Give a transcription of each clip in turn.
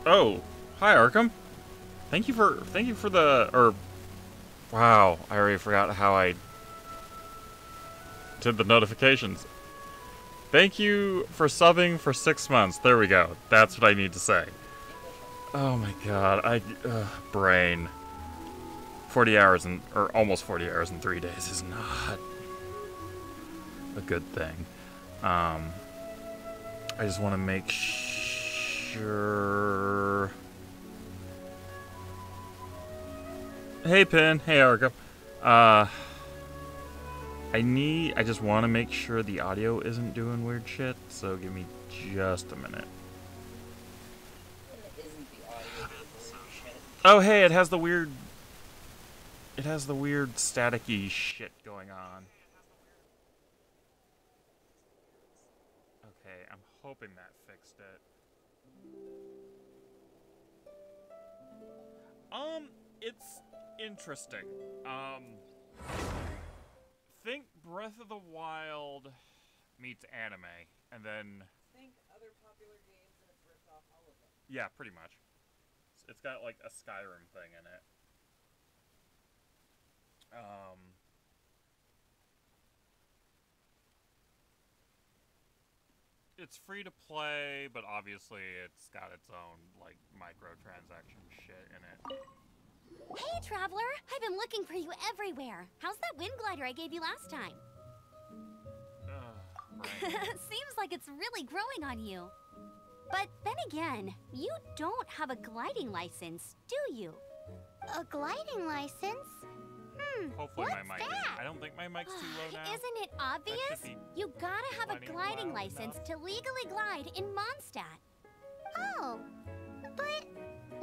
Oh, hi Arkham. Thank you for the wow, I already forgot how I did the notifications. Thank you for subbing for 6 months. There we go. That's what I need to say. Oh my god, brain. 40 hours or almost 40 hours in 3 days is not a good thing. I just want to make sure. Hey, Pin. Hey, Arkham. I just want to make sure the audio isn't doing weird shit, so give me just a minute. Oh, hey, it has the weird staticky shit going on. Okay, I'm hoping that fixed it. It's interesting. Think Breath of the Wild meets anime, and then think other popular games and it's ripped off all of them. Yeah, pretty much. It's got like a Skyrim thing in it. It's free to play, but obviously it's got its own like microtransaction shit in it. Hey, Traveler! I've been looking for you everywhere. How's that wind glider I gave you last time? Seems like it's really growing on you. But then again, you don't have a gliding license, do you? A gliding license? Hopefully what's my mic that? I don't think my mic's too low now. Isn't it obvious? You gotta have a gliding license to legally glide in Mondstadt. Oh, but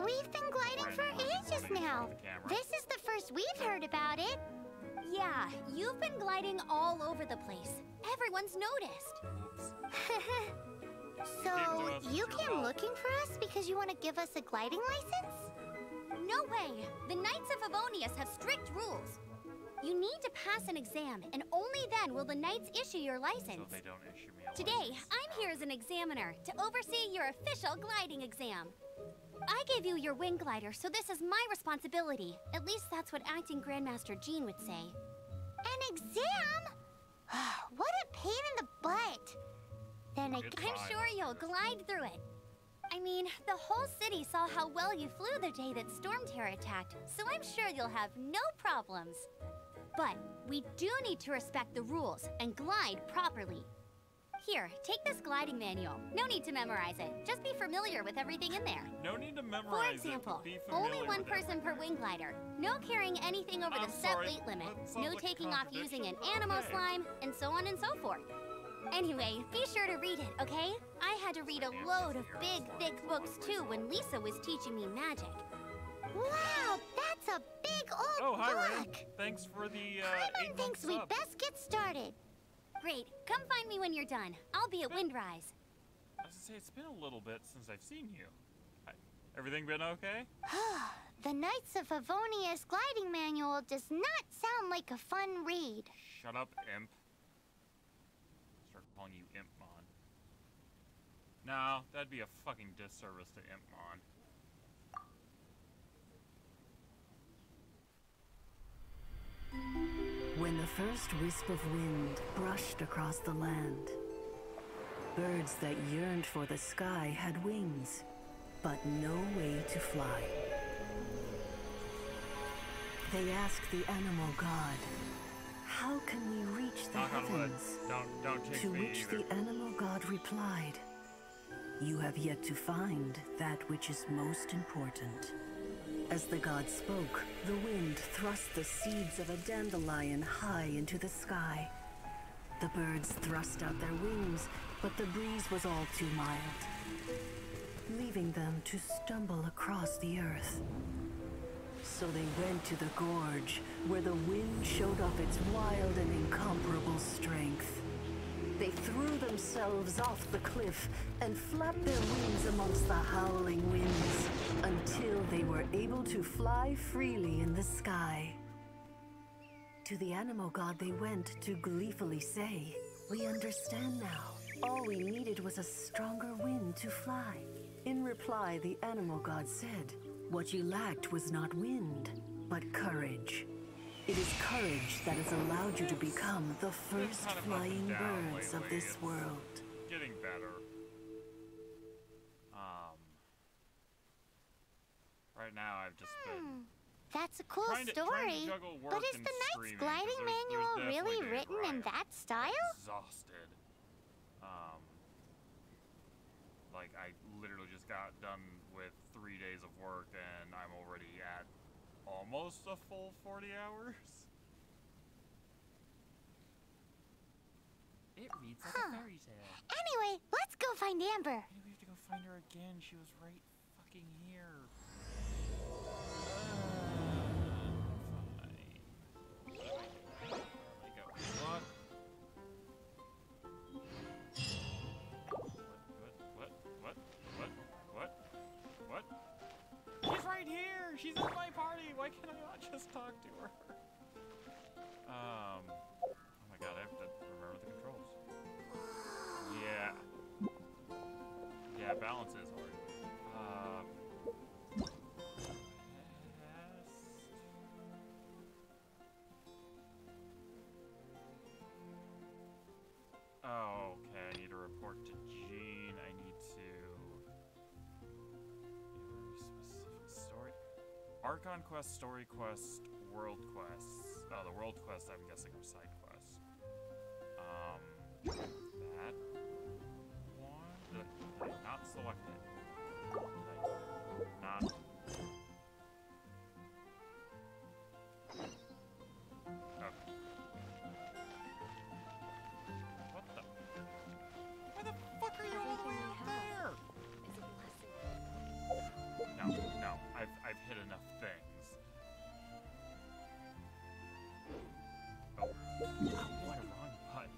we've been gliding for ages now. This is the first we've heard about it. Yeah, you've been gliding all over the place. Everyone's noticed. So, you came looking for us because you want to give us a gliding license? No way! The Knights of Favonius have strict rules. You need to pass an exam, and only then will the Knights issue your license. So they don't issue me a Today, license. I'm here as an examiner to oversee your official gliding exam. I gave you your wing glider, so this is my responsibility. At least that's what acting Grandmaster Jean would say. An exam? What a pain in the butt. Then I'm sure you'll glide through it. I mean, the whole city saw how well you flew the day that Storm Terror attacked, so I'm sure you'll have no problems. But we do need to respect the rules and glide properly. Here, take this gliding manual. No need to memorize it. Just be familiar with everything in there. No need to memorize For it, example, but be familiar only one with person per wing glider. No carrying anything over the set weight limit. No taking off using an animo slime, and so on and so forth. Anyway, be sure to read it, okay? I had to read a load of big, thick books too when Lisa was teaching me magic. Wow, that's a big old hi, book. Ray. Thanks for the Paimon thinks we best get started. Great, come find me when you're done. I'll be at Windrise. I was gonna say, it's been a little bit since I've seen you. Everything been okay? The Knights of Favonius gliding manual does not sound like a fun read. Shut up, imp. Start calling you Impmon. No, that'd be a fucking disservice to Impmon. When the first wisp of wind brushed across the land, birds that yearned for the sky had wings, but no way to fly. They asked the animal god, "How can we reach the Knock on wood. heavens?" Don't jinx To me which either. the animal god replied, "You have yet to find that which is most important." As the god spoke, the wind thrust the seeds of a dandelion high into the sky. The birds thrust out their wings, but the breeze was all too mild, leaving them to stumble across the earth. So they went to the gorge, where the wind showed off its wild and incomparable strength. They threw themselves off the cliff and flapped their wings amongst the howling winds until they were able to fly freely in the sky. To the animal god they went to gleefully say, "We understand now. All we needed was a stronger wind to fly. In reply, the animal god said, "What you lacked was not wind, but courage. It is courage that has allowed you to become the first kind of up flying and down birds of lately. this It's world." Getting better. Right now I've just been That's a cool trying to story. juggle work But is and the Knight's streaming, 'cause gliding there's manual definitely really days written where I in am that style? exhausted. Like I literally just got done with 3 days of work and I'm already at almost a full 40 hours. It reads like a fairy tale. Anyway, let's go find Amber. Maybe we have to go find her again. She was right fucking here. Fine. Where do I go? What? What? She's right here! She's in my party! Why can't I not just talk to her? Oh my god, I have to remember the controls. Yeah. Yeah, balance is hard. Oh, okay, I need to report to Jean. I need to... Specific story... Archon quest, story quest, world quests. Oh, the world quests I'm guessing are side quests. That one... Did I not select it? Did I not... Okay. What the... Why the fuck are you all the way out there? No, I've hit enough things. Oh, what a wrong button.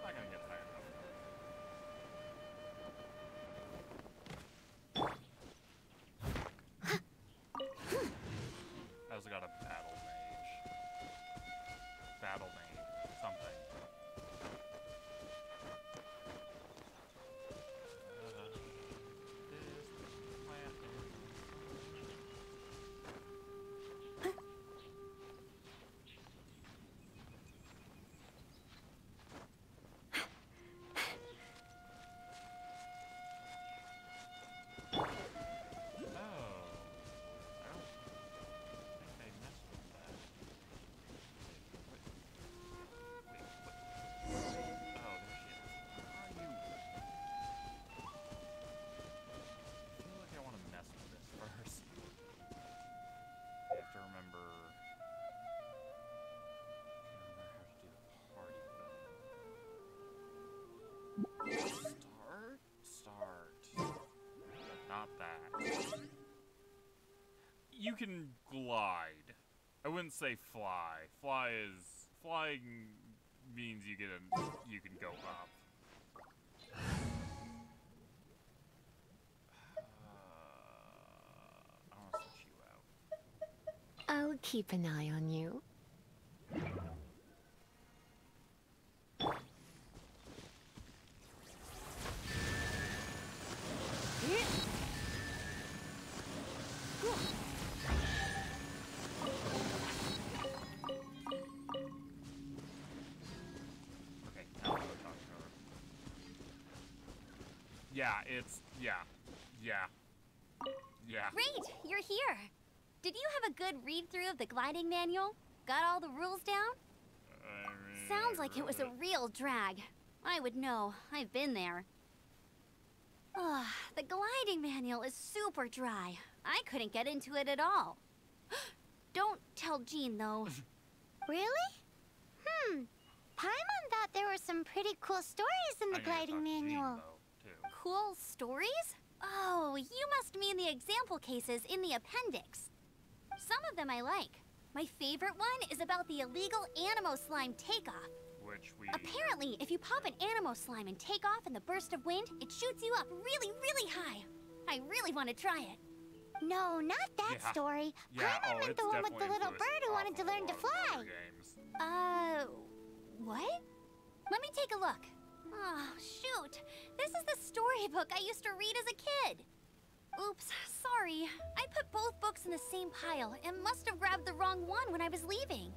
Not gonna get high enough. I also got a battle mage. Battle mage. Something. You can glide. I wouldn't say fly. Flying means you can go up. I want to switch you out. I'll keep an eye on you. Okay, now I'm gonna talk to her. Yeah, yeah. Great, you're here. Did you have a good read-through of the gliding manual? Got all the rules down? Sounds like it was a real drag. I would know. I've been there. Ugh, the gliding manual is super dry. I couldn't get into it at all. Don't tell Jean, though. Really? Paimon thought there were some pretty cool stories in the gliding manual. Cool stories? Oh, you must mean the example cases in the appendix. Some of them I like. My favorite one is about the illegal Animo Slime takeoff. Which we... Apparently, if you pop an Animo Slime and take off in the burst of wind, it shoots you up really, really high. I really want to try it. No, not that story. Paimon meant the one with the little bird who wanted to learn to fly. What? Let me take a look. Oh, shoot. This is the storybook I used to read as a kid. Oops, sorry. I put both books in the same pile and must have grabbed the wrong one when I was leaving.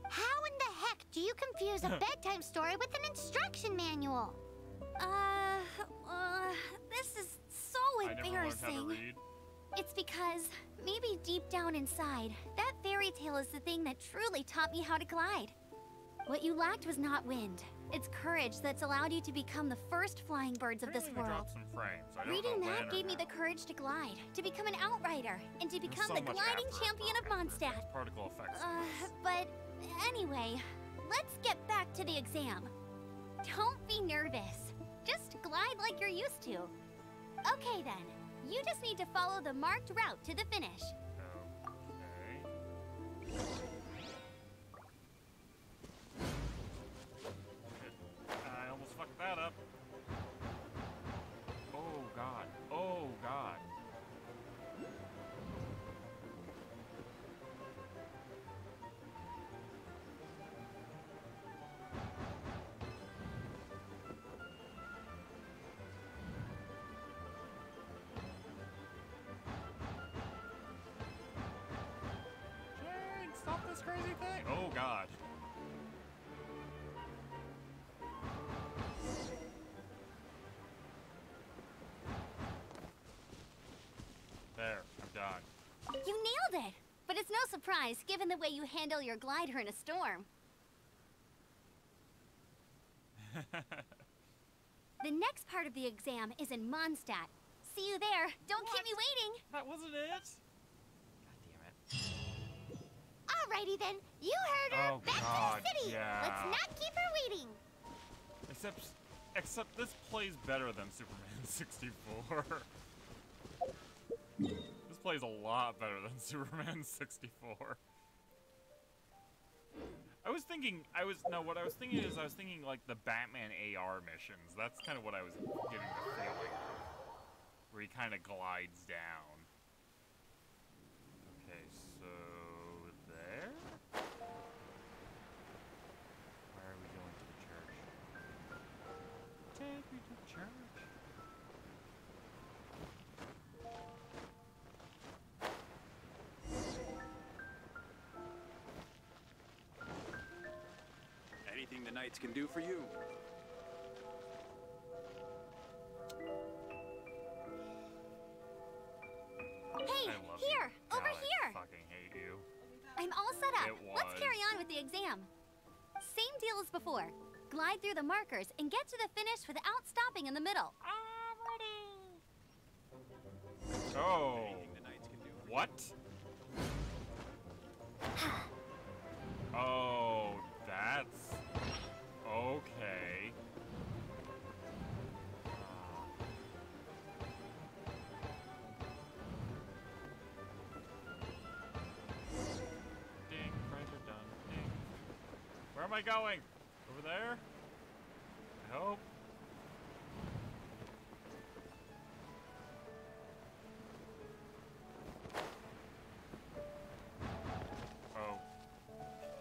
How in the heck do you confuse a bedtime story with an instruction manual? This is so I never learned how to embarrassing. read. It's because maybe deep down inside, that fairy tale is the thing that truly taught me how to glide. What you lacked was not wind. It's courage that's allowed you to become the first flying birds of this Apparently we world. dropped some frames. I don't Reading know when that or gave me how. the courage to glide, to become an outrider, and to There's become so the much gliding after it champion of broke. Mondstadt. There's particle effects. in this. But anyway, let's get back to the exam. Don't be nervous. Just glide like you're used to. Okay then, you just need to follow the marked route to the finish. Okay. I almost fucked that up. Oh god. Oh god. Jane, stop this crazy thing! Oh god. There, I'm done. You nailed it! But it's no surprise, given the way you handle your glider in a storm. The next part of the exam is in Mondstadt. See you there. Don't keep me waiting. That wasn't it? God damn it. Alrighty then, you heard her. Oh, Back God, to the city. yeah. Let's not keep her waiting. Except this plays better than Superman 64. This plays a lot better than Superman 64. What I was thinking like the Batman AR missions. That's kind of what I was getting the feeling. Where he kind of glides down. Okay, so there? Why are we going to the church? Take me to church. Anything the knights can do for you. Hey, I love here, you. over God, here. I fucking hate you. I'm all set up. It Let's was. carry on with the exam. Same deal as before. Glide through the markers and get to the finish without stopping in the middle. I'm ready. Oh. Anything the knights can do for you. What? Oh, that's okay. Ding, frames are done. Ding. Where am I going? Over there? I hope.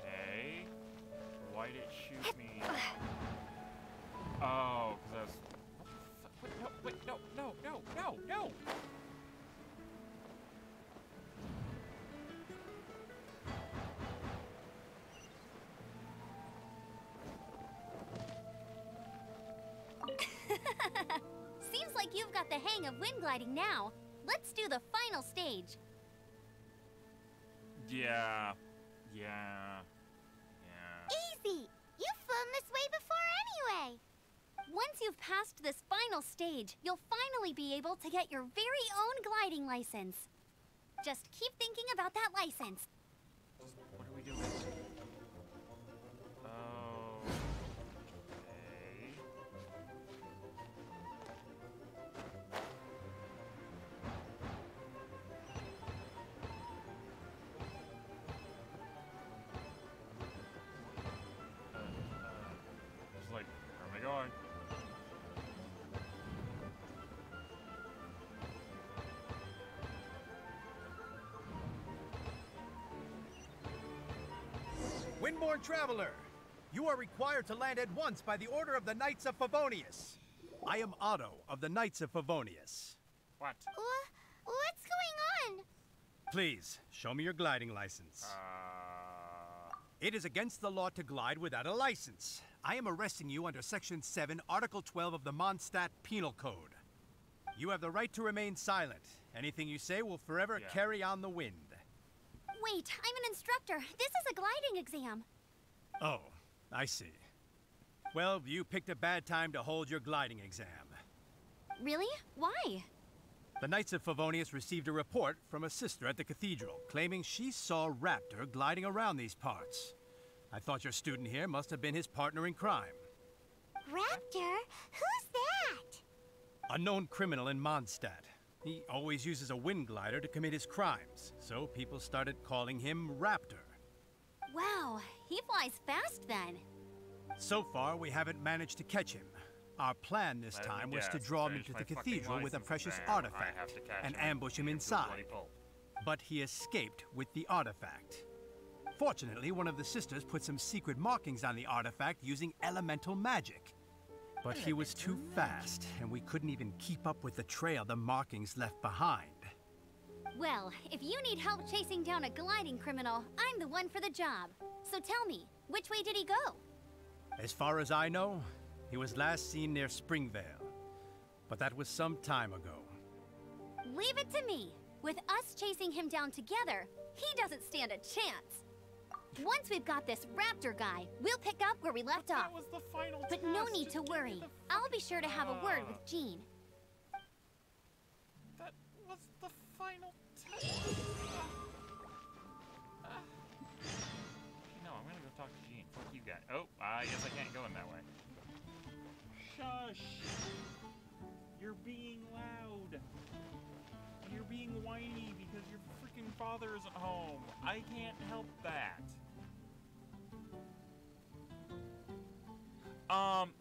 Okay. Why did it shoot me? Oh, because I was... Wait, no, no, no, no, no! Seems like you've got the hang of wind gliding now. Let's do the final stage. Yeah. Easy. You've flown this way before anyway. Once you've passed this final stage, you'll finally be able to get your very own gliding license. Just keep thinking about that license. What are we doing? Oh. Okay. Windborn Traveler, you are required to land at once by the order of the Knights of Favonius. I am Otto of the Knights of Favonius. What? What's going on? Please, show me your gliding license. It is against the law to glide without a license. I am arresting you under Section 7, Article 12 of the Mondstadt Penal Code. You have the right to remain silent. Anything you say will forever carry on the wind. Wait, I'm an instructor. This is a gliding exam. Oh, I see. Well, you picked a bad time to hold your gliding exam. Really? Why? The Knights of Favonius received a report from a sister at the cathedral claiming she saw Raptor gliding around these parts. I thought your student here must have been his partner in crime. Raptor? Who's that? Unknown criminal in Mondstadt. He always uses a wind glider to commit his crimes, so people started calling him Raptor. Wow, he flies fast then. So far, we haven't managed to catch him. Our plan this time was to draw him into the cathedral with a precious artifact and ambush him inside. But he escaped with the artifact. Fortunately, one of the sisters put some secret markings on the artifact using elemental magic. But he was too fast, and we couldn't even keep up with the trail the markings left behind. Well, if you need help chasing down a gliding criminal, I'm the one for the job. So tell me, which way did he go? As far as I know, he was last seen near Springvale. But that was some time ago. Leave it to me. With us chasing him down together, he doesn't stand a chance. Once we've got this Raptor guy, we'll pick up where we left off. That was the final But no need to worry. I'll be sure to have a word with Jean. That was the final test. No, I'm gonna go talk to Jean. Fuck you guys. Oh, I guess I can't go in that way. Shush! You're being loud. You're being whiny because your freaking father isn't home. I can't help that.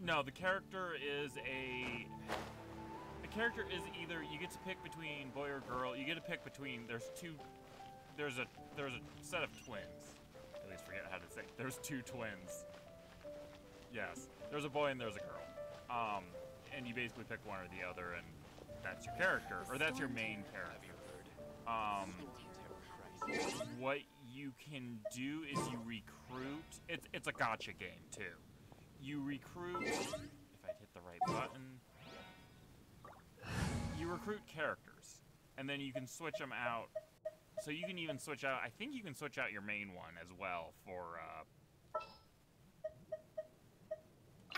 No, the character is either you get to pick between boy or girl. You get to pick between, there's a set of twins. At least forget how to say. There's two twins. Yes, there's a boy and there's a girl. And you basically pick one or the other, and that's your character, or that's your main character. What you can do is you recruit. It's a gacha game too. You recruit. If I hit the right button, you recruit characters, and then you can switch them out. So you can even switch out. I think you can switch out your main one as well for.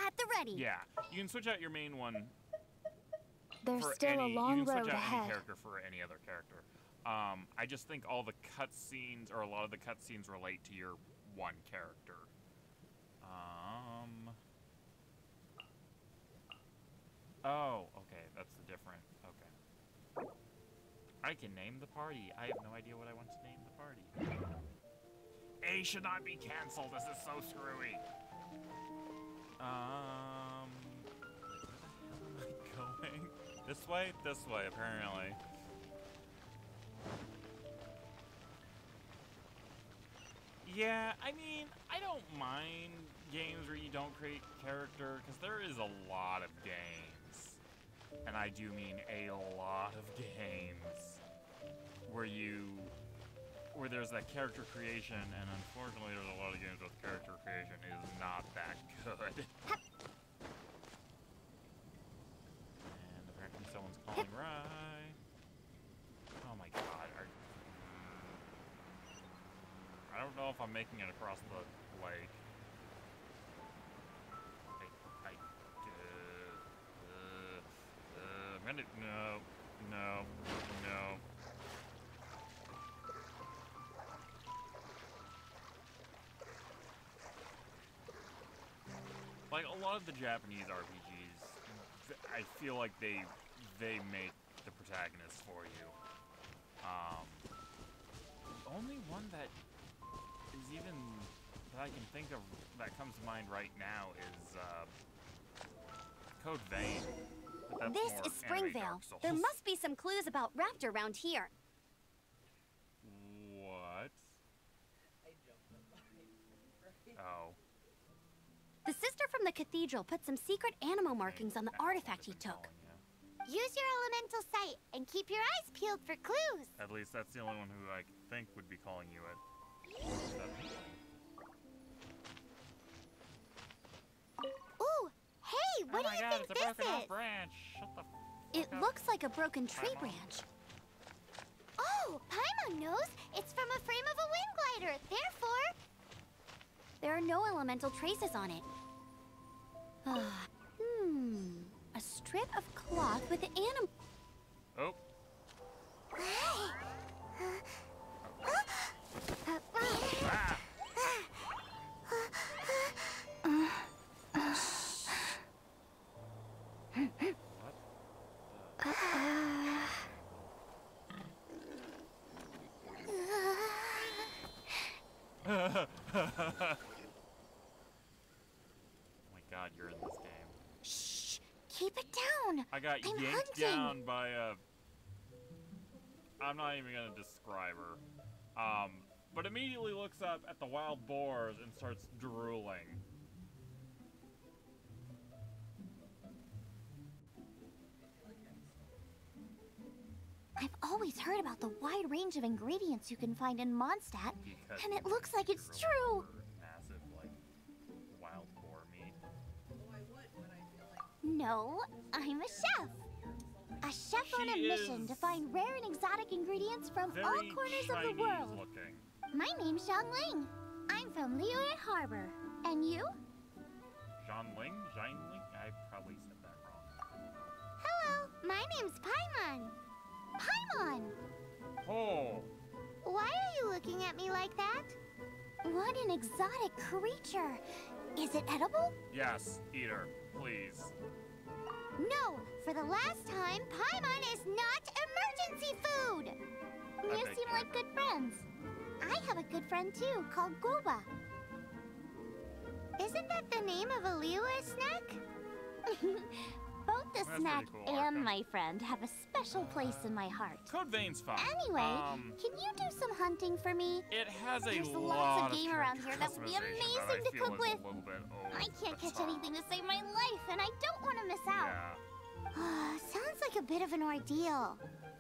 At the ready. Yeah, you can switch out your main one. There's for still any, a long you can road switch out any ahead. character for any other character. I just think all the cutscenes, or a lot of the cutscenes, relate to your one character. Oh, okay, that's the different. Okay. I can name the party. I have no idea what I want to name the party. A should not be canceled. This is so screwy. Where am I going? This way? This way, apparently. Yeah, I mean, I don't mind games where you don't create character, because there is a lot of games, and I do mean a lot of games, where there's that character creation, and unfortunately there's a lot of games with character creation is not that good. And apparently someone's calling Rye. Oh my god. I don't know if I'm making it across the lake. I'm gonna, no. Like, a lot of the Japanese RPGs, I feel like they make the protagonist for you. The only one that is even, that I can think of, that comes to mind right now is, Code Vein. But that's This more is Springvale. anime Dark There Souls. must be some clues about Raptor around here. What? I jumped up. from the cathedral put some secret animo markings on the artifact he took. Use your elemental sight and keep your eyes peeled for clues. At least that's the only one who I think would be calling you it. Ooh, hey, what do you think it's a broken this off is? branch. Shut the It looks like a broken tree Paimon. branch. Oh, Paimon knows. It's from a frame of a wind glider. Therefore, There are no elemental traces on it. A strip of cloth with anim... Oh. Ah. Oh my god, you're in this game. shh, keep it down. I got I'm yanked hunting. down by a... I'm not even gonna describe her. But immediately looks up at the wild boars and starts drooling. I've always heard about the wide range of ingredients you can find in Mondstadt, Because and it looks like it's drooling true. over massive, like, wild boar meat. No, I'm a chef. A chef on a She mission is to find rare and exotic ingredients from all Very corners Chinese of the world. looking. My name's Xiangling. I'm from Liyue Harbor. And you? Zhanling? Zhanling? I probably said that wrong. Hello, my name's Paimon. Paimon! Oh! Why are you looking at me like that? What an exotic creature. Is it edible? Yes, eat her, please. No, for the last time, Paimon is not emergency food. You beg seem to like good friends. I have a good friend too, called Goba. Isn't that the name of a Liyue snack? Both the That's snack pretty cool, and Arca. my friend have a special place in my heart. Code Vein's fine. Anyway, can you do some hunting for me? It has a There's lot lots of game around here that would be customization that amazing I to feel cook is with. A little bit over I can't the catch top. anything to save my life, and I don't want to miss out. Yeah. Sounds like a bit of an ordeal.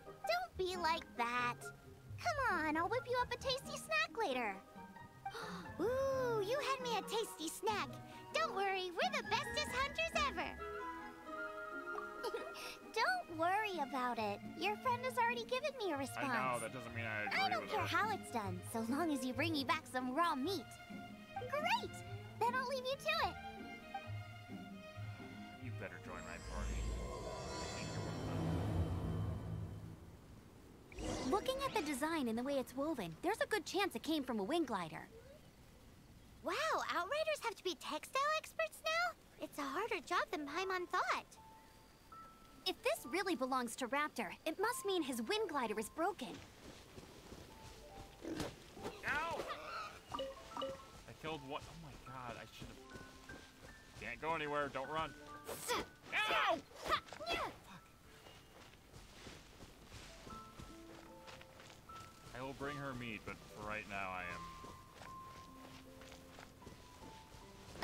Don't be like that. Come on, I'll whip you up a tasty snack later. Ooh, you had me a tasty snack. Don't worry, we're the bestest hunters ever. Don't worry about it. Your friend has already given me a response. I know, that doesn't mean I agree I don't with care her. how it's done, so long as you bring me back some raw meat. Great! Then I'll leave you to it. You better join my party. Looking at the design and the way it's woven, there's a good chance it came from a wind glider. Wow, Outriders have to be textile experts now? It's a harder job than Paimon thought. If this really belongs to Raptor, it must mean his wind glider is broken. Ow! I killed one. Oh my god, I should have. Can't go anywhere, don't run. Ow! Fuck. I will bring her meat, but for right now I am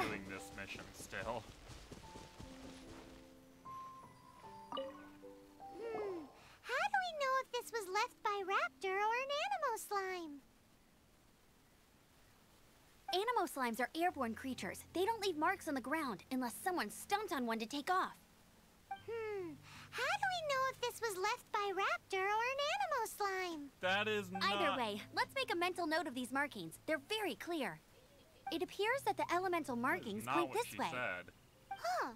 doing this mission still. How do we know if this was left by Raptor or an Animo slime? Animo slimes are airborne creatures. They don't leave marks on the ground unless someone stomped on one to take off. How do we know if this was left by Raptor or an Animo slime? That is not. Either way, let's make a mental note of these markings. They're very clear. It appears that the elemental markings not point what this she way. said. Huh.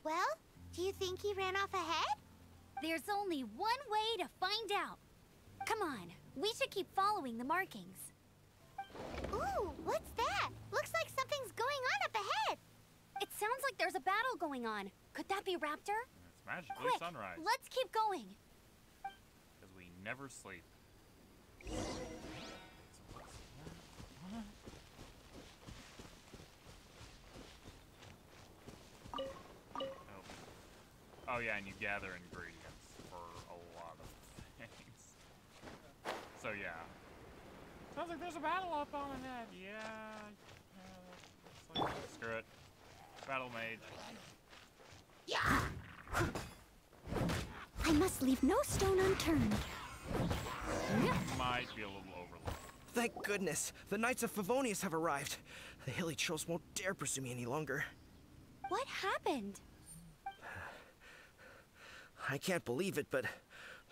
Well, do you think he ran off ahead? There's only one way to find out. Come on, we should keep following the markings. Ooh, what's that? Looks like something's going on up ahead. It sounds like there's a battle going on. Could that be Raptor? It's magically Quick, sunrise. let's keep going. Because we never sleep. Oh yeah, and you gather ingredients for a lot of things. So yeah. Sounds like there's a battle up on ahead. Yeah. Screw it. Battle mage. I must leave no stone unturned. Might be a little overlooked. Thank goodness, the Knights of Favonius have arrived. The hilly trolls won't dare pursue me any longer. What happened? I can't believe it, but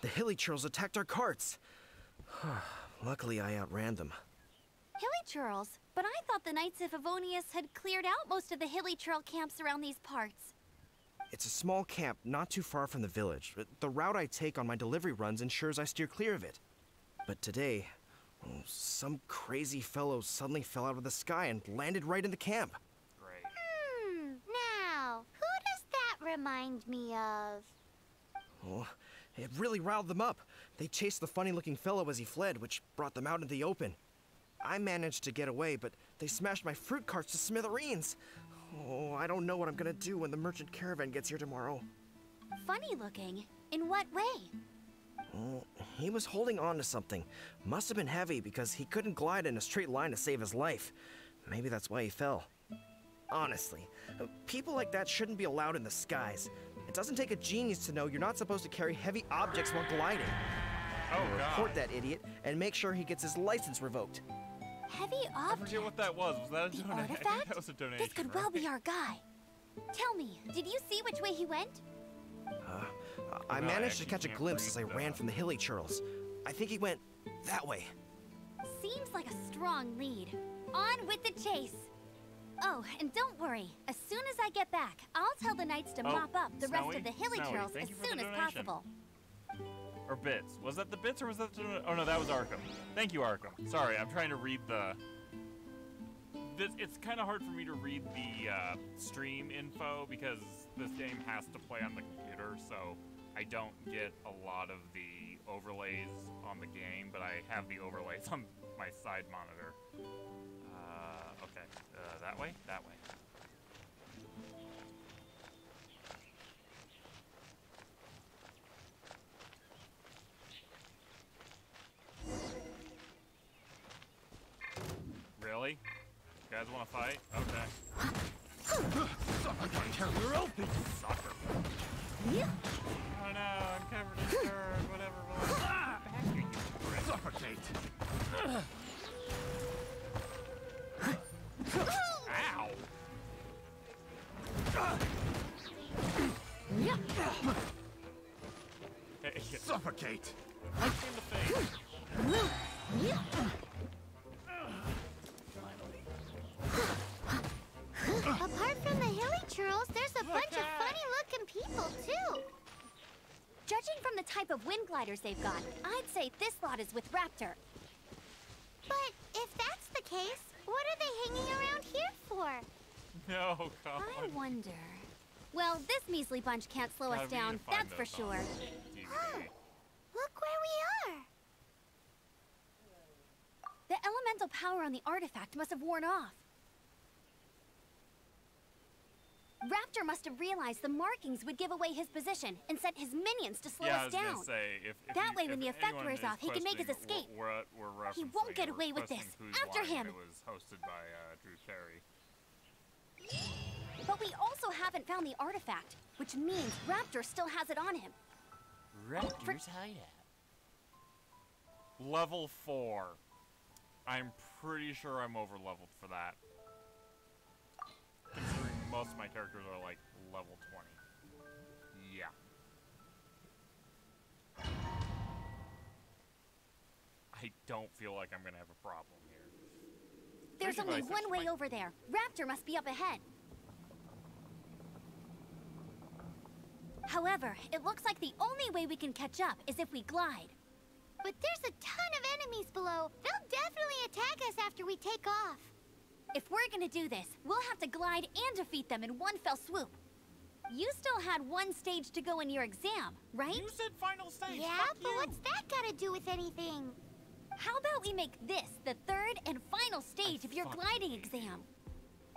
the hilly trolls attacked our carts. Luckily, I outran them. Hilly churls? But I thought the Knights of Favonius had cleared out most of the hilly churl camps around these parts. It's a small camp not too far from the village. The route I take on my delivery runs ensures I steer clear of it. But today, some crazy fellow suddenly fell out of the sky and landed right in the camp. Great. Now, who does that remind me of? Oh, it really riled them up. They chased the funny-looking fellow as he fled, which brought them out in the open. I managed to get away, but they smashed my fruit carts to smithereens. Oh, I don't know what I'm gonna do when the merchant caravan gets here tomorrow. Funny looking? In what way? Oh, he was holding on to something. Must have been heavy because he couldn't glide in a straight line to save his life. Maybe that's why he fell. Honestly, people like that shouldn't be allowed in the skies. It doesn't take a genius to know you're not supposed to carry heavy objects while gliding. Oh, God. Report that idiot and make sure he gets his license revoked. Heavy I object? forget what that was. Was that a The donation? artifact? That was a donation. This could well be our guy. Tell me, did you see which way he went? I No, I managed to actually catch a can't glimpse as I read ran that. from the hilly churls. I think he went that way. Seems like a strong lead. On with the chase. Oh, and don't worry. As soon as I get back, I'll tell the knights to mop up the rest Snowy? of the hilly Snowy, churls thank as you for soon the as donation. possible. Or bits. Was that the bits or was that the... Oh, no, that was Arkham. Thank you, Arkham. Sorry, I'm trying to read the... It's kind of hard for me to read the stream info because this game has to play on the computer, so I don't get a lot of the overlays on the game, but I have the overlays on my side monitor. Okay. That way? That way. Really? You guys want to fight? Okay. You're open. Sucker. Oh no, I'm covered in dirt. Whatever. Back here, you prick. Suffocate. Ow! Hey, Suffocate. punch me in the face. Apart from the hilly churls, there's a bunch of funny-looking people, too. Judging from the type of wind gliders they've got, I'd say this lot is with Raptor. But if that's the case, what are they hanging around here for? No, God. I wonder. Well, this measly bunch can't slow us God, we need down, to find that's for those sure. on DVD. Look where we are. The elemental power on the artifact must have worn off. Raptor must have realized the markings would give away his position and sent his minions to slow Yeah, I us was down. gonna say, if That you, way, if when the effect anyone wears is off, he can make his questioning escape. what we're He referencing won't get or away with this. requesting Who's After Lying, him. It was hosted by Drew Carey. But we also haven't found the artifact, which means Raptor still has it on him. Raptor's hideout. Level 4. I'm pretty sure I'm over leveled for that. Considering most of my characters are like level 20. Yeah. I don't feel like I'm gonna have a problem here. There's Thank you, only Bryce. one way over there. Raptor must be up ahead. However, it looks like the only way we can catch up is if we glide. But there's a ton of enemies below. They'll definitely attack us after we take off. If we're gonna do this, we'll have to glide and defeat them in one fell swoop. You still had one stage to go in your exam, right? You said final stage. Yeah, Fuck but you. what's that got to do with anything? How about we make this the third and final stage of your fucking gliding hate you. exam?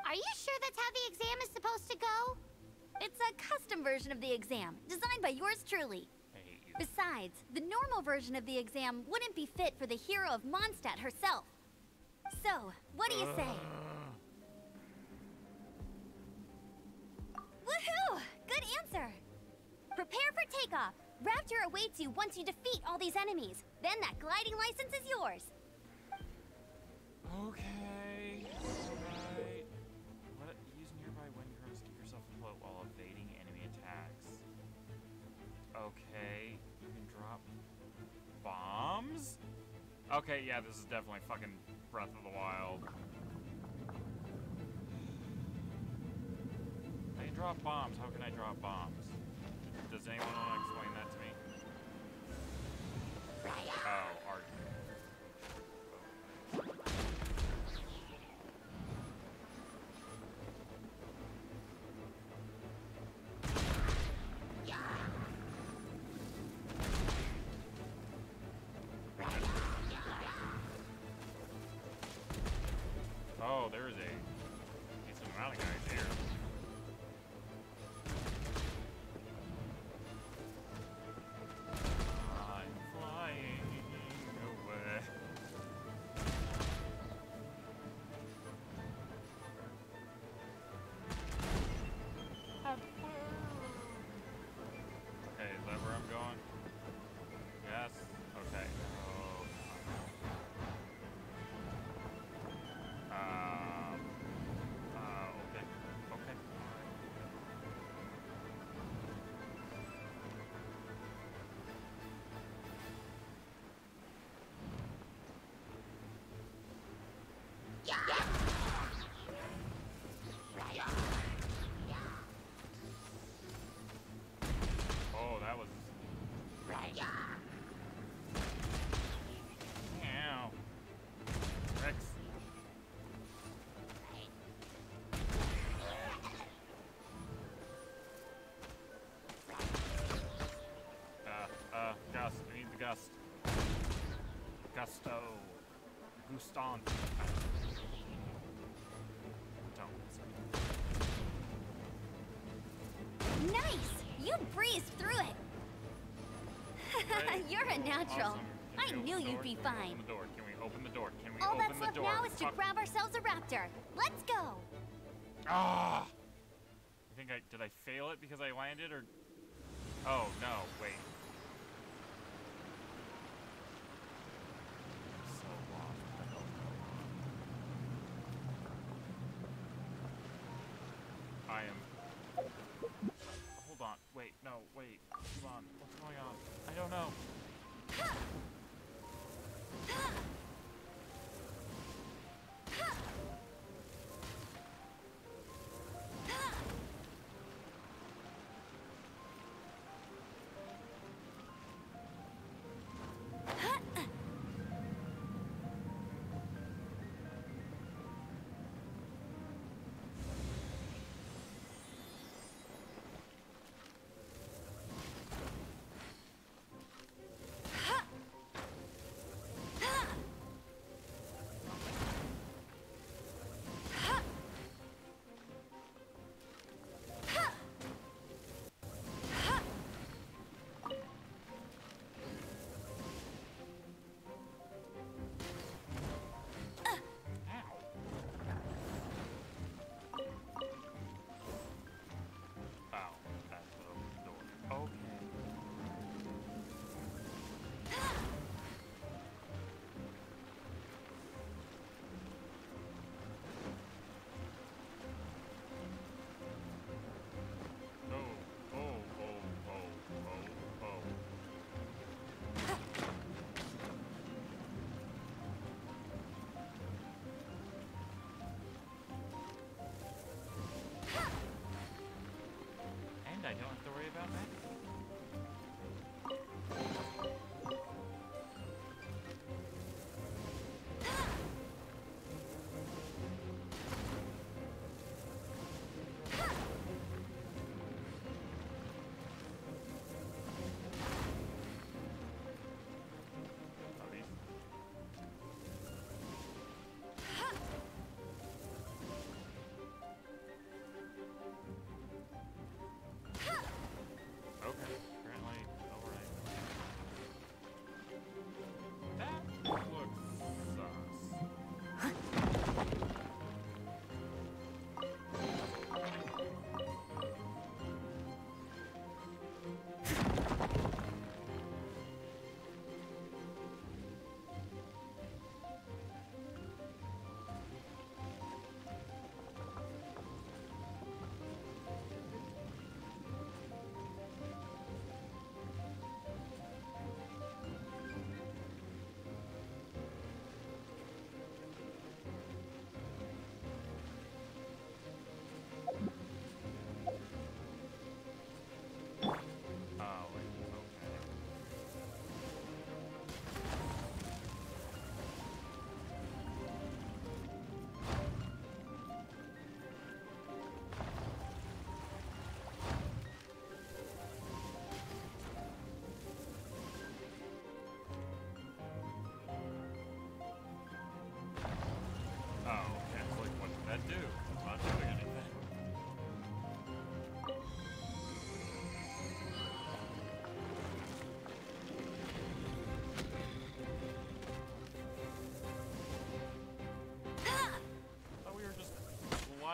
Are you sure that's how the exam is supposed to go? It's a custom version of the exam, designed by yours truly. I hate you. Besides, the normal version of the exam wouldn't be fit for the hero of Mondstadt herself. So, what do you say? Woohoo! Good answer! Prepare for takeoff. Raptor awaits you once you defeat all these enemies. Then that gliding license is yours. Okay. Alright. Use nearby wind currents to keep yourself afloat while evading enemy attacks. Okay. You can drop bombs? Okay, yeah, this is definitely fucking Breath of the Wild. I can drop bombs. How can I drop bombs? Does anyone want to explain that to me? Oh, art. Oh, there is a decent amount of guys here. I'm flying away. Okay, is that where I'm going? Yes? Okay. Oh. Okay. Okay. Oh, that was... Ow. Rex. Gust. I need the gust. Gusto. Guston. Don't. Nice! You breezed through it! Great. You're a natural. Awesome. I Can we knew open the you'd door? be Can we fine. Open the door. Can we open the door? Can we All open that's the left door? now is to Fuck. grab ourselves a raptor. Let's go! Ah! I think did I fail it because I landed or? Oh no! Wait. I'm so lost. What the hell's going on? I am. Hold on. Wait. No. Wait. Come on. What's going on? I don't know.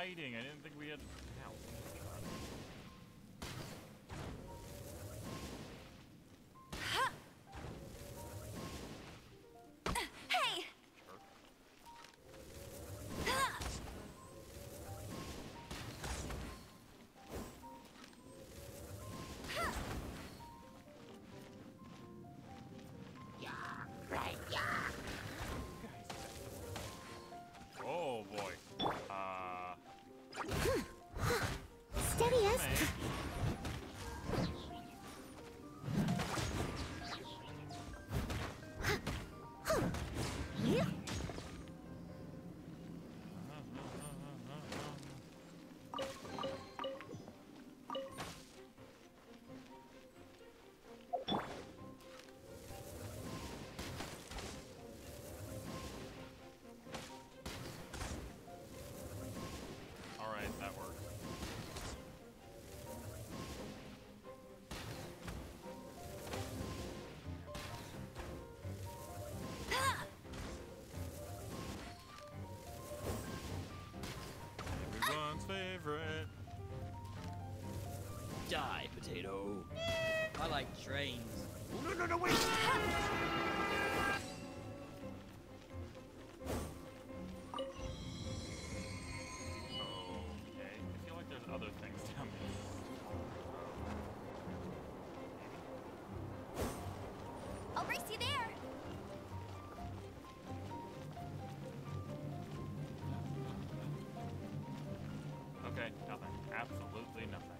fighting. I didn't think we had. Ow. Hey! Oh boy. Steady us. Yeah. Alright, that works. Everyone's favorite. Die, potato. I like trains. No, wait! Okay, I feel like there's other things down there. I'll race you there. Okay, nothing. Absolutely nothing.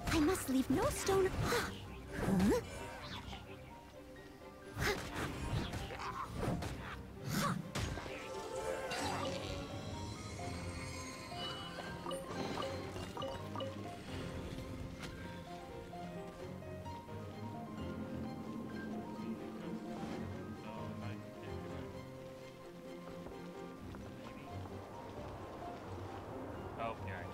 I must leave no stone. Huh? Oh, yeah, I can.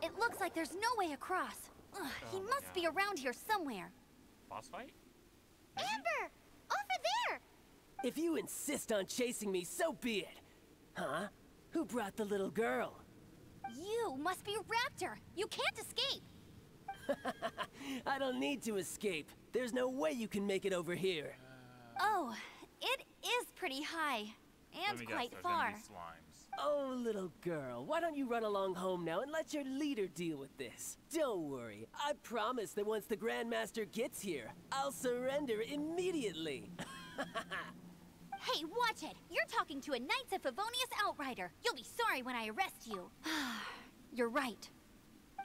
It looks like there's no way across. Ugh, he Oh, must be yeah. around here somewhere. Boss fight? Amber! Over there! If you insist on chasing me, so be it. Huh? Who brought the little girl? You must be Raptor. You can't escape. I don't need to escape. There's no way you can make it over here. Oh, it is pretty high. Let And me guess, quite there's far. gonna be slimes. Oh, little girl, why don't you run along home now and let your leader deal with this? Don't worry, I promise that once the Grandmaster gets here, I'll surrender immediately. Hey, watch it! You're talking to a Knights of Favonius outrider. You'll be sorry when I arrest you. You're right.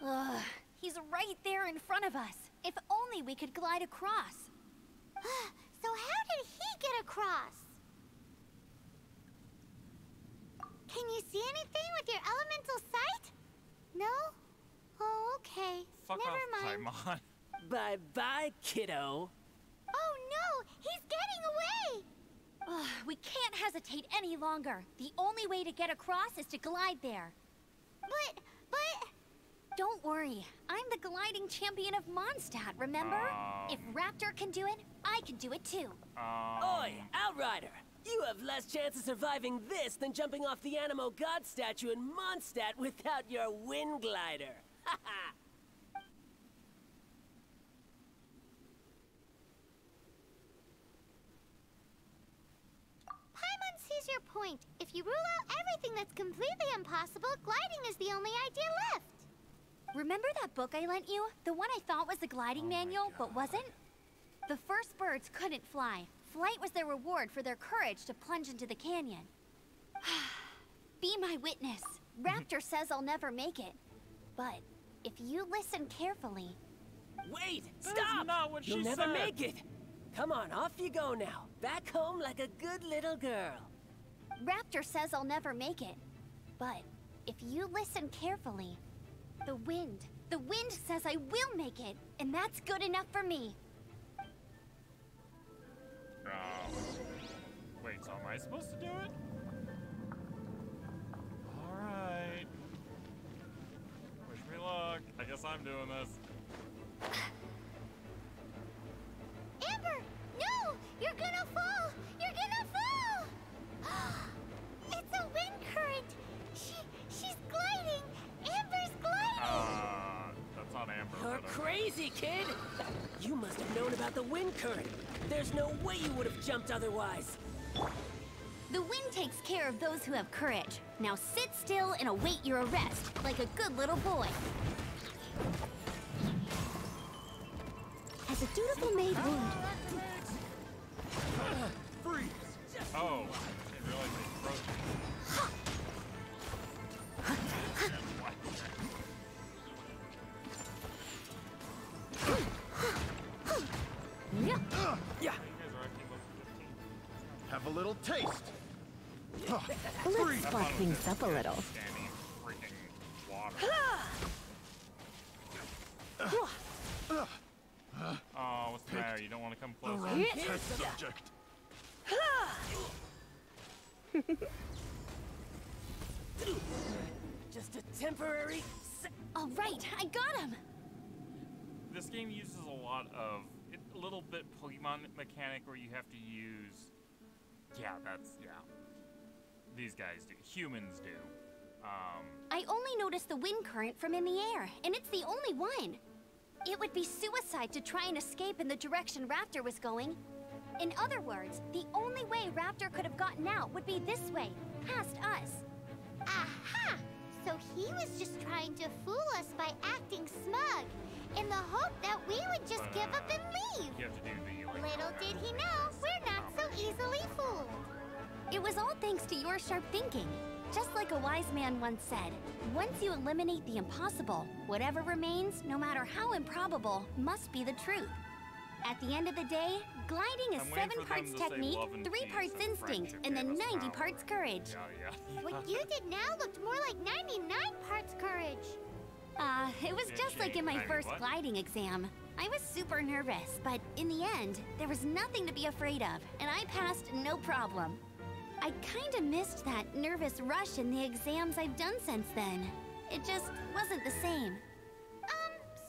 Ugh, he's right there in front of us. If only we could glide across. So how did he get across? Can you see anything with your elemental sight? No? Oh, okay. Fuck Never off, mind. Paimon. Bye-bye, kiddo. Oh no! He's getting away! Ugh, we can't hesitate any longer. The only way to get across is to glide there. But... Don't worry. I'm the gliding champion of Mondstadt, remember? If Raptor can do it, I can do it too. Oi, Outrider! You have less chance of surviving this than jumping off the Animo God statue in Mondstadt without your wind glider. Haha! Paimon sees your point. If you rule out everything that's completely impossible, gliding is the only idea left. Remember that book I lent you? The one I thought was the gliding manual, but wasn't? The first birds couldn't fly. Flight was their reward for their courage to plunge into the canyon. Be my witness. Raptor says I'll never make it. But if you listen carefully... Wait! That's Stop! not what You'll she never said. make it! Come on, off you go now. Back home like a good little girl. Raptor says I'll never make it. But if you listen carefully, the wind says I will make it, and that's good enough for me. Wait, so am I supposed to do it? Alright. Wish me luck. I guess I'm doing this. Amber! No! You're gonna fall! You're gonna fall! It's a wind current! She's gliding! Amber's gliding! That's not Amber. You're but, crazy, kid! You must have known about the wind current. There's no way you would have jumped otherwise. The wind takes care of those who have courage. Now sit still and await your arrest, like a good little boy. As a dutiful maid wound. Freeze! Oh, I didn't realize they froze me. Yeah. You guys are acting like 15. Have a little taste. Let's spark things up a little. Standing in freaking water. Oh, what's the matter? You don't want to come closer? Test subject. Just a temporary... All right, I got him. This game uses a lot of a little bit Pokemon mechanic where you have to use. Yeah, these guys do. Humans do. I only noticed the wind current from in the air, and it's the only one. It would be suicide to try and escape in the direction Raptor was going. In other words, the only way Raptor could have gotten out would be this way, past us. Aha! So he was just trying to fool us by acting smug, in the hope that we would just give up and leave. You have to do the Little did he know, we're not so easily fooled. It was all thanks to your sharp thinking. Just like a wise man once said, once you eliminate the impossible, whatever remains, no matter how improbable, must be the truth. At the end of the day, gliding is 7 parts technique, 3 parts instinct, and then 90 parts courage. Yeah. What you did now looked more like 99 parts courage. It was just like in my first gliding exam. I was super nervous, but in the end, there was nothing to be afraid of, and I passed no problem. I kinda missed that nervous rush in the exams I've done since then. It just wasn't the same.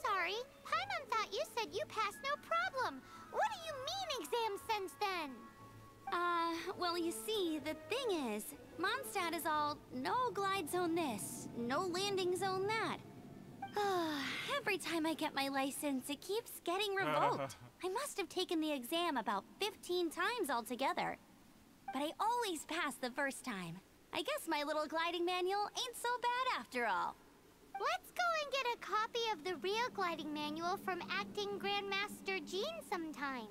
Sorry. Paimon thought you said you passed no problem. What do you mean exam since then? Well, you see, the thing is, Mondstadt is all, no glide zone this, no landing zone that. Every time I get my license, it keeps getting revoked. I must have taken the exam about 15 times altogether. But I always pass the first time. I guess my little gliding manual ain't so bad after all. Let's go and get a copy of the real gliding manual from Acting Grandmaster Jean sometime.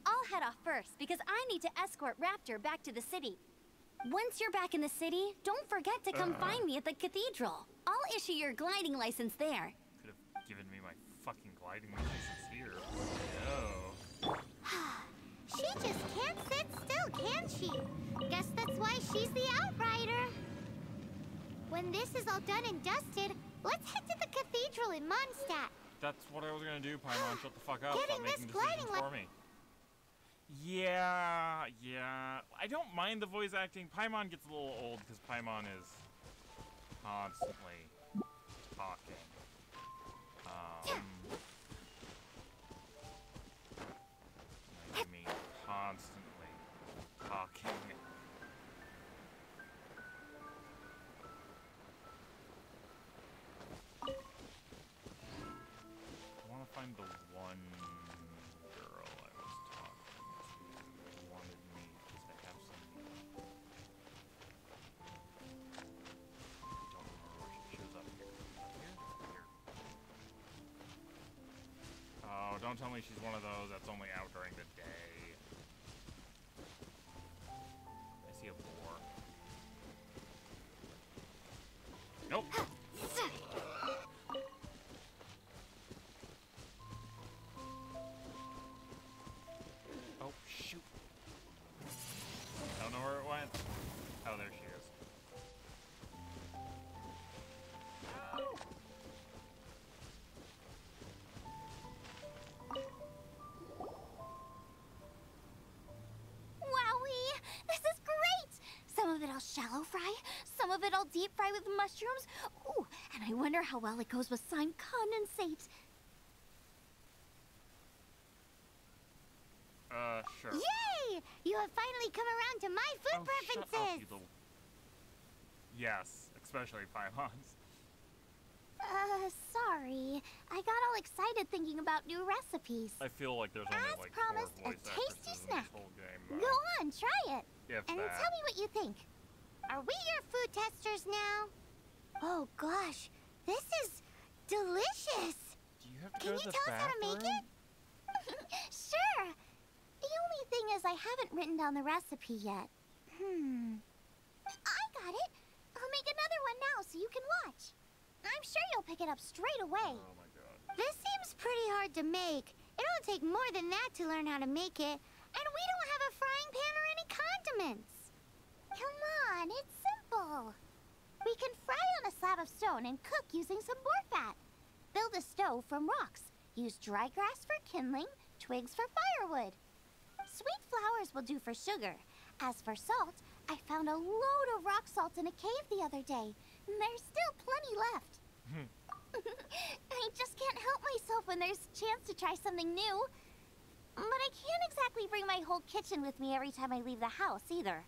I'll head off first because I need to escort Raptor back to the city. Once you're back in the city, don't forget to come find me at the cathedral. I'll issue your gliding license there. Could have given me my fucking gliding license here. No. She just can't sit still, can she? Guess that's why she's the Outrider. When this is all done and dusted, let's head to the cathedral in Mondstadt. That's what I was gonna do, Paimon. Shut the fuck up. Getting Stop this making gliding decisions for me. Yeah. I don't mind the voice acting. Paimon gets a little old because Paimon is constantly talking. I mean, constantly talking. I want to find the one girl I was talking to who wanted me just to have some. I don't remember where she shows up here. Up here? Don't tell me she's one of those that's only out during the day. I see a boar. Nope. Oh, shoot. I don't know where it went. Oh, there she is. Wowee! This is great! Some of it I'll shallow fry, some of it I'll deep fry with mushrooms. Ooh, and I wonder how well it goes with slime condensate. Sure. Yay! You have finally come around to my food preferences! Shut up, you little... Yes, especially pylons. Sorry. I got all excited thinking about new recipes. I feel like there's only As like promised, 4 a voice tasty actresses in snack. this whole game. Go on, try it. If And that. tell me what you think. Are we your food testers now? Oh gosh, this is delicious! Do you have to Can go you to the tell us how to make bathroom? it? Sure. The only thing is I haven't written down the recipe yet. I got it. I'll make another one now so you can watch. I'm sure you'll pick it up straight away. Oh my god. This seems pretty hard to make. It'll take more than that to learn how to make it. And we don't have a frying pan or any condiments. Come on, it's simple. We can fry on a slab of stone and cook using some boar fat. Build a stove from rocks. Use dry grass for kindling, twigs for firewood. Sweet flowers will do for sugar. As for salt, I found a load of rock salt in a cave the other day. There's still plenty left. I just can't help myself when there's a chance to try something new. But I can't exactly bring my whole kitchen with me every time I leave the house, either.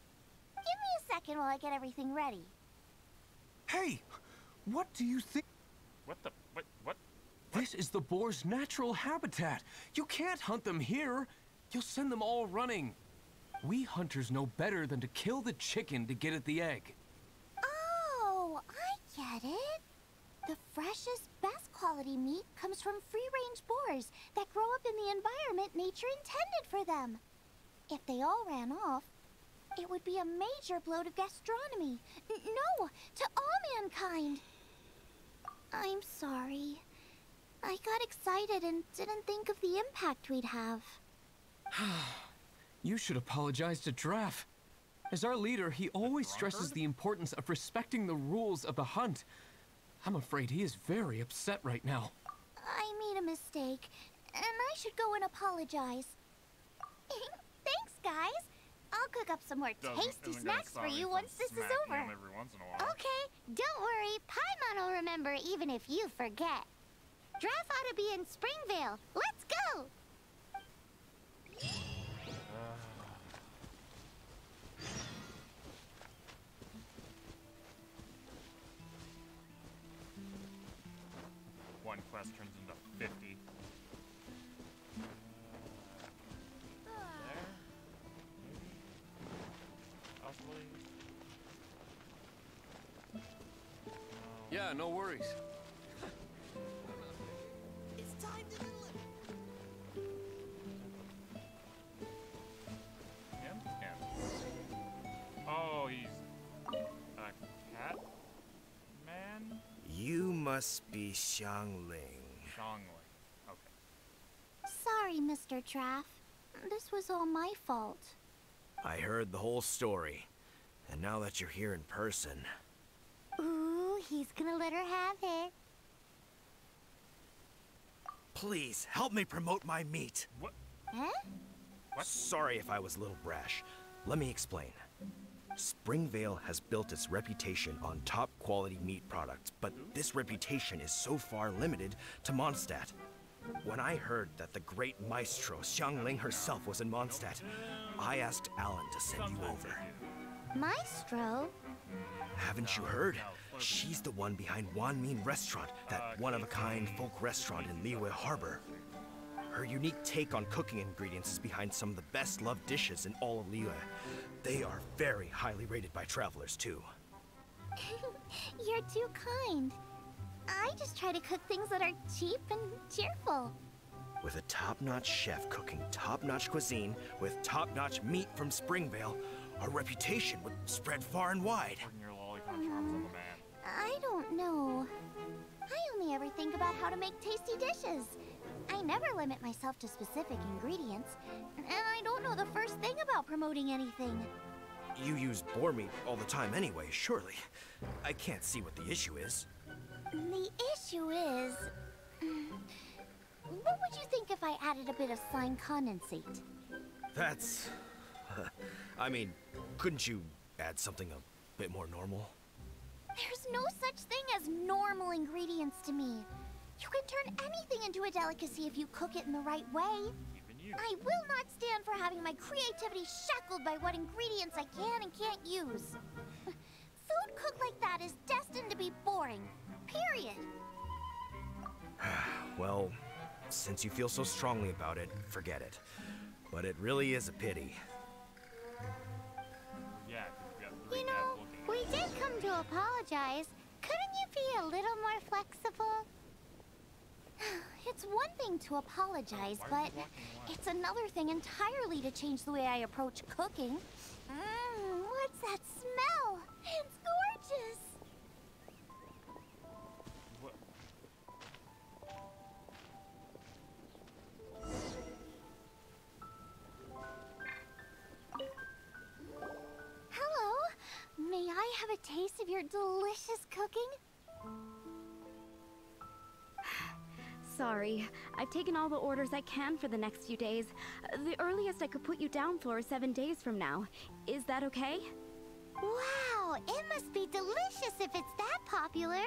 Give me a second while I get everything ready. Hey! What do you think? What the... What? This is the boar's natural habitat. You can't hunt them here. You'll send them all running. We hunters know better than to kill the chicken to get at the egg. Oh, I get it. The freshest, best quality meat comes from free-range boars that grow up in the environment nature intended for them. If they all ran off, it would be a major blow to gastronomy. No, to all mankind. I'm sorry. I got excited and didn't think of the impact we'd have. You should apologize to Draff. As our leader, he always stresses the importance of respecting the rules of the hunt. I'm afraid he is very upset right now. I made a mistake, and I should go and apologize. Thanks, guys. I'll cook up some more tasty snacks for you once this is over. Every once in a while. Okay, don't worry. Paimon will remember even if you forget. Draft ought to be in Springvale. Let's go! One quest turns into 50. There? Possibly? Yeah, no worries. It's time to deliver. Him? Oh, he's a cat man? You must be Xiangling. Shangling. Okay. Sorry, Mr. Traff. This was all my fault. I heard the whole story. And now that you're here in person... Ooh, he's gonna let her have it. Please, help me promote my meat. What? Huh? Sorry if I was a little brash. Let me explain. Springvale has built its reputation on top quality meat products, but this reputation is so far limited to Mondstadt. When I heard that the great maestro Xiangling herself was in Mondstadt, I asked Alan to send you over. Maestro? Haven't you heard? She's the one behind Wanmin Restaurant, that one-of-a-kind folk restaurant in Liyue Harbor. Her unique take on cooking ingredients is behind some of the best-loved dishes in all of Liyue. They are very highly rated by travelers, too. You're too kind. I just try to cook things that are cheap and cheerful. With a top-notch chef cooking top-notch cuisine with top-notch meat from Springvale, our reputation would spread far and wide. Your lolicon charms on the man. I don't know. I only ever think about how to make tasty dishes. I never limit myself to specific ingredients, and I don't know the first thing about promoting anything. You use boar meat all the time anyway, surely. I can't see what the issue is. The issue is... what would you think if I added a bit of slime condensate? That's... I mean, couldn't you add something a bit more normal? There's no such thing as normal ingredients to me. You can turn anything into a delicacy if you cook it in the right way. Even you. I will not stand for having my creativity shackled by what ingredients I can and can't use. Food cooked like that is destined to be boring. Period. Well, since you feel so strongly about it, forget it. But it really is a pity. Yeah, you know, we did come to apologize. Couldn't you be a little more flexible? It's one thing to apologize, but it's another thing entirely to change the way I approach cooking. What's that smell? It's gorgeous! What? Hello. May I have a taste of your delicious cooking? Sorry, I've taken all the orders I can for the next few days. The earliest I could put you down for is 7 days from now. Is that okay? Wow, it must be delicious if it's that popular.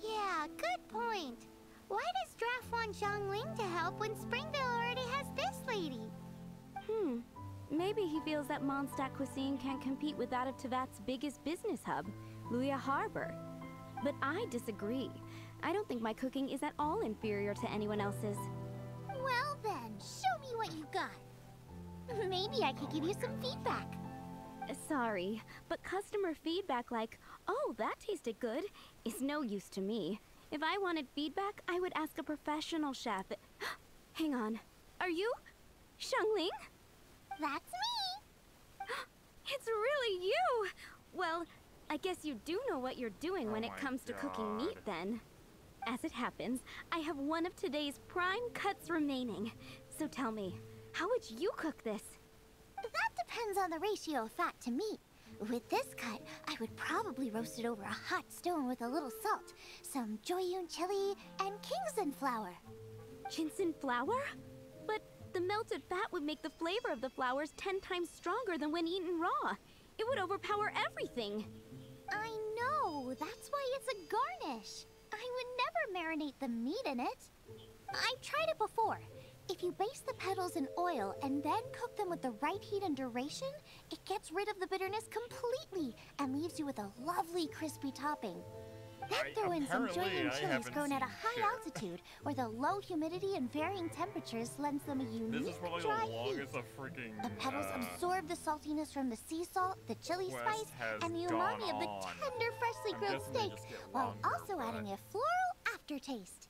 Yeah, good point. Why does Draft want Zhongling to help when Springvale already has this lady? Maybe he feels that Mondstadt cuisine can't compete with that of Tevat's biggest business hub, Luya Harbor. But I disagree. I don't think my cooking is at all inferior to anyone else's. Well then, show me what you got. Maybe I could give you some feedback. Sorry, but customer feedback like, oh, that tasted good, is no use to me. If I wanted feedback, I would ask a professional chef. Hang on. Are you Zhongling? That's me! It's really you! Well, I guess you do know what you're doing when it comes to cooking meat then. As it happens, I have one of today's prime cuts remaining. So tell me, how would you cook this? That depends on the ratio of fat to meat. With this cut, I would probably roast it over a hot stone with a little salt, some Joyun chili, and Kingston flour. Ginseng flour? But the melted fat would make the flavor of the flours 10 times stronger than when eaten raw. It would overpower everything. I know, that's why it's a garnish. I would never marinate the meat in it. I've tried it before. If you baste the petals in oil and then cook them with the right heat and duration, it gets rid of the bitterness completely and leaves you with a lovely crispy topping. Then throw in some Joyun chilies grown at a high altitude, where the low humidity and varying temperatures lends them a unique dry heat. The petals absorb the saltiness from the sea salt, the chili spice, and the umami of the tender, freshly grilled steak, while also adding a floral aftertaste.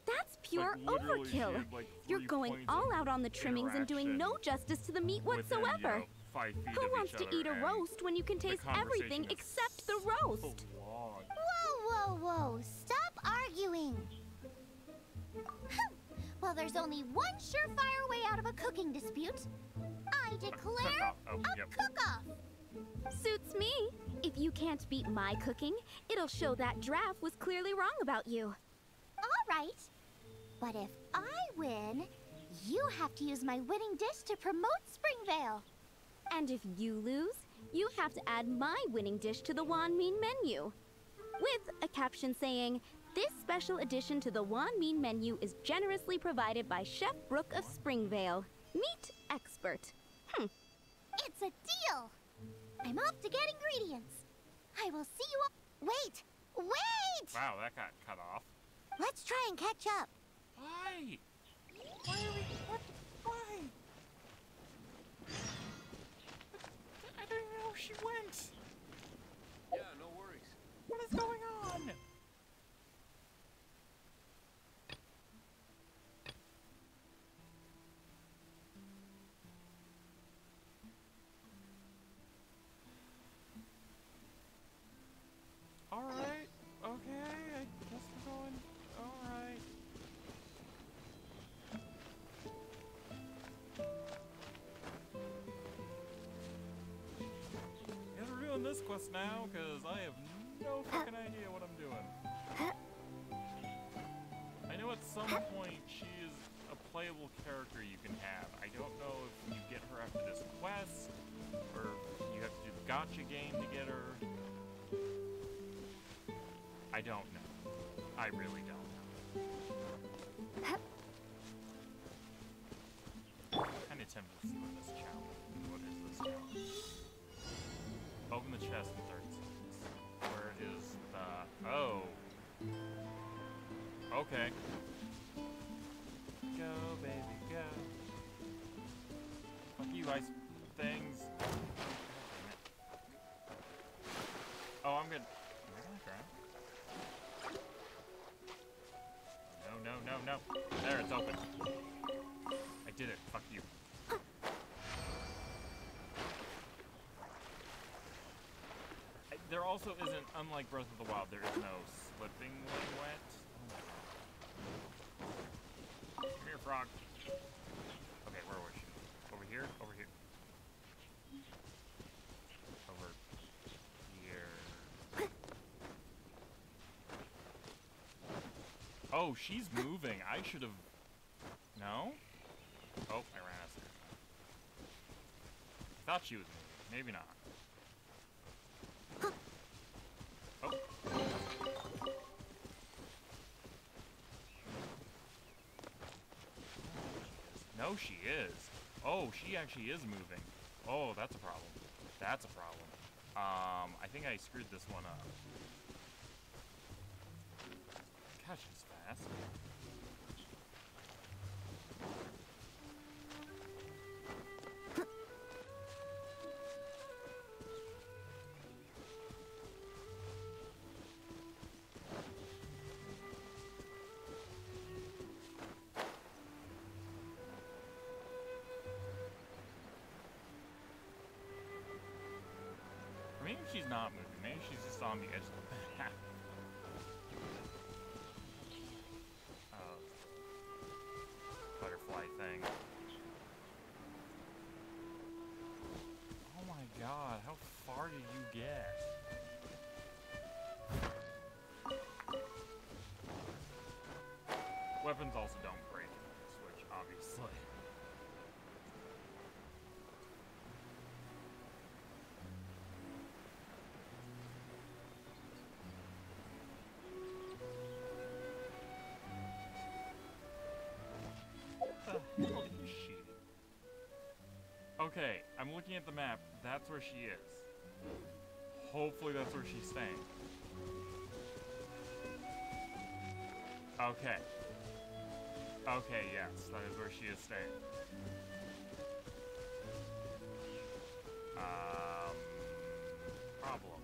That's pure overkill. You're going all out on the trimmings and doing no justice to the meat whatsoever. Who wants to eat a roast when you can taste everything except the roast? Whoa, whoa, whoa! Stop arguing! Well, there's only one surefire way out of a cooking dispute. I declare a cook-off! Suits me. If you can't beat my cooking, it'll show that Draft was clearly wrong about you. All right. But if I win, you have to use my winning dish to promote Springvale. And if you lose, you have to add my winning dish to the Wanmin menu. With a caption saying, "This special addition to the Wanmin menu is generously provided by Chef Brooke of Springvale, meat expert." It's a deal. I'm off to get ingredients. I will see you up. Wait! Wait! Wow, that got cut off. Let's try and catch up. Why? Why are we... What? Why? I don't even know where she went. Yeah, no worries. What is going on? this quest now, because I have no fucking idea what I'm doing. I know at some point she is a playable character you can have. I don't know if you get her after this quest, or you have to do the gotcha game to get her. I don't know. I really don't know. Kind of tempted to see what this challenge. What is this challenge? Open the chest in 30 seconds. Where is the... Oh. Okay. Go, baby, go. Fuck you, ice things. Oh, I'm good. Am I gonna drown? No, no, no, no. There, it's open. I did it. Fuck you. There also isn't, unlike Breath of the Wild, there is no slipping when wet. Come here, frog. Okay, where was she? Over here? Over here. Over here. Oh, she's moving. I should have... No? Oh, I ran out of stairs. I thought she was moving. Maybe not. Oh. No, she is. Oh, she actually is moving. Oh, that's a problem. That's a problem. I think I screwed this one up. Gosh, she's fast. Maybe she's not moving. Maybe she's just on the edge of the map. Oh. Butterfly thing. Oh my god, how far did you get? Weapons also don't break in the Switch, obviously. Okay, I'm looking at the map. That's where she is. Hopefully that's where she's staying. Okay. Okay, yes, that is where she is staying. Problem.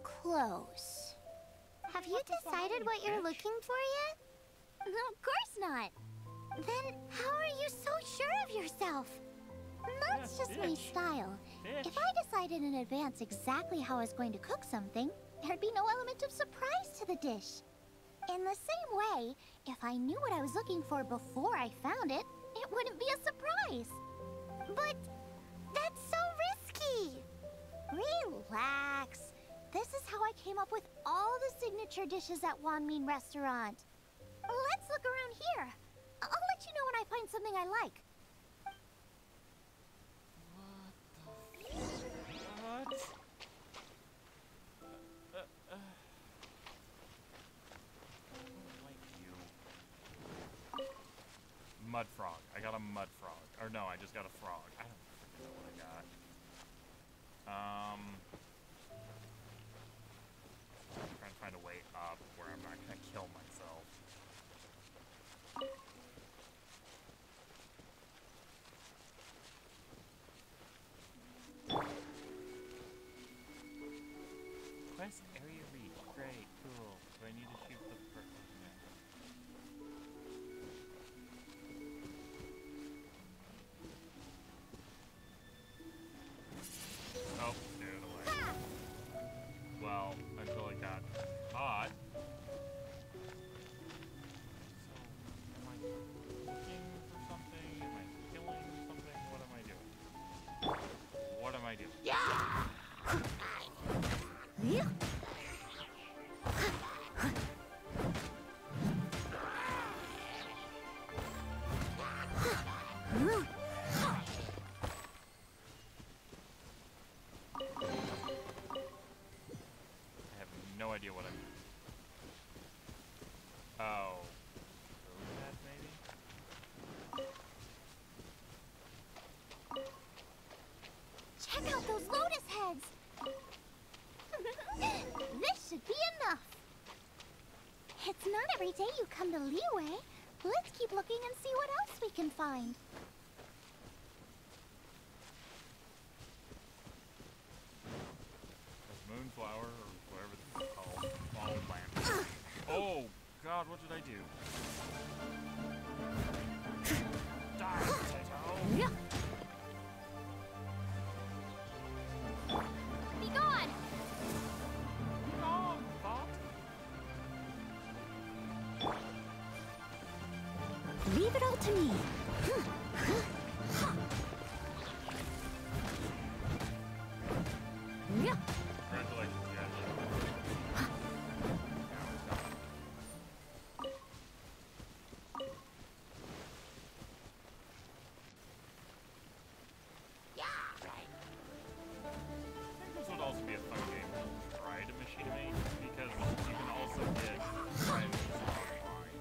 Close. Have you decided what you're looking for yet? Of course not. Then how are you so sure of yourself? That's just my style. If I decided in advance exactly how I was going to cook something, there'd be no element of surprise to the dish. In the same way, if I knew what I was looking for before I found it, it wouldn't be a surprise. But that's so risky. Relax. This is how I came up with all the signature dishes at Wanmin Restaurant. Let's look around here. I'll let you know when I find something I like. What? I don't like you. Mud frog. I got a mud frog. Or no, I just got a frog. I don't freaking know what I got. I'm trying to find a way up where I'm not gonna kill myself. Nice. Area reach. Great. Cool. Do I need to shoot the person? Oh, dude, away. Well, until it got hot. So, am I looking for something? Am I killing something? What am I doing? What am I doing? I have no idea what I'm doing. Oh. That maybe? Check out those lotus heads! This should be enough! It's not every day you come to Liyue. Let's keep looking and see what else we can find. Moonflower, or whatever it's called. Fallen plant. Oh, God, what did I do? Die, potato! Be gone! Be gone, thought! Leave it all to me. Congratulations, guys. I think this would also be a fun game to try to machinate, because you can also get friends online.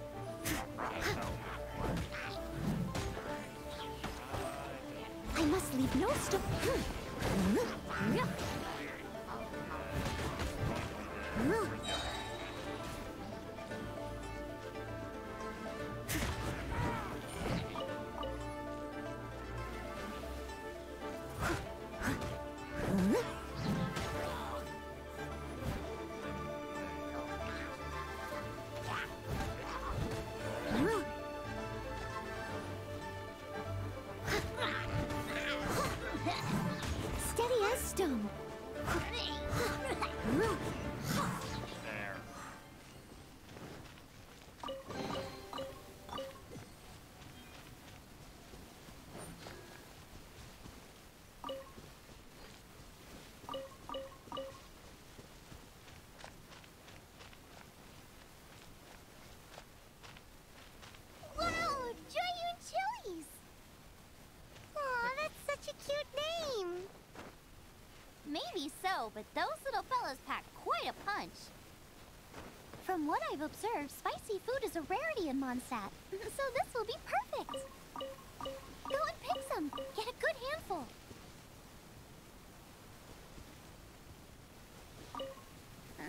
I must leave no stone. Steady as stone. There. Wow, Giant Chilies! Aw, that's such a cute name. Maybe so, but those little fellas pack quite a punch. From what I've observed, spicy food is a rarity in Mondstadt, so this will be perfect. Go and pick some. Get a good handful.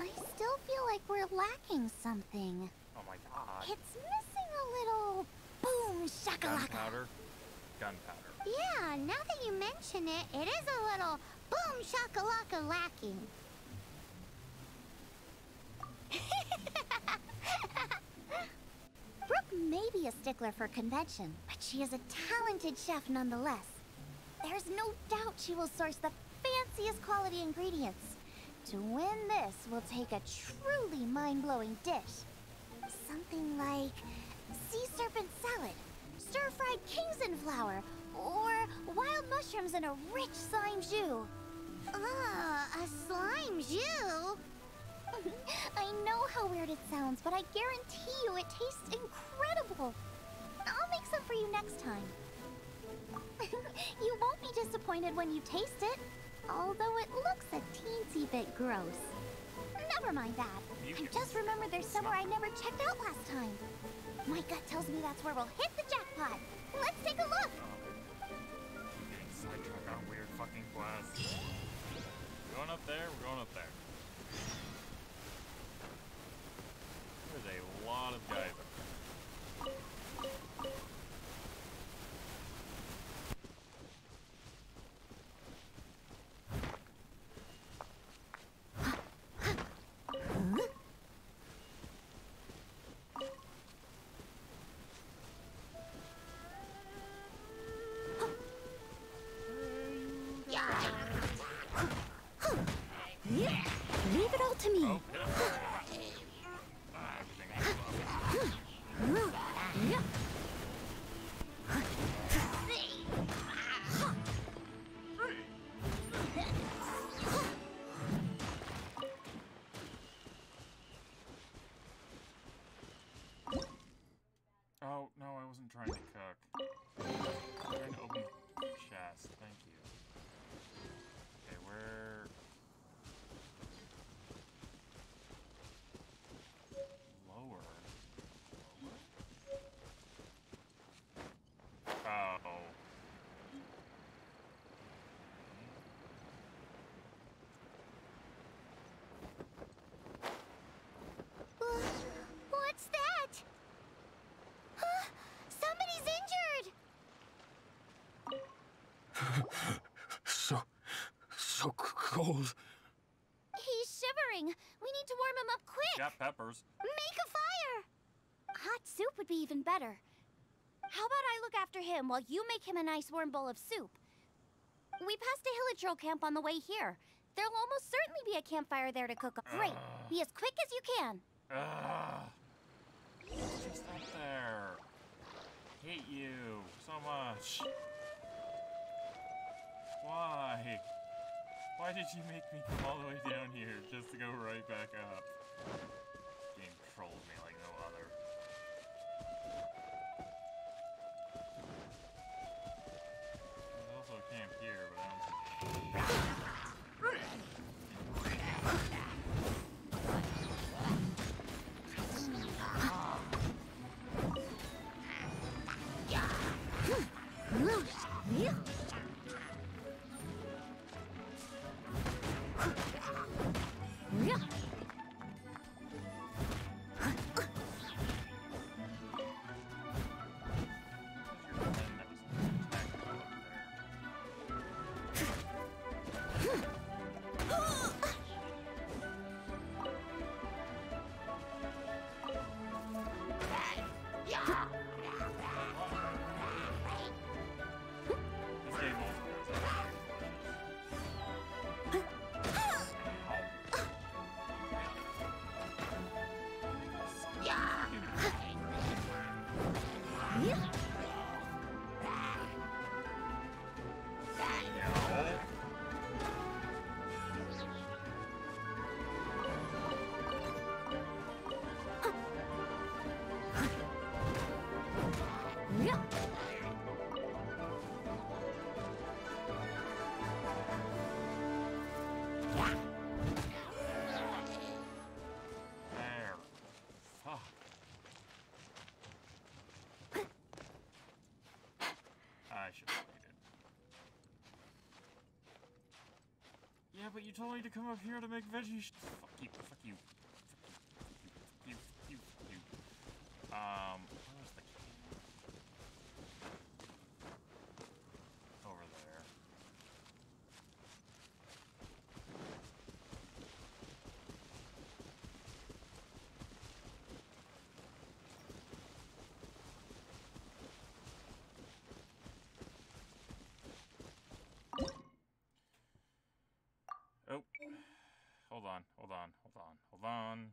I still feel like we're lacking something. Oh my God. It's missing a little boom shakalaka. Gunpowder? Gunpowder. Yeah, now that you mention it, it is a little boom shakalaka lacking. Brooke may be a stickler for convention, but she is a talented chef nonetheless. There's no doubt she will source the fanciest quality ingredients. To win this, we'll take a truly mind-blowing dish. Something like sea serpent salad, stir-fried Kingston flour, or wild mushrooms in a rich slime jus. A slime jus? I know how weird it sounds, but I guarantee you it tastes incredible. I'll make some for you next time. You won't be disappointed when you taste it, although it looks a teensy bit gross. Never mind that. I just remembered there's somewhere I never checked out last time. My gut tells me that's where we'll hit the jackpot. Let's take a look. Getting sidetracked on weird fucking quests. Going up there, we're going up there. There's a lot of guys up there. cold. He's shivering. We need to warm him up quick. Got peppers. Make a fire. Hot soup would be even better. How about I look after him while you make him a nice warm bowl of soup? We passed a hilichurl camp on the way here. There'll almost certainly be a campfire there to cook. Great. Be as quick as you can. It's just up there. Hate you so much. Why? Why did you make me come all the way down here just to go right back up? This game trolled me like no other. There's also a camp here, but I don't see I should have waited. Yeah, but you told me to come up here to make veggie fuck you, fuck you. Fuck you, fuck you, fuck you. Where's the camp? Over there. Oh, hold on, hold on, hold on, hold on.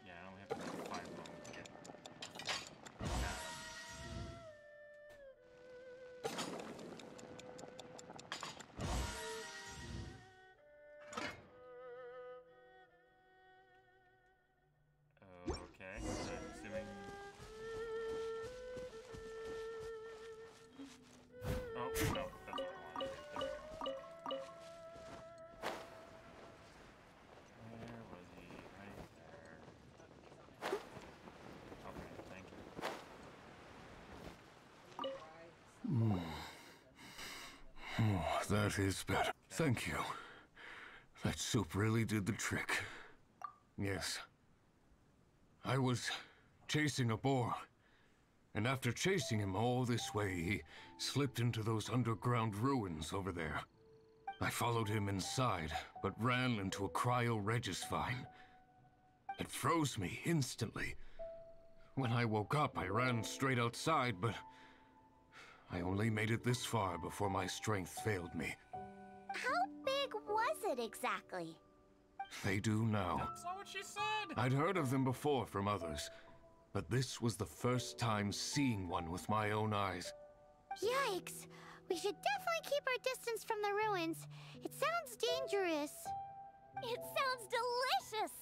Yeah, I only have to make 5 of them to get okay, I'm assuming... Oh, no, that's what I wanted. There we go. Where was he? Right there. Okay, thank you. Oh, that is better. Thank you. That soup really did the trick. Yes. I was chasing a boar, and after chasing him all this way, he slipped into those underground ruins over there. I followed him inside, but ran into a cryo-regis vine. It froze me instantly. When I woke up, I ran straight outside, but I only made it this far before my strength failed me. How big was it exactly? They do now. That's not what she said! I'd heard of them before from others, but this was the first time seeing one with my own eyes. Yikes! We should definitely keep our distance from the ruins. It sounds dangerous. It sounds delicious!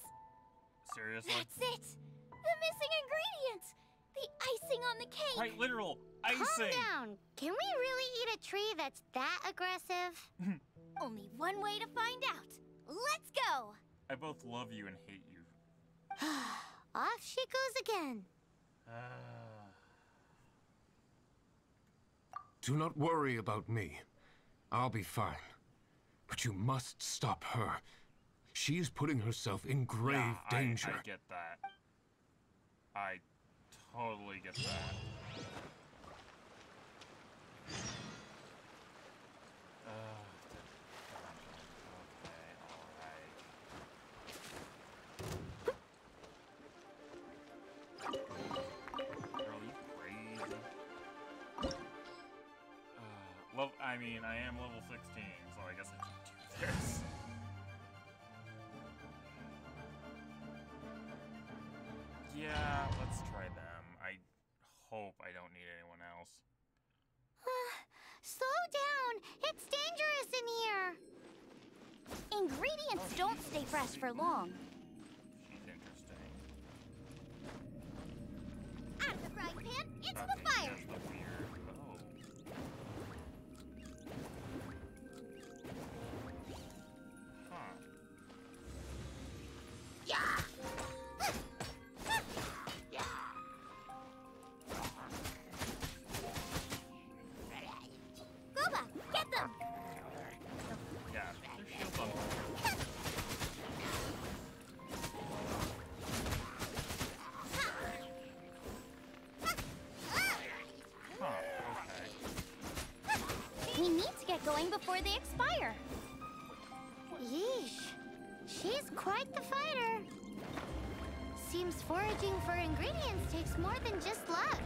Seriously? That's it! The missing ingredient! The icing on the cake! Quite literal icing! Calm down. Can we really eat a tree that's that aggressive? Only one way to find out. Let's go! I both love you and hate you. Off she goes again. Do not worry about me. I'll be fine. But you must stop her. She is putting herself in grave danger. I get that. I totally get that. I mean, I am level 16, so I guess I can do this. Yeah, let's try them. I hope I don't need anyone else. Slow down! It's dangerous in here! Ingredients don't stay fresh for long. She's interesting. Out of the frying pan, into the fire! We need to get going before they expire. Yeesh. She's quite the fighter. Seems foraging for ingredients takes more than just luck.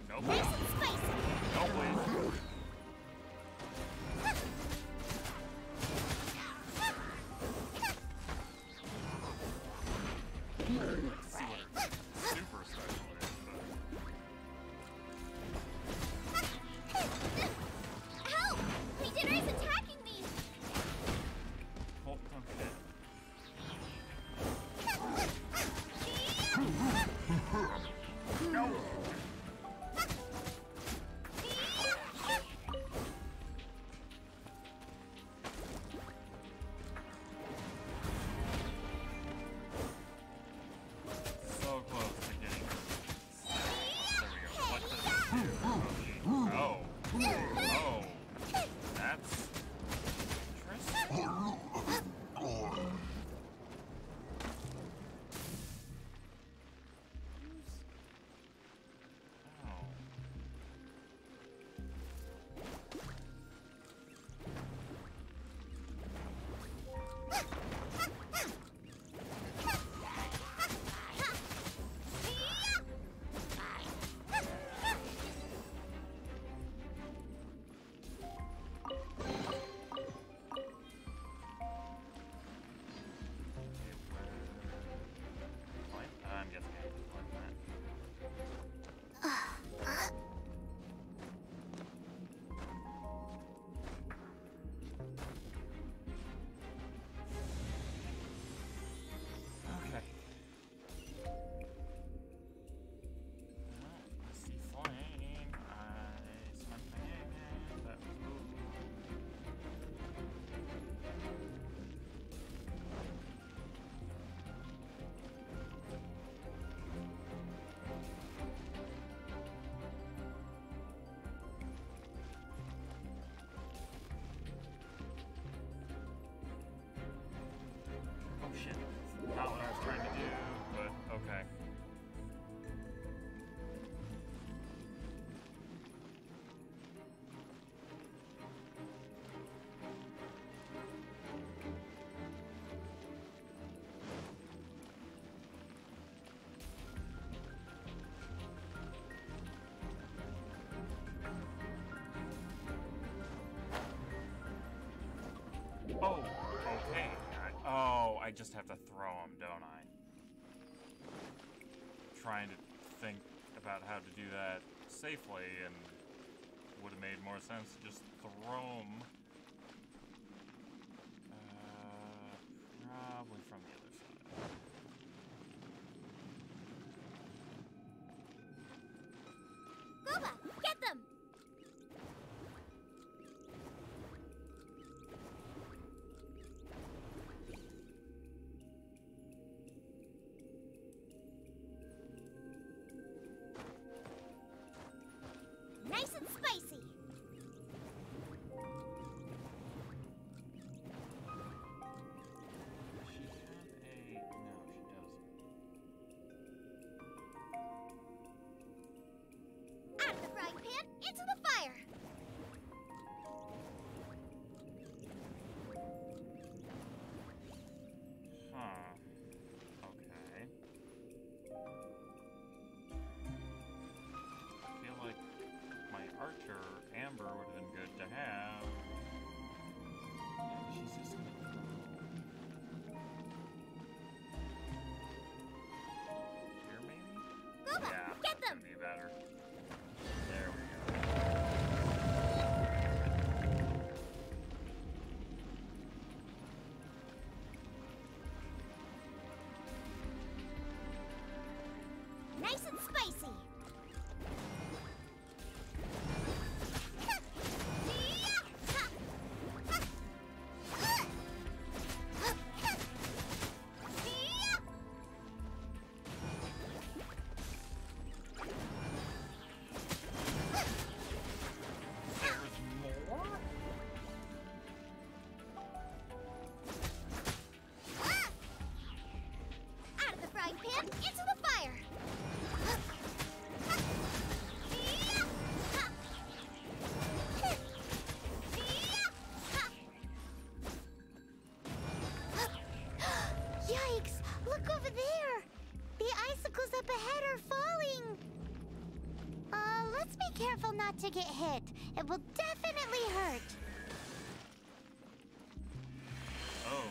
No, nice and spicy. No, please. Super special is, Help! My dinner is attacking me! oh, okay. No! So close to getting her. There we go. What does it do? Oh. Oh. That's interesting. I'm guessing I just like that. Okay. I see flame. I smell flame. That was cool. Oh shit. Not what I was trying to do, but okay. Oh, okay. Oh, I just have to throw them, don't I? Trying to think about how to do that safely, and would have made more sense to just throw them. Probably from the other side. Gooba, get them! Look over there! The icicles up ahead are falling! Let's be careful not to get hit. It will definitely hurt. Oh.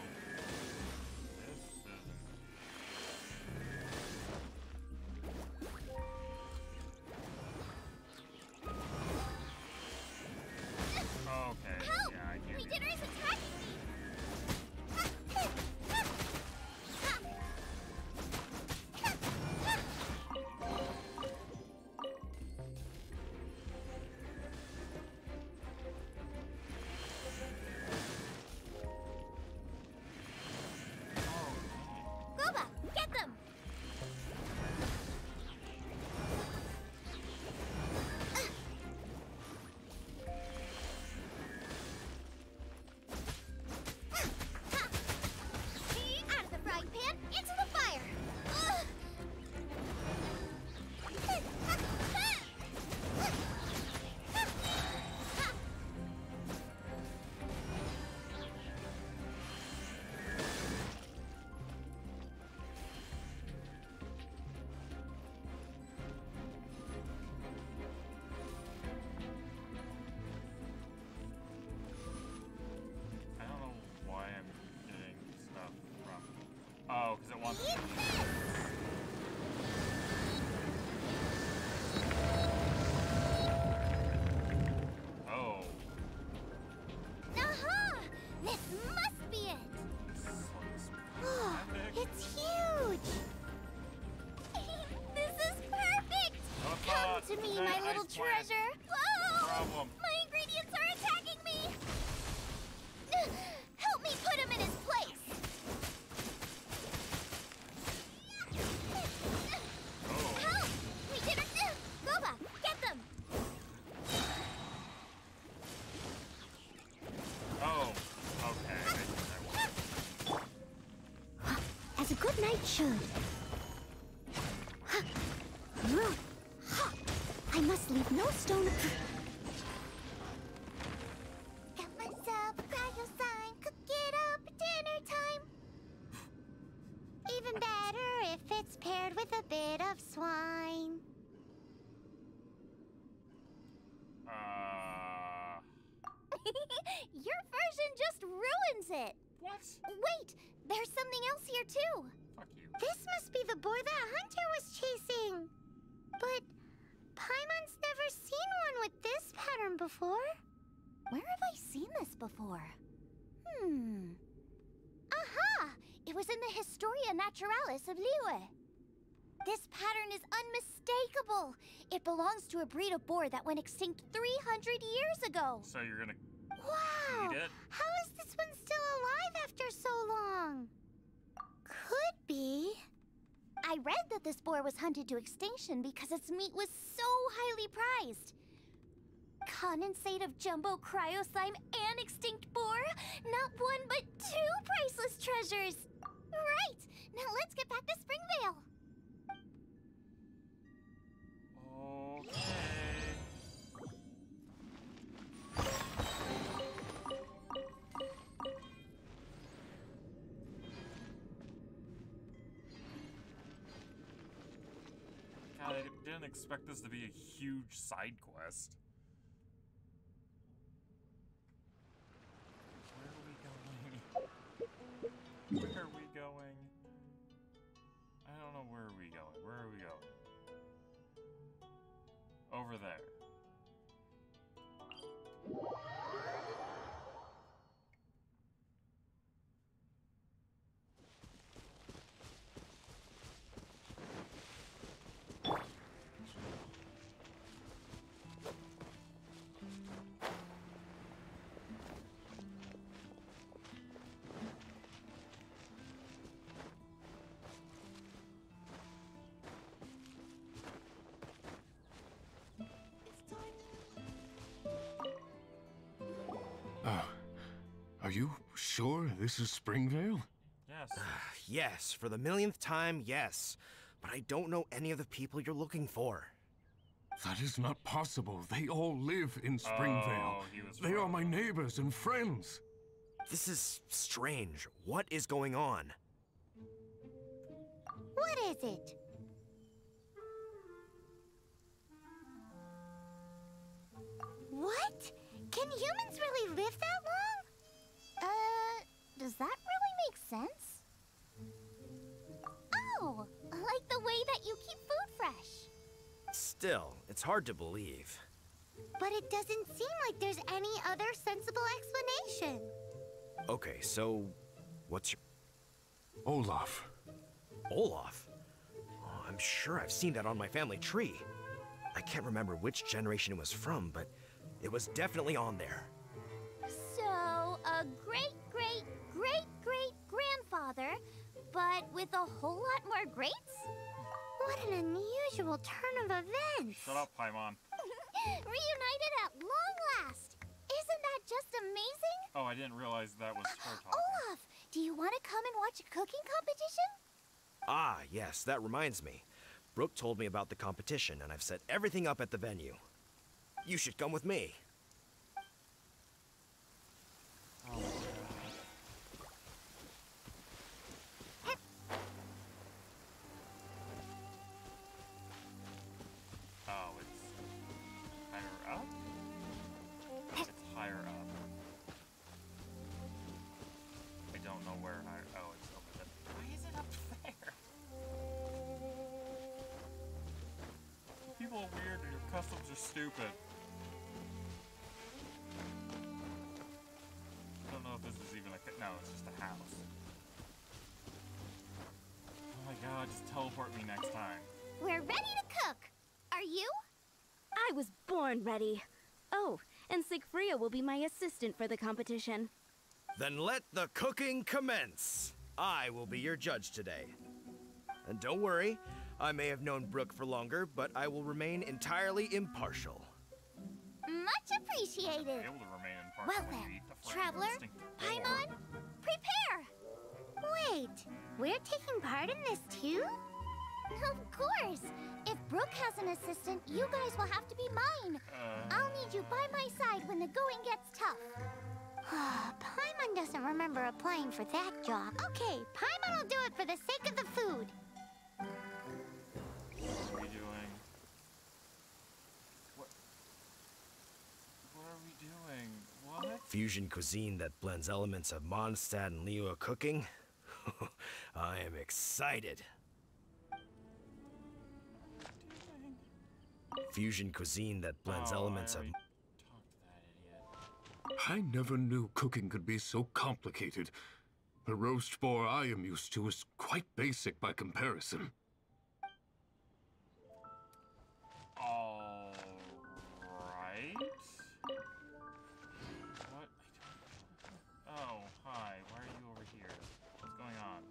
Okay. Help! Yeah, I can't. My dinner is attacking me! Boba, get them! Out of the frying pan, into the fire! I don't know why I'm getting stuff from. Oh, because it wants. Oh. Aha! This must be it! Oh, it's huge! This is perfect! Come to me, my little treasure! Whoa! Problem. My ingredients are attacking me! Help me put him in his place! Help! We did it! Boba, get them! Oh. Okay. As a good knight should. I must leave no stone. Got myself a cryo sign. Cook it up at dinner time. Even better if it's paired with a bit of swine. Your version just ruins it! What? Wait! There's something else here, too! Fuck you. This must be the boar that Hunter was chasing. But Paimon's never seen one with this pattern before. Where have I seen this before? Aha! It was in the Historia Naturalis of Liyue. This pattern is unmistakable. It belongs to a breed of boar that went extinct 300 years ago. So you're gonna Wow! eat it? How is this one still alive after so long? Could be. I read that this boar was hunted to extinction because its meat was so highly prized. Condensate of jumbo cryo slime and extinct boar? Not one, but two priceless treasures! Right! Now let's get back to Springvale! Okay. God, I didn't expect this to be a huge side quest. Where are we going? Where are we going? I don't know where are we going. Where are we going? Over there. Are you sure this is Springvale? Yes. Yes, for the millionth time, yes. But I don't know any of the people you're looking for. That is not possible. They all live in Springvale. Oh, he was They are wrong. my neighbors and friends. This is strange. What is going on? is it? What? Can humans really live that long? Does that really make sense? Oh, like the way that you keep food fresh. Still, it's hard to believe. But it doesn't seem like there's any other sensible explanation. Okay, so what's your... Olaf. Olaf? Oh, I'm sure I've seen that on my family tree. I can't remember which generation it was from, but it was definitely on there. So, a great-great-great-great-grandfather, but with a whole lot more greats? What an unusual turn of events. Shut up, Paimon. Reunited at long last. Isn't that just amazing? Oh, I didn't realize that was her talking. Olaf, do you want to come and watch a cooking competition? Ah, yes, that reminds me. Brooke told me about the competition, and I've set everything up at the venue. You should come with me. Oh my God. Oh, it's higher up? It's higher up. I don't know where higher... Oh, it's over there. Why is it up there? People are weird and your customs are stupid. I don't know if this is even a... No, it's just a house. Oh my God, just teleport me next time. We're ready to cook. Are you? I was born ready. Oh, and Sigfria will be my assistant for the competition. Then let the cooking commence. I will be your judge today. And don't worry, I may have known Brooke for longer, but I will remain entirely impartial. Much appreciated. Be able to remain impartial Well when then, you eat the friggin' Traveler, instinct boar. Paimon, prepare! Wait, we're taking part in this too? Of course! If Brooke has an assistant, you guys will have to be mine. I'll need you by my side when the going gets tough. Paimon doesn't remember applying for that job. Okay, Paimon will do it for the sake of the food. What are we doing? What are we doing? What? Fusion cuisine that blends elements of Mondstadt and Liyue cooking? I am excited. Fusion cuisine that blends elements of... I never knew cooking could be so complicated. The roast boar I am used to is quite basic by comparison. All right. What? Oh, hi. Why are you over here? What's going on?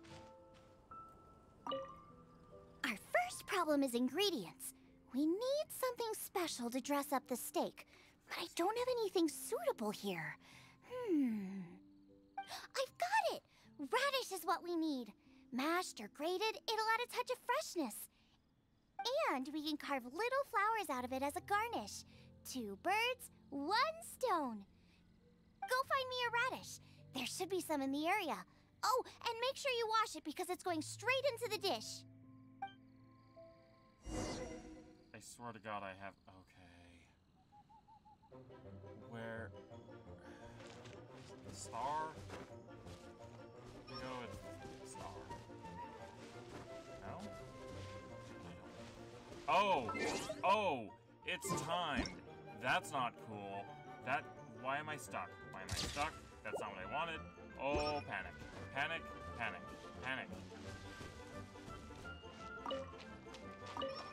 Our first problem is ingredients. We need something special to dress up the steak, but I don't have anything suitable here. I've got it! Radish is what we need. Mashed or grated, it'll add a touch of freshness. And we can carve little flowers out of it as a garnish. 2 birds, 1 stone. Go find me a radish. There should be some in the area. Oh, and make sure you wash it because it's going straight into the dish. I swear to God I have... Okay. Where... The star? Go with the star. No? Oh! Oh! It's timed! That's not cool. That... Why am I stuck? Why am I stuck? That's not what I wanted. Oh, panic. Panic, panic, panic.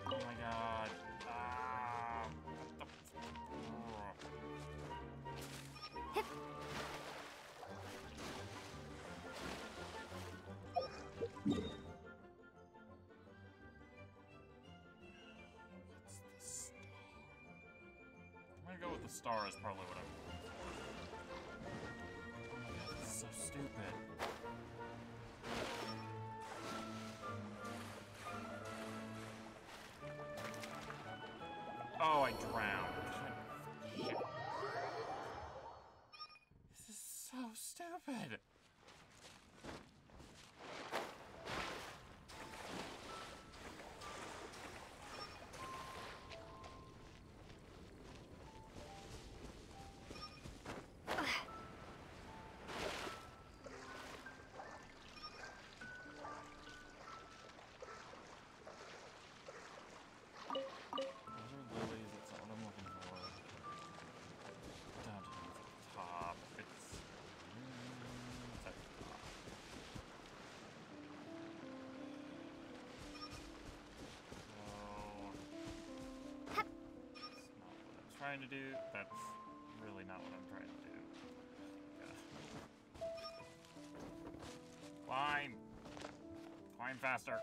Oh my God. Ah, what the... What's the star? I'm gonna go with the star is probably what I'm going for. Oh my God, this is so stupid. Oh, I drowned. Shit. This is so stupid. trying to do? That's really not what I'm trying to do. Yeah. Climb! Climb faster.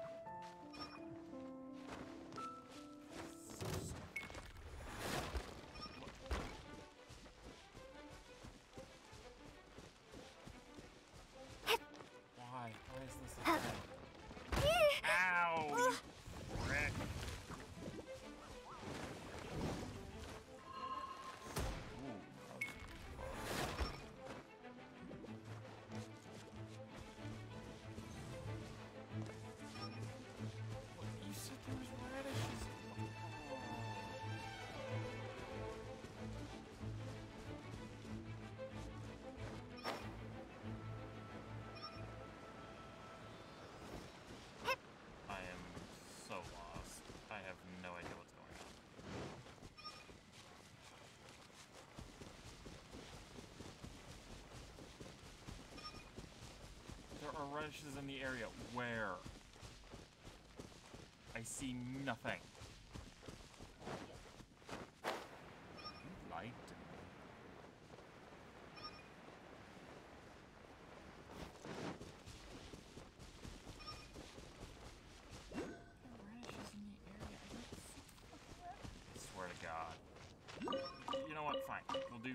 Why? Why is this a thing? Ow! You prick. You said there was radishes. I am so lost. I have no idea what's going on. There are radishes in the area. Where? I see nothing. You lied to me. There are radishes in the area. I don't see I swear to God. You know what? Fine. We'll do...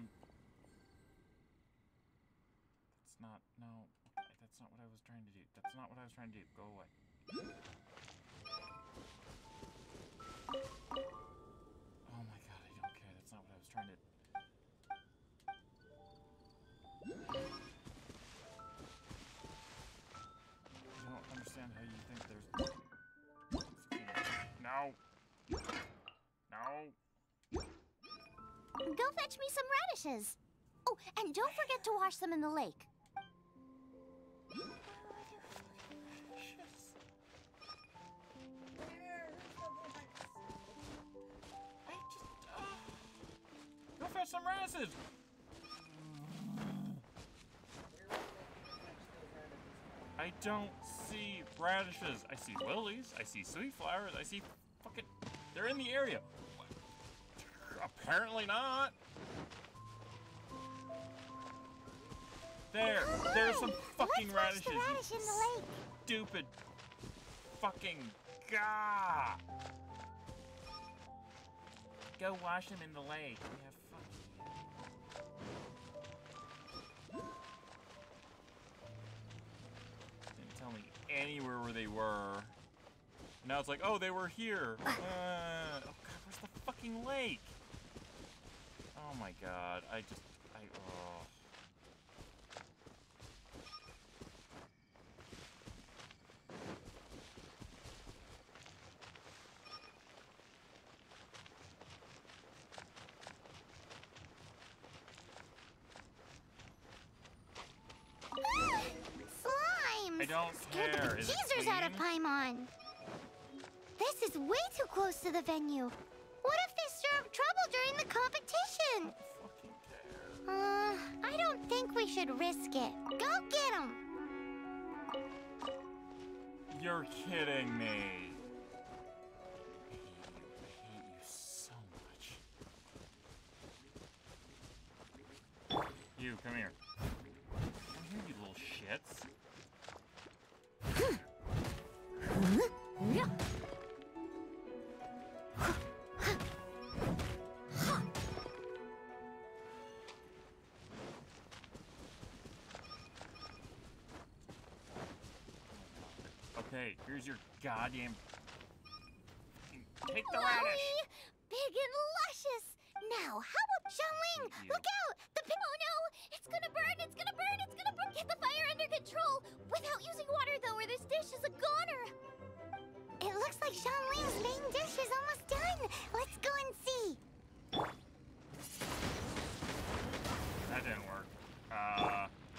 That's not... No. Okay, that's not what I was trying to do. That's not what I was trying to do. Go away. Oh my God, I don't care. That's not what I was trying to... I don't understand how you think there's... No! No! Go fetch me some radishes. Oh, and don't forget to wash them in the lake. Go fetch some radishes! I don't see radishes. I see lilies. I see sweet flowers. I see fucking... They're in the area. Apparently not. There's some fucking radishes. Radish in the lake. Stupid fucking gah. Go wash them in the lake. Yeah, fuck you. Didn't tell me anywhere where they were. Now it's like, oh, they were here. Oh God, where's the fucking lake? Oh my God, oh. Slime! I don't care. Is it Teasers out of clean? Paimon. This is way too close to the venue. What if they stir up trouble during the competition? I don't think we should risk it. Go get them! You're kidding me. I hate you so much. You, come here. Come here, you little shits. Okay, here's your goddamn... Take the radish! Big and luscious! Now, how about Xiangling? Look out! The pig... Oh no! It's gonna burn! It's gonna burn! It's gonna burn! Get the fire under control! Without using water, though, or this dish is a goner! It looks like Xiangling's main dish is almost done! Let's go and see! That didn't work.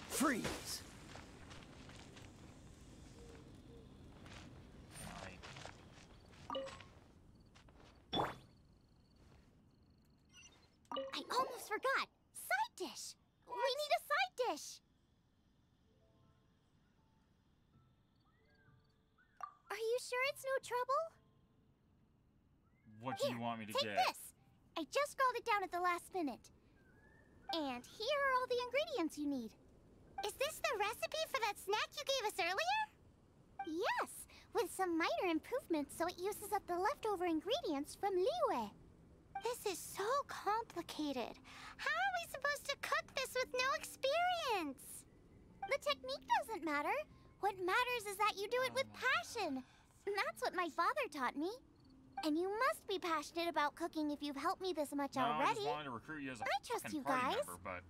Freeze! I almost forgot! Side dish! We need a side dish! Are you sure it's no trouble? What do you want me to take get? This! I just scrolled it down at the last minute. And here are all the ingredients you need. Is this the recipe for that snack you gave us earlier? Yes, with some minor improvements so it uses up the leftover ingredients from Liyue. This is so complicated. How are we supposed to cook this with no experience? The technique doesn't matter. What matters is that you do it with passion. That's what my father taught me. And you must be passionate about cooking if you've helped me this much already. I just wanted to recruit you as a I trust you party guys. member, but...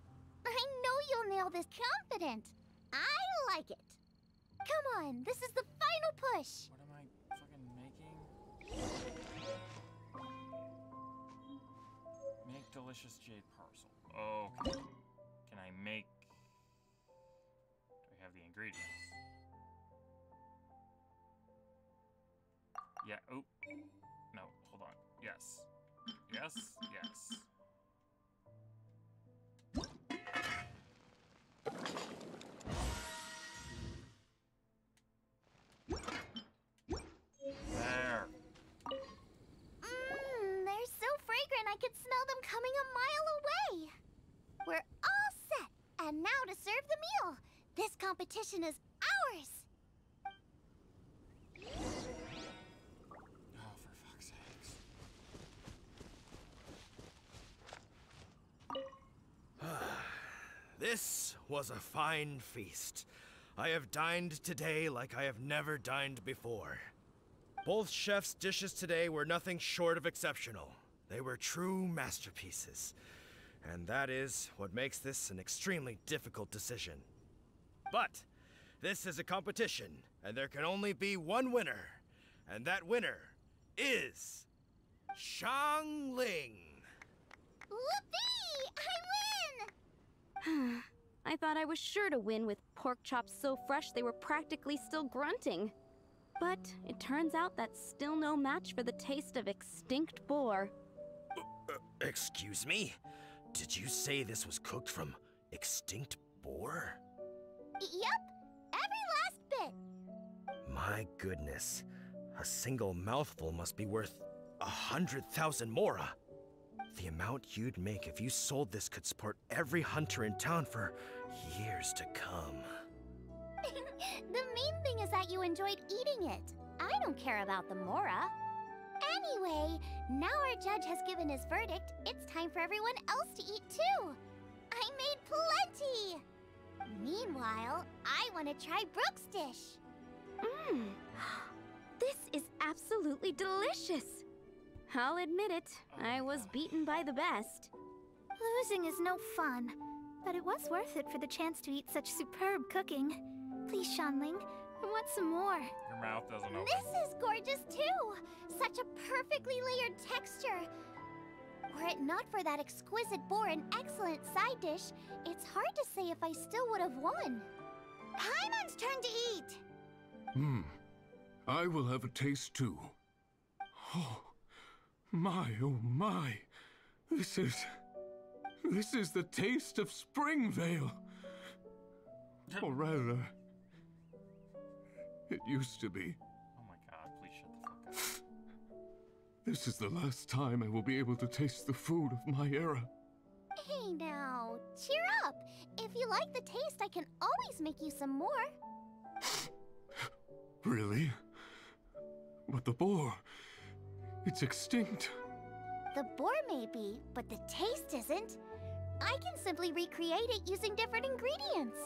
I know you'll nail this confident. I like it. Come on, this is the final push. What am I fucking making? Make delicious jade parcel. Okay. Can I make... Do I have the ingredients? Yeah, oh. No, hold on. Yes. Yes, yes. There. They're so fragrant I could smell them coming a mile away. We're all set, and now to serve the meal. This competition is ours. Oh, for fuck's sakes. This was a fine feast. I have dined today like I have never dined before. Both chefs' dishes today were nothing short of exceptional. They were true masterpieces. And that is what makes this an extremely difficult decision. But this is a competition, and there can only be one winner. And that winner is Xiangling. Whoopee! I win! I thought I was sure to win with pork chops so fresh they were practically still grunting. But it turns out that's still no match for the taste of extinct boar. Excuse me? Did you say this was cooked from extinct boar? Yep, every last bit. My goodness. A single mouthful must be worth 100,000 mora. The amount you'd make if you sold this could support every hunter in town for years to come. The main thing is that you enjoyed eating it. I don't care about the mora. Anyway, now our judge has given his verdict. It's time for everyone else to eat too. I made plenty. Meanwhile, I want to try Brooke's dish. This is absolutely delicious. I'll admit it, I was beaten by the best. Losing is no fun, but it was worth it for the chance to eat such superb cooking. Please, Xiangling, I want some more. Your mouth doesn't open. This is gorgeous too. Such a perfectly layered texture. Were it not for that exquisite boar and excellent side dish, it's hard to say if I still would have won. Paimon's turn to eat. I will have a taste too. Oh my. This is the taste of Springvale. Or rather, it used to be. Oh my god, please shut the fuck up. This is the last time I will be able to taste the food of my era. Hey now, cheer up. If you like the taste, I can always make you some more. Really? But the boar, it's extinct. The boar may be, but the taste isn't. I can simply recreate it using different ingredients.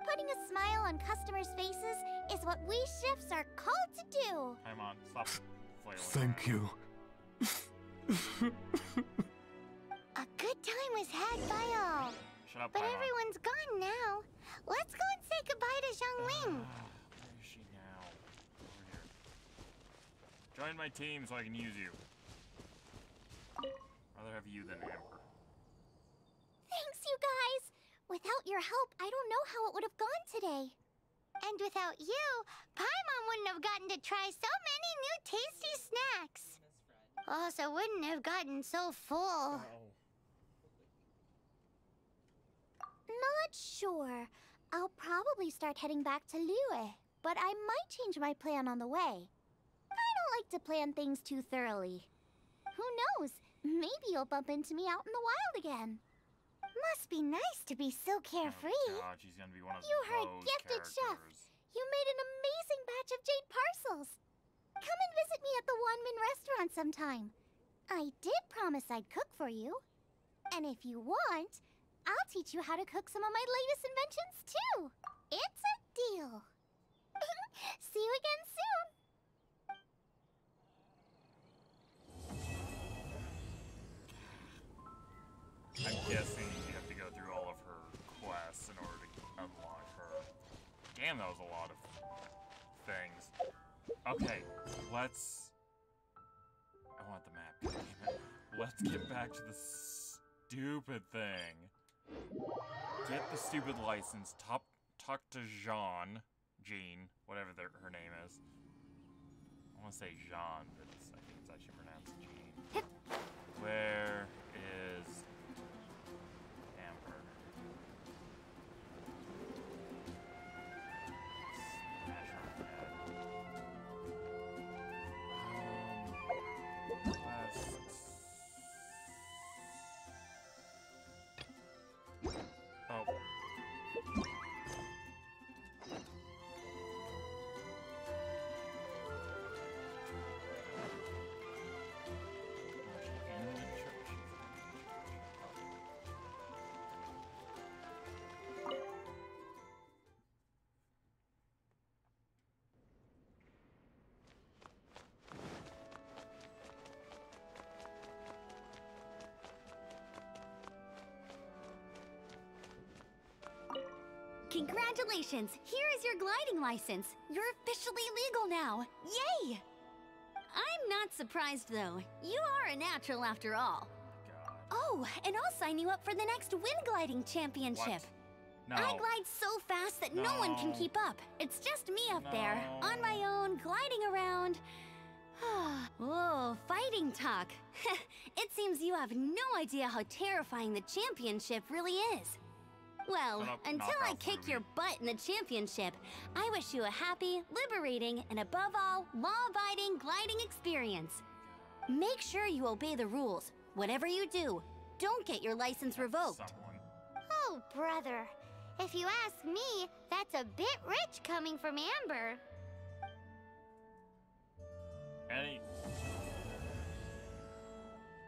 Putting a smile on customers' faces is what we chefs are called to do. Come on, stop flailing. Thank you. A good time was had by all. Shut up, But Paimon. everyone's gone now. Let's go and say goodbye to Xiangling. Where is she now? Over here. Join my team so I can use you. Rather have you than Amber. Thanks, you guys. Without your help, I don't know how it would have gone today. And without you, Paimon wouldn't have gotten to try so many new tasty snacks. Also wouldn't have gotten so full. Not sure. I'll probably start heading back to Liyue, but I might change my plan on the way. I don't like to plan things too thoroughly. Who knows? Maybe you'll bump into me out in the wild again. Must be nice to be so carefree. Oh god, she's gonna be one of You heard those gifted chef. characters. You made an amazing batch of jade parcels. Come and visit me at the Wanmin restaurant sometime. I did promise I'd cook for you. And if you want, I'll teach you how to cook some of my latest inventions too. It's a deal. See you again soon. I'm guessing you have to go through all of her quests in order to unlock her. Damn, that was a lot of things. Okay, let's... I want the map. God damn it. Let's get back to the stupid thing. Get the stupid license. Talk to Jean, whatever her name is. I want to say Jean, but I think it's actually pronounced Jean. Where is Amber? Smash her head. Oh. Congratulations! Here is your gliding license. You're officially legal now. Yay! I'm not surprised though. You are a natural after all. Oh, and I'll sign you up for the next wind gliding championship. No. I glide so fast that no one can keep up. It's just me up there, on my own, gliding around. Whoa, fighting talk. It seems you have no idea how terrifying the championship really is. Well, until I kick your butt in the championship, I wish you a happy, liberating, and above all, law-abiding gliding experience. Make sure you obey the rules. Whatever you do, don't get your license revoked. Oh, brother. If you ask me, that's a bit rich coming from Amber.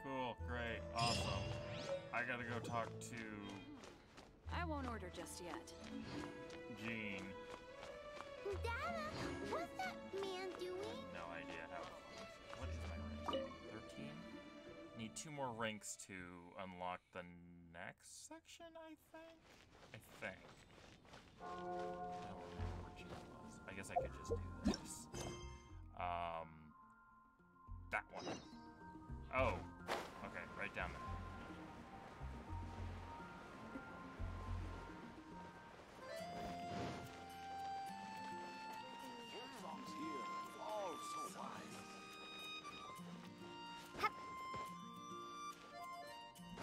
Cool, great, awesome. I gotta go talk to... I won't order just yet. Jean. Dada, what's that man doing? No idea how... What is my rank? 13? Need 2 more ranks to unlock the next section, I think? I don't remember where Jean was. I guess I could just do this. That one. Oh. Okay, right down there.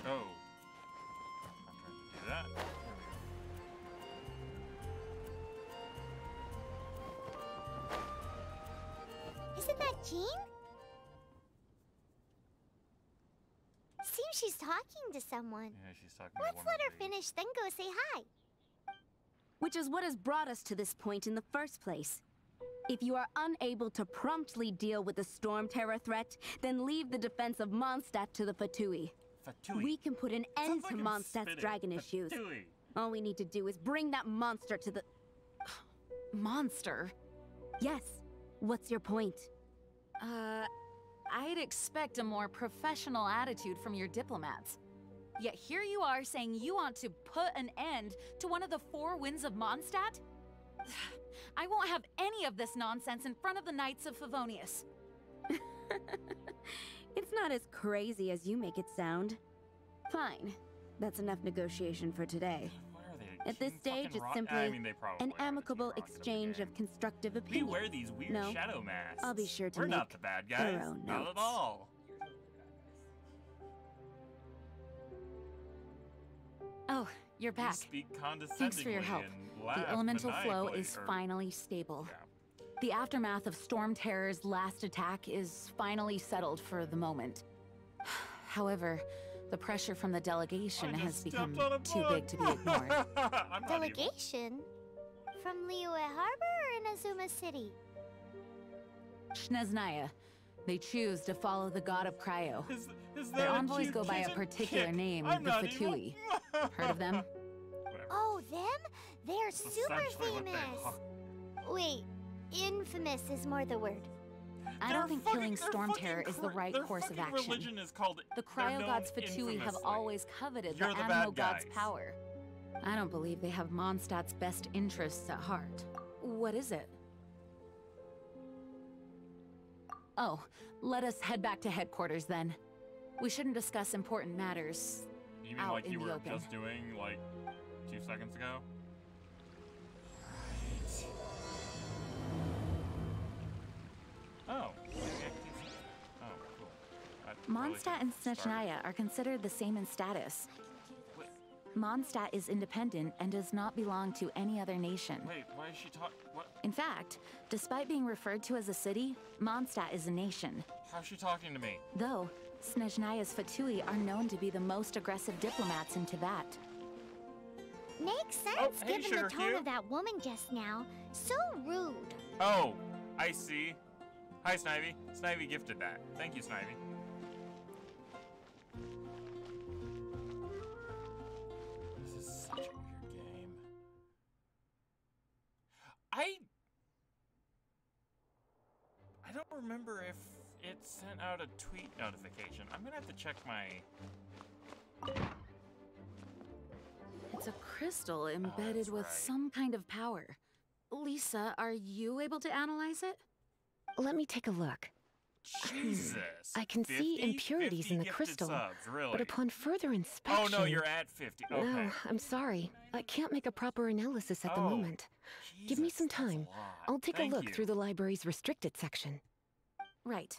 Oh. I'm trying to do that. There we go. Isn't that Jean? Seems she's talking to someone. Yeah, she's talking Let's to one let of her finish, then go say hi. Which is what has brought us to this point in the first place. If you are unable to promptly deal with the Storm Terror threat, then leave the defense of Mondstadt to the Fatui. We can put an end to Mondstadt's dragon issues. All we need to do is bring that monster to the... Monster? Yes. What's your point? I'd expect a more professional attitude from your diplomats. Yet here you are saying you want to put an end to one of the 4 winds of Mondstadt? I won't have any of this nonsense in front of the Knights of Favonius. It's not as crazy as you make it sound. Fine. That's enough negotiation for today. At this stage, it's simply an amicable exchange of constructive opinions. We wear these weird shadow masks. I'll be sure to We're make not the bad guys. thorough Not notes. at all. Oh, you're back. You speak condescendingly. Thanks for your help. And laugh The elemental flow maniacally, is or- finally stable. The aftermath of Storm Terror's last attack is finally settled for the moment. However, the pressure from the delegation has become stepped on a too bug. big to be ignored. I'm not evil. Delegation? From Liyue Harbor or Inazuma City? Snezhnaya. They choose to follow the god of cryo. Is Their that a envoys cute go by a kitten? particular Kick. name, I'm the not Fatui. evil. Heard of them? Whatever. Oh, them? They're That's super essentially what they famous. are. Wait, infamous is more the word. I don't think killing their Storm fucking Terror is the right their course of fucking action. religion is called. The they're cryo known gods Fatui have infamously. always coveted You're the the animal bad god's guys. power. I don't believe they have Mondstadt's best interests at heart. What is it? Oh, let us head back to headquarters then. We shouldn't discuss important matters You mean out like in you the were open. just doing like 2 seconds ago? Right. Oh. Oh, cool. That really Mondstadt and started- Snezhnaya are considered the same in status. Wait, Mondstadt is independent and does not belong to any other nation. wait, why is she talking? What? In fact, despite being referred to as a city, Mondstadt is a nation. How's she talking to me? Though, Snezhnaya's Fatui are known to be the most aggressive diplomats in Tibet. Makes sense Oh, hey, given the Sugar tone Cube. of that woman just now. So rude. Oh, I see. Hi, Snivy. Snivy gifted that. Thank you, Snivy. This is such a weird game. I don't remember if it sent out a tweet notification. I'm gonna have to check my... It's a crystal embedded that's with right. some kind of power. Lisa, are you able to analyze it? Let me take a look. Jesus. I can see 50? impurities 50 in the gifted crystal, subs, really? but upon further inspection... Oh no, you're at 50. Okay. No, I'm sorry. I can't make a proper analysis at the Oh, moment. Give me Jesus, some that's a time. lot. I'll take Thank a look you. through the library's restricted section. Right.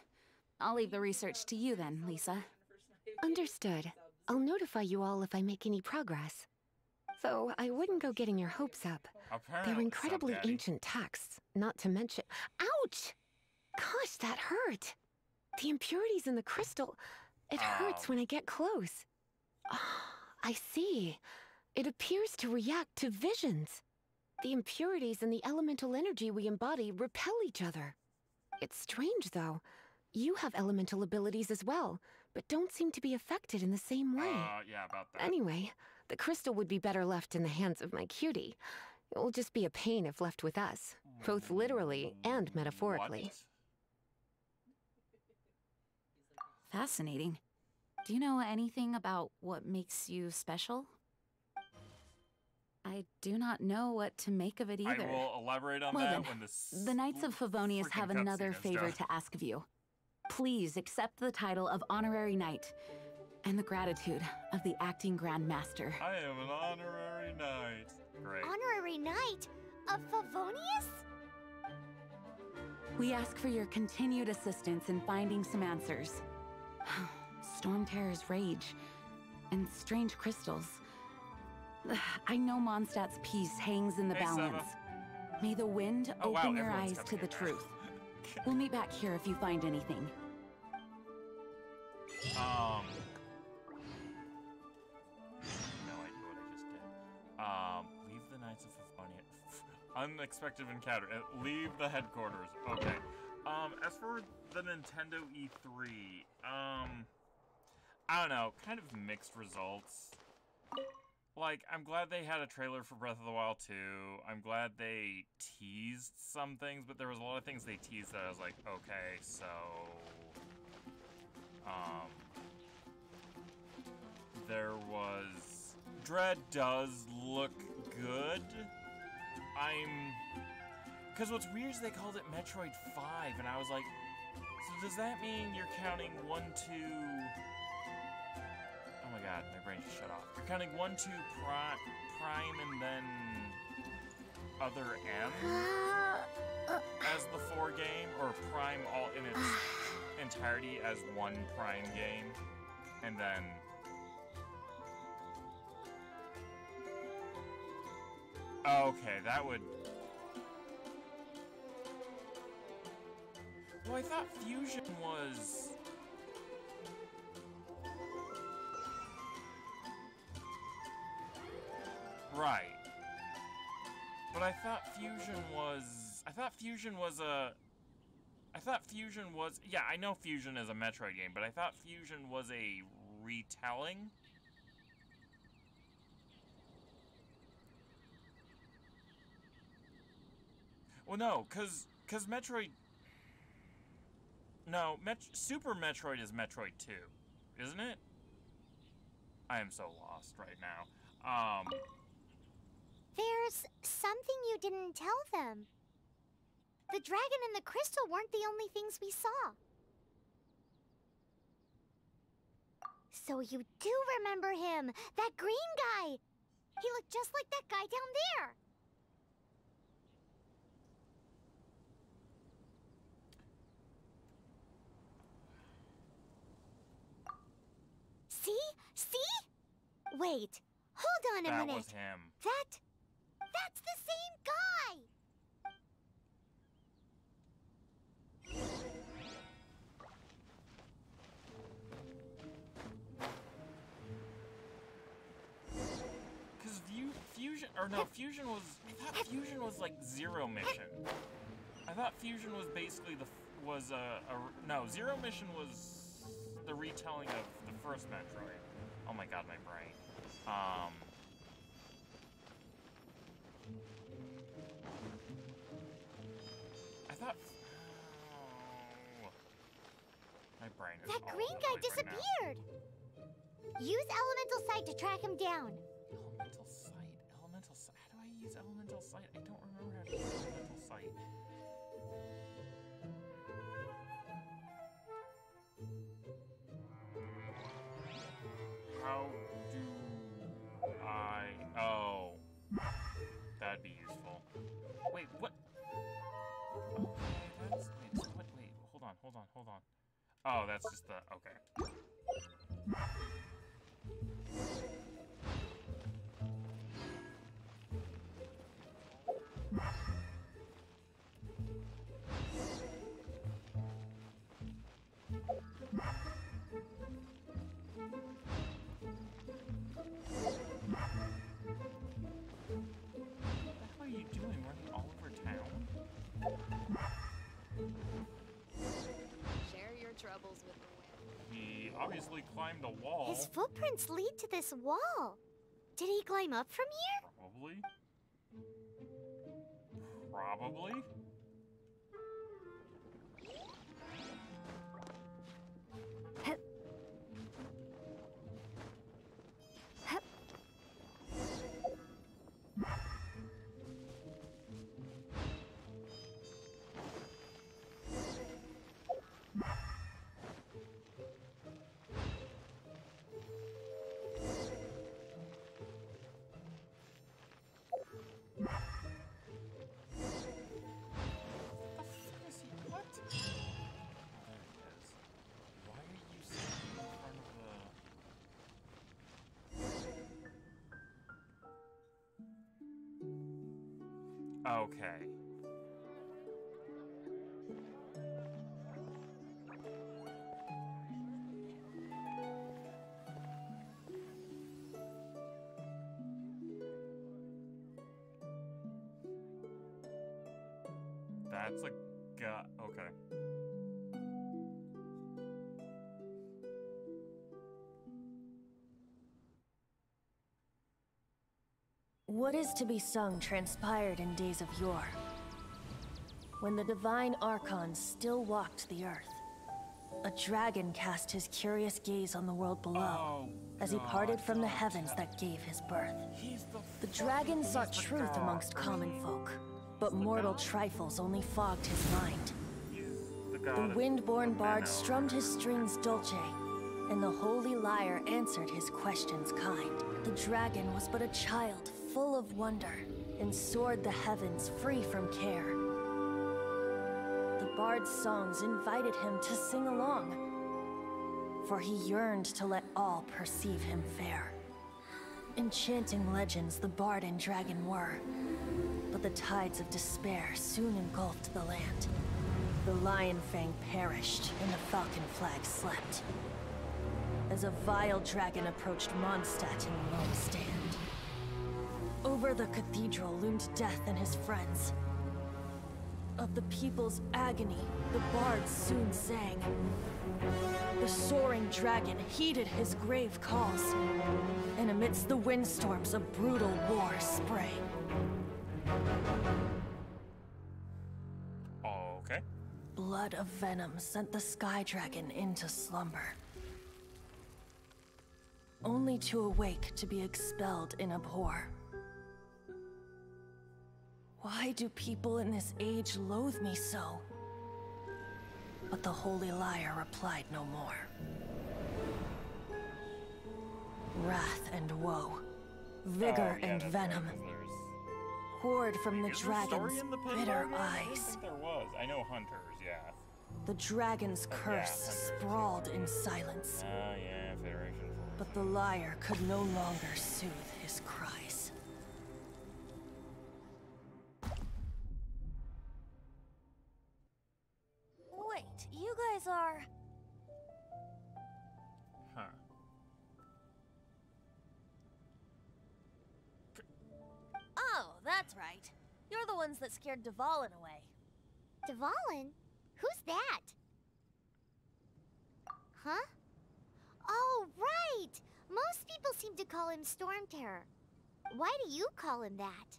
I'll leave the research to you then, Lisa. Understood. I'll notify you all if I make any progress. Though I wouldn't go getting your hopes up. Apparently, They're incredibly Stepdaddy. ancient texts, not to mention... Ouch! Gosh, that hurt! The impurities in the crystal... It hurts when I get close. Ah, I see. It appears to react to visions. The impurities and the elemental energy we embody repel each other. It's strange, though. You have elemental abilities as well, but don't seem to be affected in the same way. Yeah, about that. Anyway, the crystal would be better left in the hands of my cutie. It will just be a pain if left with us, both literally and metaphorically. What? Fascinating. Do you know anything about what makes you special? I do not know what to make of it either. I will elaborate on Well that then, when this. the Knights of Favonius have freaking another cutscene is favor done. to ask of you. Please accept the title of Honorary Knight and the gratitude of the Acting Grand Master. I am an honorary knight. Great. Honorary Knight of Favonius? We ask for your continued assistance in finding some answers. Storm Terror's rage and strange crystals. I know Mondstadt's peace hangs in the Hey, Seba. balance. May the wind Oh, wow, open your everyone's eyes to coming the in now. truth. We'll meet back here if you find anything. No idea what I just did. Leave the Knights of Favonius. Unexpected encounter. Leave the headquarters. Okay. As for the Nintendo E3, I don't know, kind of mixed results. Like, I'm glad they had a trailer for Breath of the Wild 2. I'm glad they teased some things, but there was a lot of things they teased that I was like, okay, so... There was... Dread does look good. Because what's weird is they called it Metroid 5, and I was like, so does that mean you're counting 1, 2... Oh my god, my brain just shut off. You're counting 1, 2, Prime, and then... Other M? As the 4 game? Or Prime all in its entirety as one Prime game? And then... Okay, that would... Well, I thought Fusion was... Right. But I thought Fusion was... Yeah, I know Fusion is a Metroid game, but I thought Fusion was a retelling? Well, no, because Metroid... No, Super Metroid is Metroid 2, isn't it? I am so lost right now. There's something you didn't tell them. The dragon and the crystal weren't the only things we saw. So you do remember him, that green guy. He looked just like that guy down there. See? See? Wait, hold on a minute. That was him. That's the same guy! Because Fusion, or no, Fusion was, I thought Fusion was like Zero Mission. I thought Fusion was basically no, Zero Mission was the retelling of the first Metroid. Oh my god, my brain. I thought... Oh, my brain is That all green over the guy place right now. disappeared! Use Elemental Sight to track him down. Elemental Sight? Elemental Sight? How do I use Elemental Sight? I don't remember how to use Elemental Sight. How do I... Oh. That'd be useful. Wait, what? Okay, that's... Wait, so what? Wait, hold on. Oh, that's just the... Okay. What are you doing, running all over town? Share your troubles with the wind. He obviously climbed a wall. His footprints lead to this wall. Did he climb up from here? Probably? Okay. That's a guy. Okay. What is to be sung transpired in days of yore, when the divine archons still walked the earth. A dragon cast his curious gaze on the world below, as he parted from the heavens that gave his birth. The dragon sought truth amongst common folk, but mortal trifles only fogged his mind. The wind-born bard strummed his strings dulce, and the holy lyre answered his questions kind. The dragon was but a child full of wonder, and soared the heavens free from care. The bard's songs invited him to sing along, for he yearned to let all perceive him fair. Enchanting legends the bard and dragon were, but the tides of despair soon engulfed the land. The Lion Fang perished, and the Falcon Flag slept, as a vile dragon approached Mondstadt in lone stand. Over the cathedral loomed Death and his friends. Of the people's agony, the bards soon sang. The soaring dragon heeded his grave calls, and amidst the windstorms a brutal war sprang. Okay. Blood of venom sent the sky dragon into slumber, only to awake to be expelled in abhor. Why do people in this age loathe me so? But the holy liar replied no more. Wrath and woe, vigor and venom, poured from the dragon's bitter eyes. There was. I know hunters, yeah. The dragon's curse sprawled in silence. Oh, yeah, Federation. But the liar could no longer soothe his cries. Wait, you guys are... Huh. Oh, that's right. You're the ones that scared Dvalin away. Dvalin? Who's that? Huh? Oh, right! Most people seem to call him Storm Terror. Why do you call him that?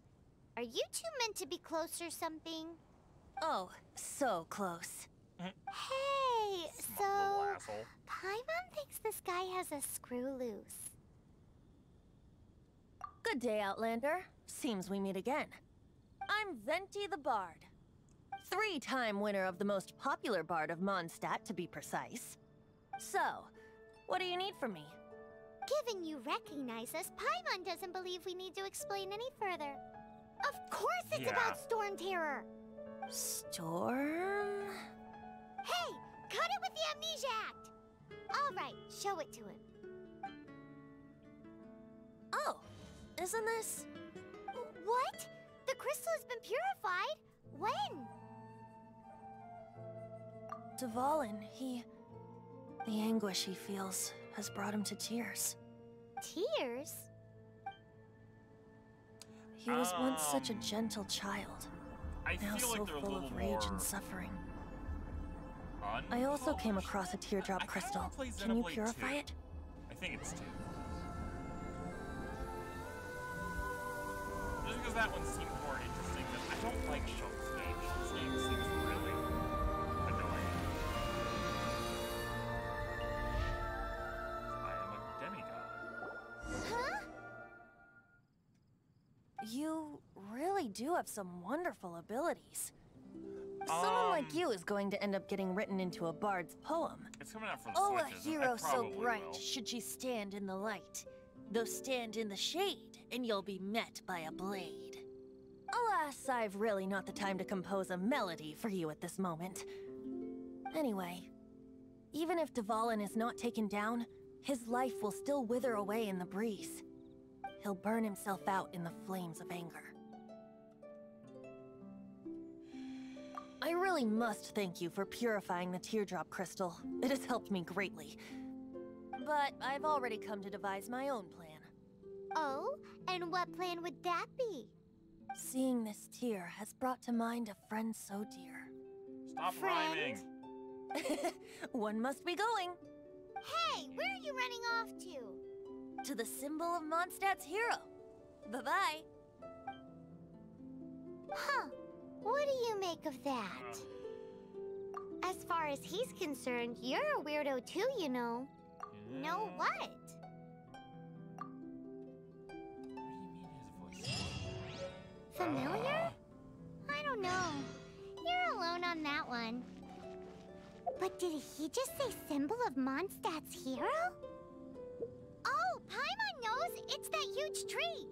Are you two meant to be close or something? Oh, so close. Hey, so... Paimon thinks this guy has a screw loose. Good day, Outlander. Seems we meet again. I'm Venti the Bard. 3-time winner of the most popular bard of Mondstadt, to be precise. So, what do you need from me? Given you recognize us, Paimon doesn't believe we need to explain any further. Of course it's about Storm Terror! Storm? Hey! Cut it with the Amnesia Act! Alright, show it to him. Oh, isn't this... What? The crystal has been purified? When? Dvalin, the anguish he feels has brought him to tears. Tears? He was once such a gentle child, now so full of rage and suffering. I also came across a teardrop crystal. Can you purify it? I think it's 2. Just because that one seemed more interesting, because I don't like Schultz games. Schultz games seems really annoying. I am a demigod. Huh? You really do have some wonderful abilities. Someone like you is going to end up getting written into a bard's poem. It's coming out for the Oh, Switches, a hero so bright, will. should she stand in the light. Though stand in the shade, and you'll be met by a blade. Alas, I've really not the time to compose a melody for you at this moment. Anyway, even if Dvalin is not taken down, his life will still wither away in the breeze. He'll burn himself out in the flames of anger. I really must thank you for purifying the teardrop crystal. It has helped me greatly. But I've already come to devise my own plan. Oh, and what plan would that be? Seeing this tear has brought to mind a friend so dear. Stop rhyming! One must be going. Hey, where are you running off to? To the symbol of Mondstadt's hero. Bye-bye. Huh. What do you make of that? As far as he's concerned, you're a weirdo too, you know. Know what? Familiar? I don't know. You're alone on that one. But did he just say symbol of Mondstadt's hero? Oh, Paimon knows! It's that huge tree!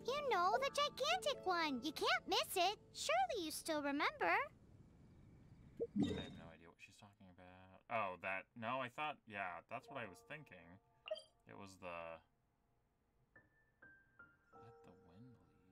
You know, the gigantic one! You can't miss it! Surely you still remember? I have no idea what she's talking about. Oh, that... No, I thought... Yeah, that's what I was thinking. It was the... Let the wind lead.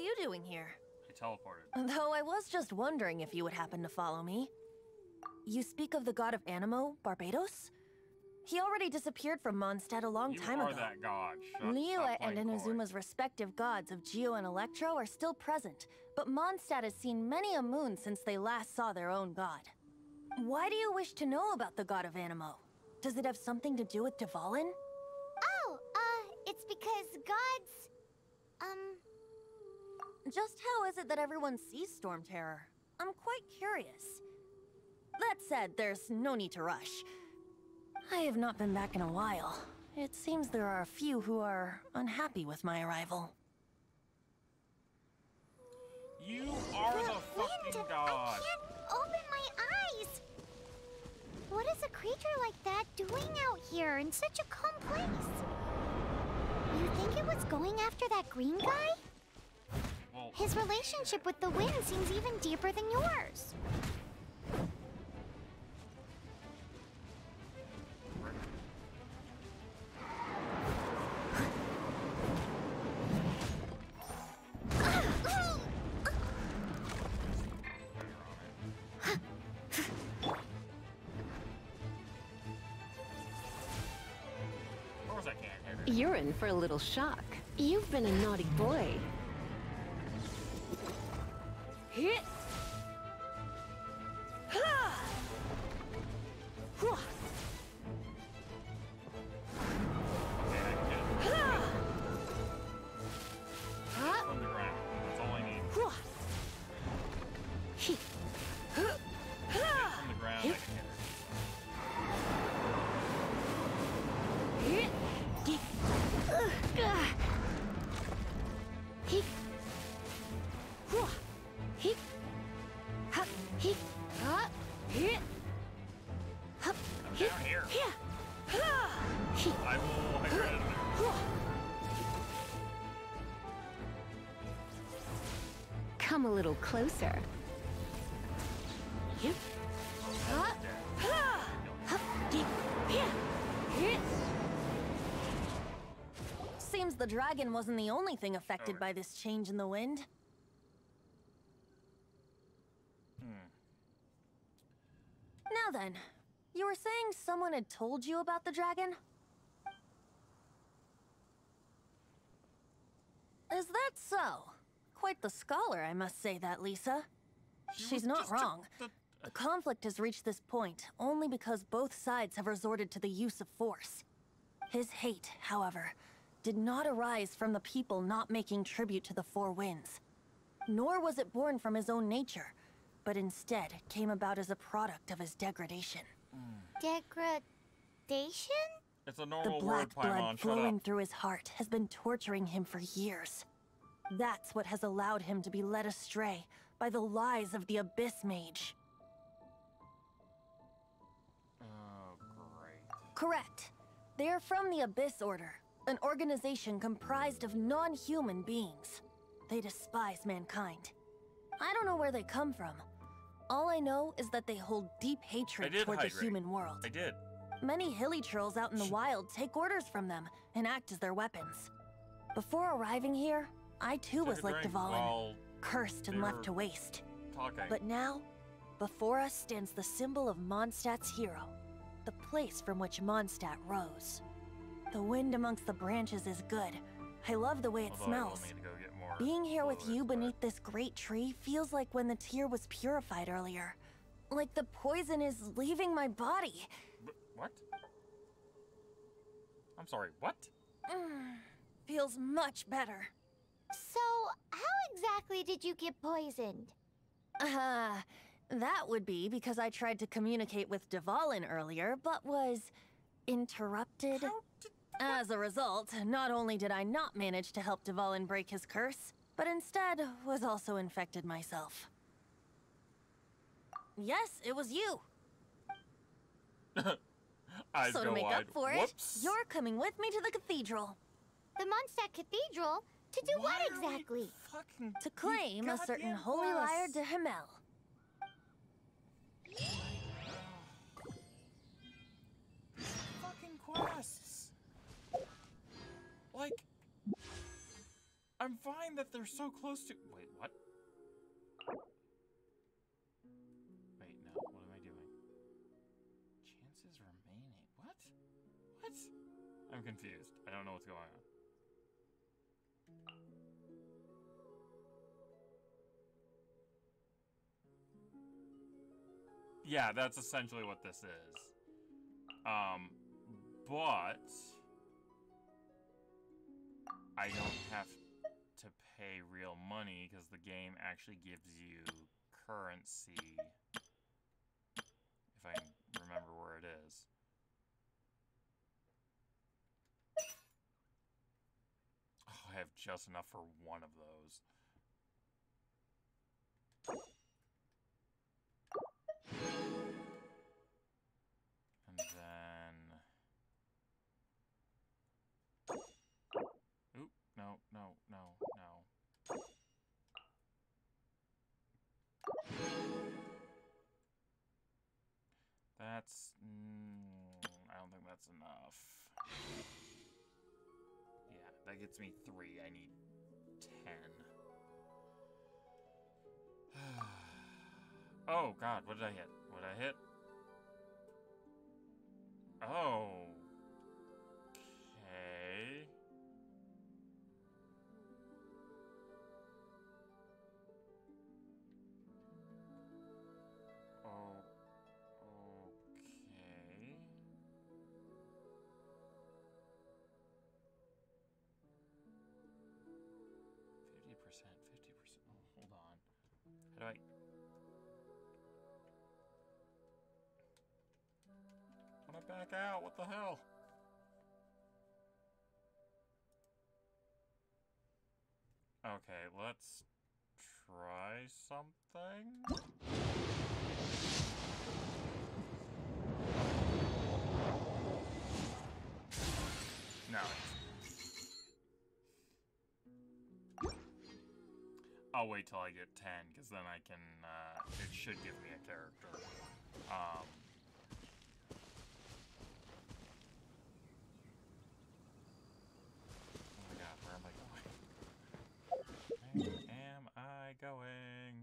you doing here? He teleported. Though I was just wondering if you would happen to follow me. You speak of the god of Animo, Barbados? He already disappeared from Mondstadt a long time ago. You are that god. Liyue and Inazuma's respective gods of Geo and Electro are still present, but Mondstadt has seen many a moon since they last saw their own god. Why do you wish to know about the god of Animo? Does it have something to do with Dvalin? Oh, it's because gods... Just how is it that everyone sees Storm Terror? I'm quite curious. That said, there's no need to rush. I have not been back in a while. It seems there are a few who are unhappy with my arrival. You are the fucking god. I can't open my eyes! What is a creature like that doing out here in such a calm place? You think it was going after that green guy? Well, his relationship with the wind seems even deeper than yours. You're in for a little shock. You've been a naughty boy. Hit! From the ground. That's all I need. From the ground, I can hit her. I'm down here. I will hit her. Come a little closer. Seems the dragon wasn't the only thing affected by this change in the wind. Now then, you were saying someone had told you about the dragon? Is that so? Quite the scholar, I must say that, Lisa. She's not wrong. The conflict has reached this point only because both sides have resorted to the use of force. His hate, however, did not arise from the people not making tribute to the Four Winds. Nor was it born from his own nature, but instead came about as a product of his degradation. Degradation? It's a normal The black word, Paimon. blood flowing through his heart has been torturing him for years. That's what has allowed him to be led astray by the lies of the Abyss Mage. Oh, great. Correct. They are from the Abyss Order, an organization comprised of non-human beings. They despise mankind. I don't know where they come from. All I know is that they hold deep hatred toward the human world. I did. Many hilly trolls out in the wild take orders from them and act as their weapons. Before arriving here, I too was like Dvalin, cursed and left to waste. But now, before us stands the symbol of Mondstadt's hero, the place from which Mondstadt rose. The wind amongst the branches is good. I love the way it smells. Being here with you beneath this great tree feels like when the tear was purified earlier. Like the poison is leaving my body. What? I'm sorry, what? Feels much better. So, how exactly did you get poisoned? That would be because I tried to communicate with Dvalin earlier, but was interrupted. As a result, not only did I not manage to help Dvalin break his curse, but instead was also infected myself. Yes, it was you. So to make up for it, you're coming with me to the cathedral. The Mondstadt Cathedral? To do what exactly? To claim a certain holy lyre de Himmel. Fucking quests. Like, I'm fine that they're so close to... Wait, what? Wait, no. What am I doing? Chances remaining. What? What? I'm confused. I don't know what's going on. Yeah, that's essentially what this is. But I don't have to pay real money because the game actually gives you currency. If I can remember where it is. Oh, I have just enough for one of those. And then... Oop, no, no, no, no. That's... I don't think that's enough. Yeah, that gets me 3. I need 10. Oh, God, what did I hit? What did I hit? Oh. Okay. Oh. Okay. %, 50%. Oh, hold on. How do I... When I back out, what the hell? Okay, let's try something. No. I'll wait till I get 10, because then I can, it should give me a character. Oh my god, where am I going? Where am I going?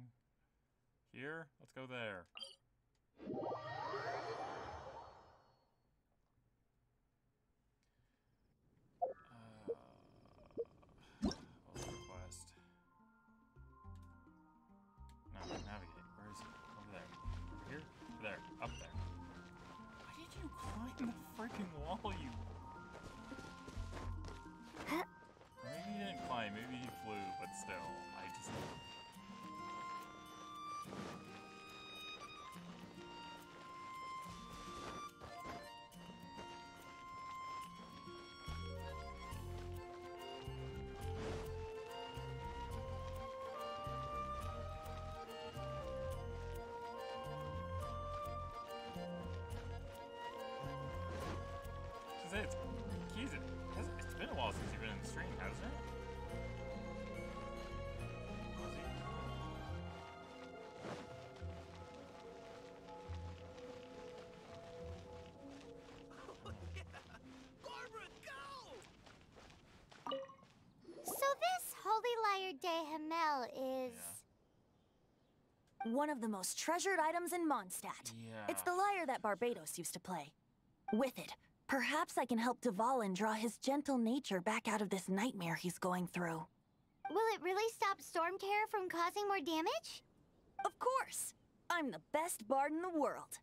Here? Let's go there. Request. No, navigate. Where is it? Over there. Over here? Over there. Up there. Why did you climb the freaking wall, you... Or maybe he didn't climb, maybe he flew, but still. I just... It's been a while since you've been in the stream, hasn't it? Oh, yeah. Barbara, go! So this Holy Lyre de Hamel is... one of the most treasured items in Mondstadt. Yeah. It's the lyre that Barbados used to play. With it, perhaps I can help Dvalin draw his gentle nature back out of this nightmare he's going through. Will it really stop Storm Terror from causing more damage? Of course! I'm the best bard in the world.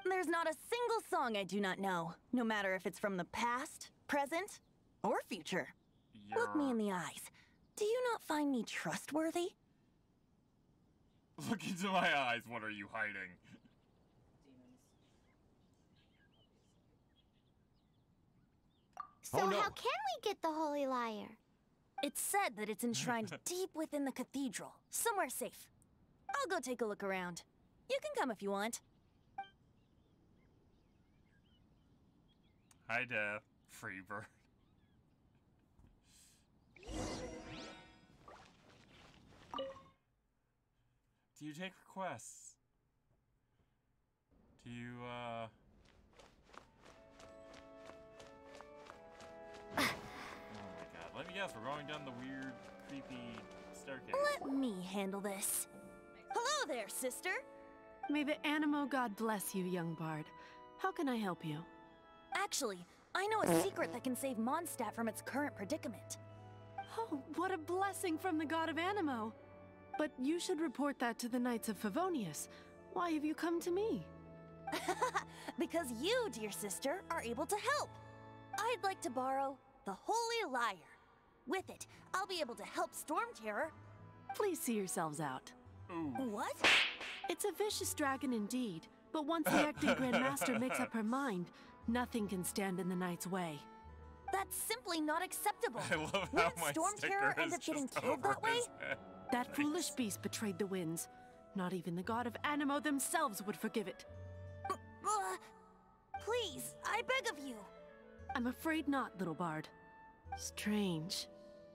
There's not a single song I do not know, no matter if it's from the past, present, or future. Look me in the eyes. Do you not find me trustworthy? Look into my eyes, what are you hiding? So how can we get the Holy Lyre? It's said that it's enshrined deep within the cathedral, somewhere safe. I'll go take a look around. You can come if you want. Hi, Death. Freebird. Do you take requests? Do you, Oh my god, let me get yes, we're going down the weird, creepy staircase. Let me handle this. Hello there, sister. May the Animo god bless you, young bard. How can I help you? Actually, I know a secret that can save Mondstadt from its current predicament. Oh, what a blessing from the god of Animo! But you should report that to the Knights of Favonius. Why have you come to me? Because you, dear sister, are able to help. I'd like to borrow the Holy Lyre. With it, I'll be able to help Storm Terror. Please see yourselves out. Ooh. What? It's a vicious dragon indeed, but once the acting Grand Master makes up her mind, nothing can stand in the Knight's way. That's simply not acceptable. I love how Wouldn't my Storm sticker Terror is end up getting just killed over that way? his head. That foolish beast betrayed the winds. Not even the god of Animo themselves would forgive it. Please, I beg of you. I'm afraid not, little bard. Strange.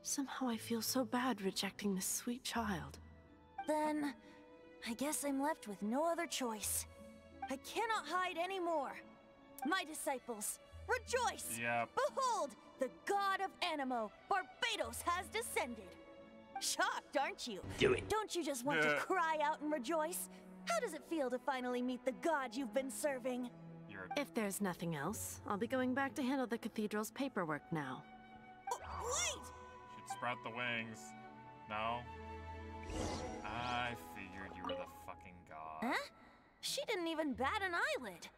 Somehow I feel so bad rejecting this sweet child. Then, I guess I'm left with no other choice. I cannot hide anymore. My disciples, rejoice! Yep. Behold, the god of Animo, Barbados, has descended. Shocked, aren't you? Do it. Don't you just want to cry out and rejoice? How does it feel to finally meet the god you've been serving? If there's nothing else, I'll be going back to handle the cathedral's paperwork now. Wait! Should sprout the wings. No? I figured you were the fucking god. Huh? She didn't even bat an eyelid.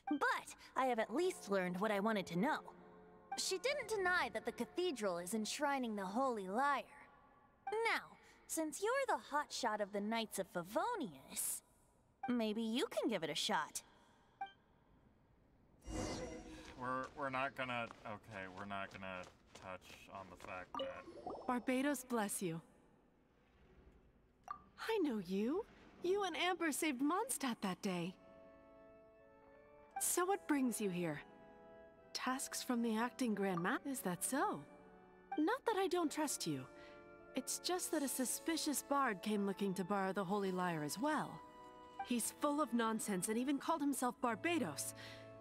But I have at least learned what I wanted to know. She didn't deny that the cathedral is enshrining the Holy Lyre. Now, since you're the hotshot of the Knights of Favonius, maybe you can give it a shot. We're not gonna... Okay, we're not gonna touch on the fact that... Barbados bless you. I know you. You and Amber saved Mondstadt that day. So what brings you here? Tasks from the acting Grand Master? Is that so? Not that I don't trust you. It's just that a suspicious bard came looking to borrow the Holy Lyre as well. He's full of nonsense and even called himself Barbados.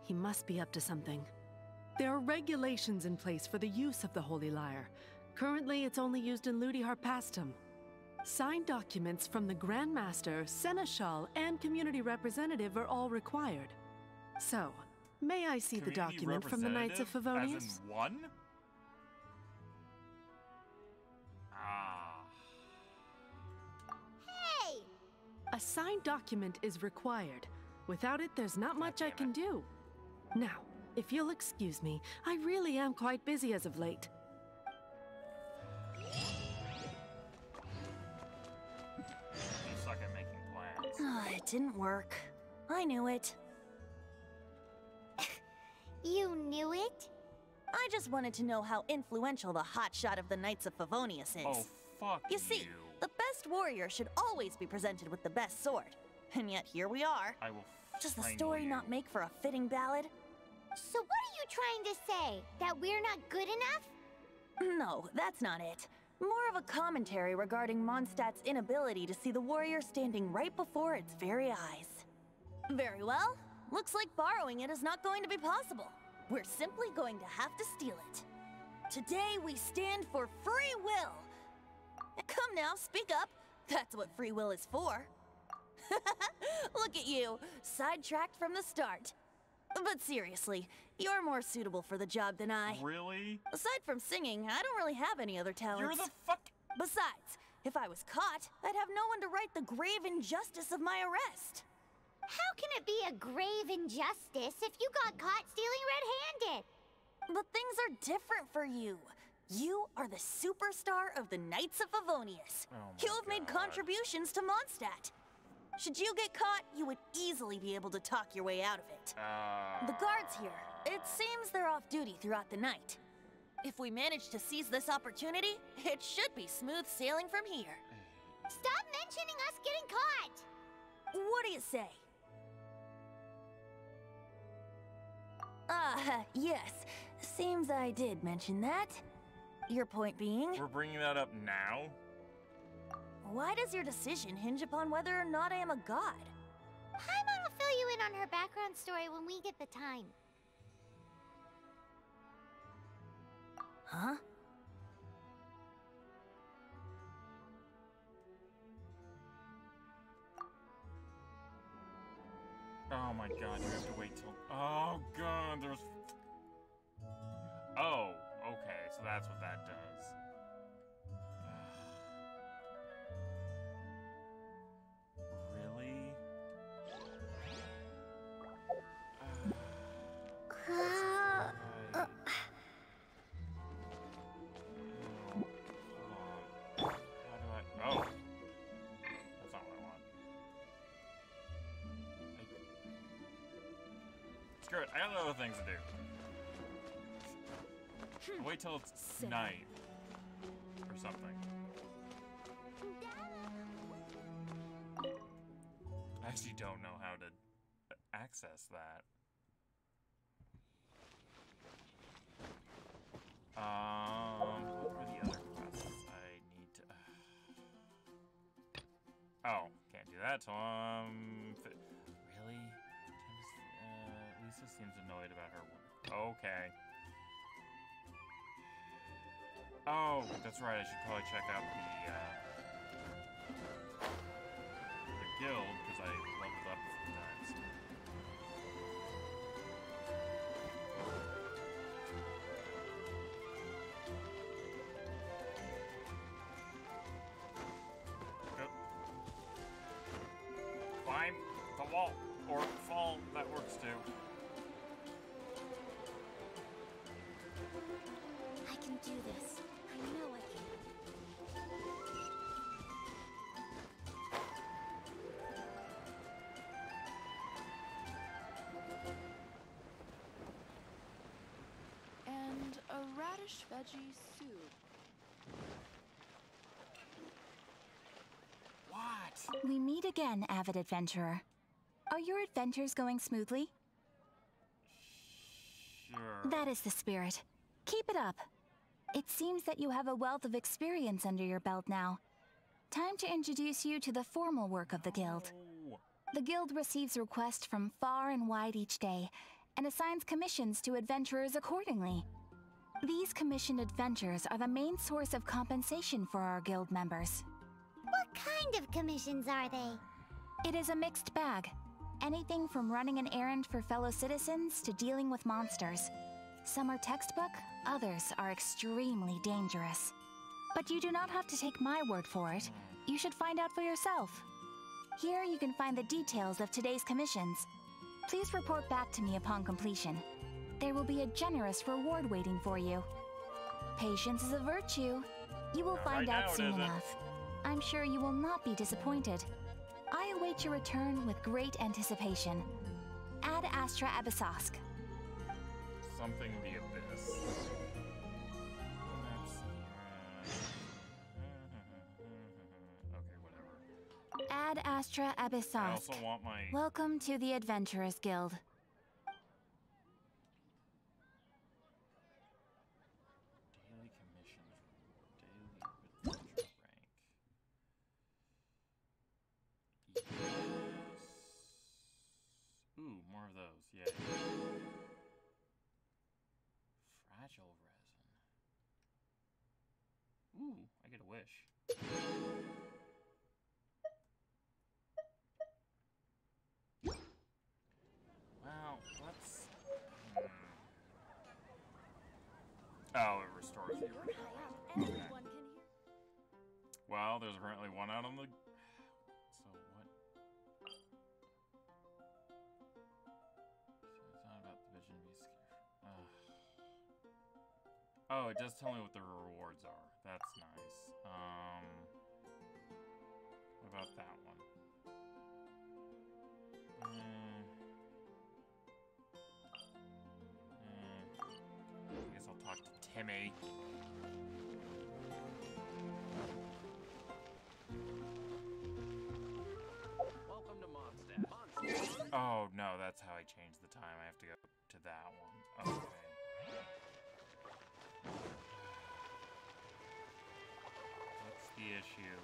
He must be up to something. There are regulations in place for the use of the Holy Lyre. Currently, it's only used in Ludi Harpastum. Signed documents from the Grand Master, Seneschal, and Community Representative are all required. So, may I see the document from the Knights of Favonius? As in one? Ah. Hey! A signed document is required. Without it, there's not much I can do. Now, if you'll excuse me, I really am quite busy as of late. You suck at making plans. It didn't work. I knew it. You knew it? I just wanted to know how influential the hotshot of the Knights of Favonius is. Oh, fuck You see, the best warrior should always be presented with the best sword. And yet here we are. I will Does the strangle story you. not make for a fitting ballad? So what are you trying to say? That we're not good enough? No, that's not it. More of a commentary regarding Mondstadt's inability to see the warrior standing right before its very eyes. Very well. Looks like borrowing it is not going to be possible. We're simply going to have to steal it. Today we stand for free will. Come now, speak up. That's what free will is for. Look at you, sidetracked from the start. But seriously, you're more suitable for the job than I. Really? Aside from singing, I don't really have any other talents. You're the fuck... Besides, if I was caught, I'd have no one to right the grave injustice of my arrest. How can it be a grave injustice if you got caught stealing red-handed? But things are different for you. You are the superstar of the Knights of Favonius. You have made contributions to Mondstadt. Should you get caught, you would easily be able to talk your way out of it. The guards here, it seems they're off duty throughout the night. If we manage to seize this opportunity, it should be smooth sailing from here. Stop mentioning us getting caught! What do you say? Yes. Seems I did mention that. Your point being? We're bringing that up now? Why does your decision hinge upon whether or not I am a god? Paimon will fill you in on her background story when we get the time. Huh? Oh my god, you have to wait till... Oh god, there's... Oh, okay, so that's what that does. Really? Oh. That's not what I want. Screw it, I got other things to do. I'll wait till it's night. Or something. I actually don't know how to access that. What were the other quests I need to... Oh, can't do that till really? Lisa seems annoyed about her work. Okay. Oh, that's right, I should probably check out the guild, because I leveled up a few times. Climb the wall, or fall, that works too. I can do this. I know I can. And a radish veggie soup. What? We meet again, avid adventurer. Are your adventures going smoothly? Sure. That is the spirit. Keep it up. It seems that you have a wealth of experience under your belt now. Time to introduce you to the formal work of the guild. The guild receives requests from far and wide each day, and assigns commissions to adventurers accordingly. These commissioned adventures are the main source of compensation for our guild members. What kind of commissions are they? It is a mixed bag. Anything from running an errand for fellow citizens to dealing with monsters. Some are textbook, others are extremely dangerous. But you do not have to take my word for it. You should find out for yourself. Here you can find the details of today's commissions. Please report back to me upon completion. There will be a generous reward waiting for you. Patience is a virtue. You will find out soon enough. I'm sure you will not be disappointed. I await your return with great anticipation. Ad Astra Abyssosk. Something the abyss. Okay, whatever. Ad Astra I Abyssosk. also want my... Welcome to the Adventurers Guild. Daily commissions. Daily adventure rank. Yes. Ooh, more of those. Yay. Fragile resin. Ooh, I get a wish. Well, let's... Oh, it restores you. Okay. Well, there's apparently one out on the... So what? So it's not about the vision be scared. Oh, it does tell me what the rewards are. That's nice. What about that one? I guess I'll talk to Timmy. Welcome to Mondstadt. Oh, no, that's how I change the time. I have to go to that one. Okay. What's the issue?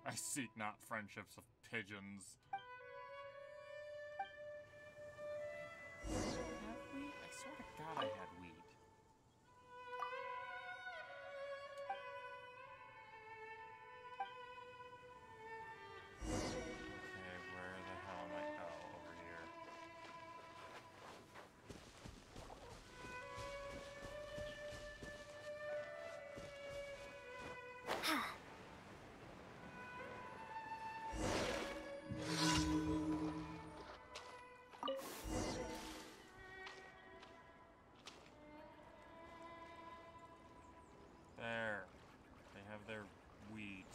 I seek not friendships of pigeons. Had wheat? I swear to God I had wheat. Okay, where the hell am I? Oh, over here. There. They have their wheat.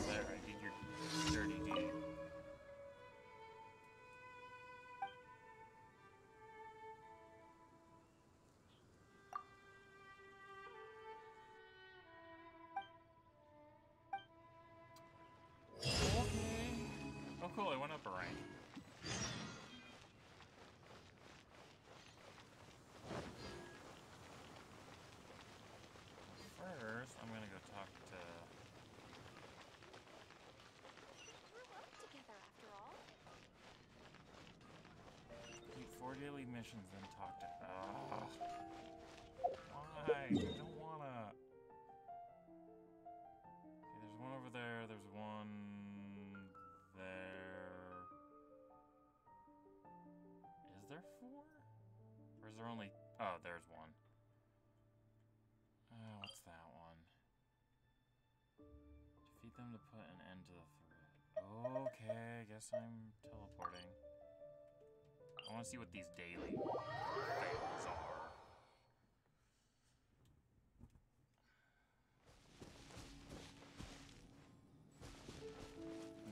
There, I did your dirty deed. Okay. Oh cool, I went up a rank. First, I'm gonna go talk to... Together after all. Keep 4 daily missions, then talk to... Ugh. Why? I don't wanna... Okay, there's one over there, there's one... there... Is there 4? Or is there only... Oh, there's one. What's that one? Defeat them to put an end to the thread. Okay, I guess I'm teleporting. I want to see what these daily things are.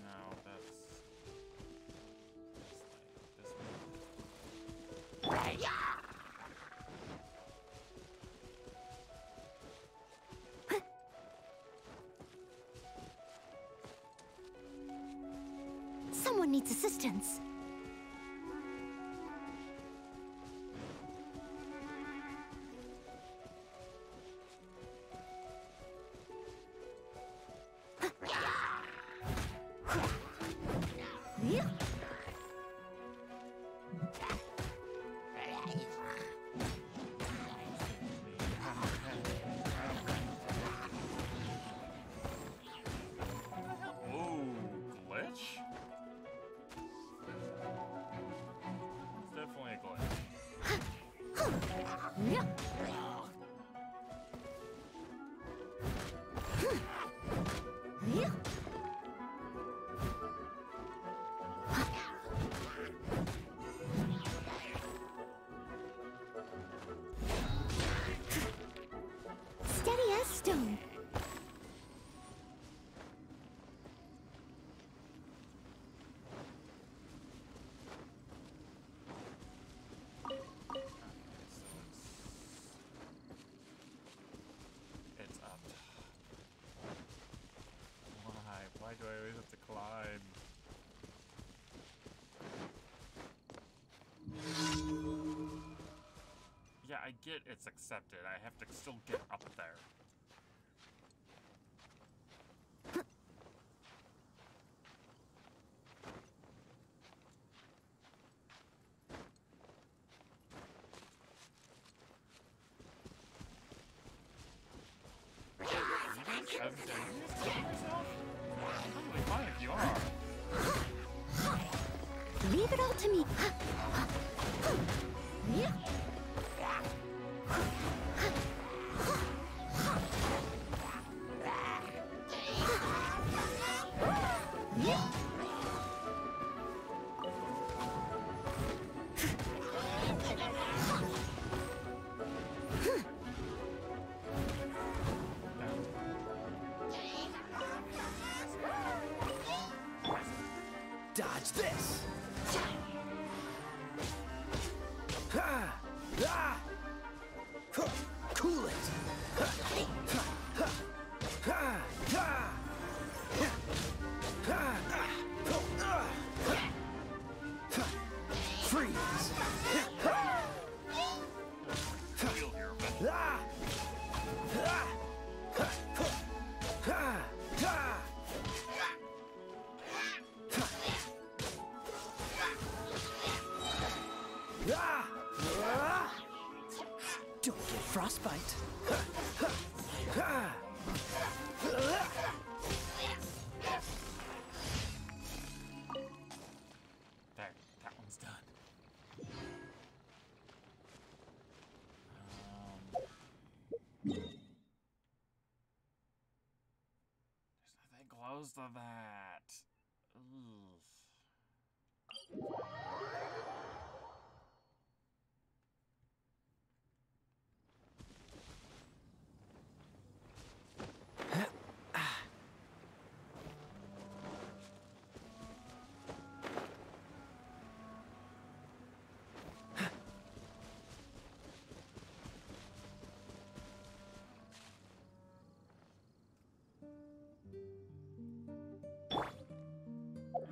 No, that's... this way. Someone needs assistance. Steady as stone. It's up. Why? Why do I always have to climb? Yeah, I get it's accepted. I have to still get up there. I'm totally fine if you are. Leave it all to me. Dodge this! Ha! Don't get frostbite. There, that one's done. There's nothing close to that. Ugh.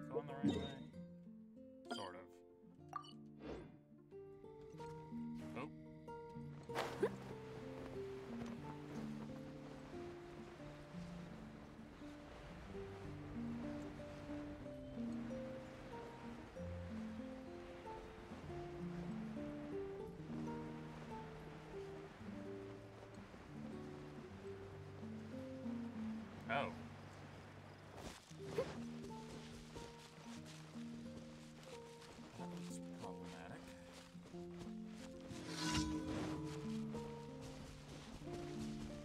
Going the right way? Sort of. Oh. Oh. That was problematic.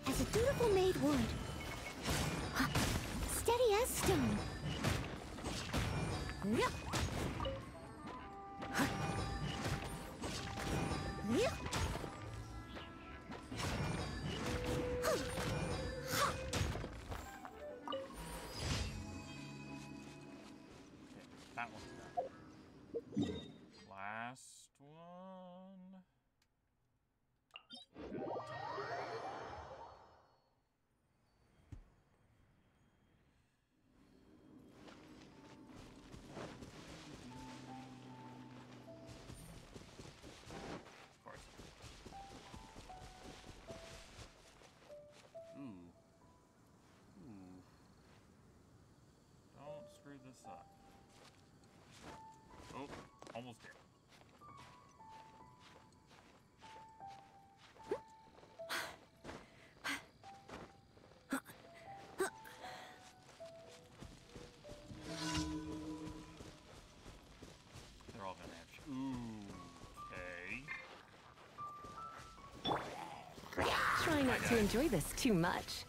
As a dutiful maid would. Steady as stone. That one's done. Last one. Of course. Ooh. Ooh. Don't screw this up. Oh, almost there. They're all gonna have. Ooh, okay. Try not to enjoy this too much.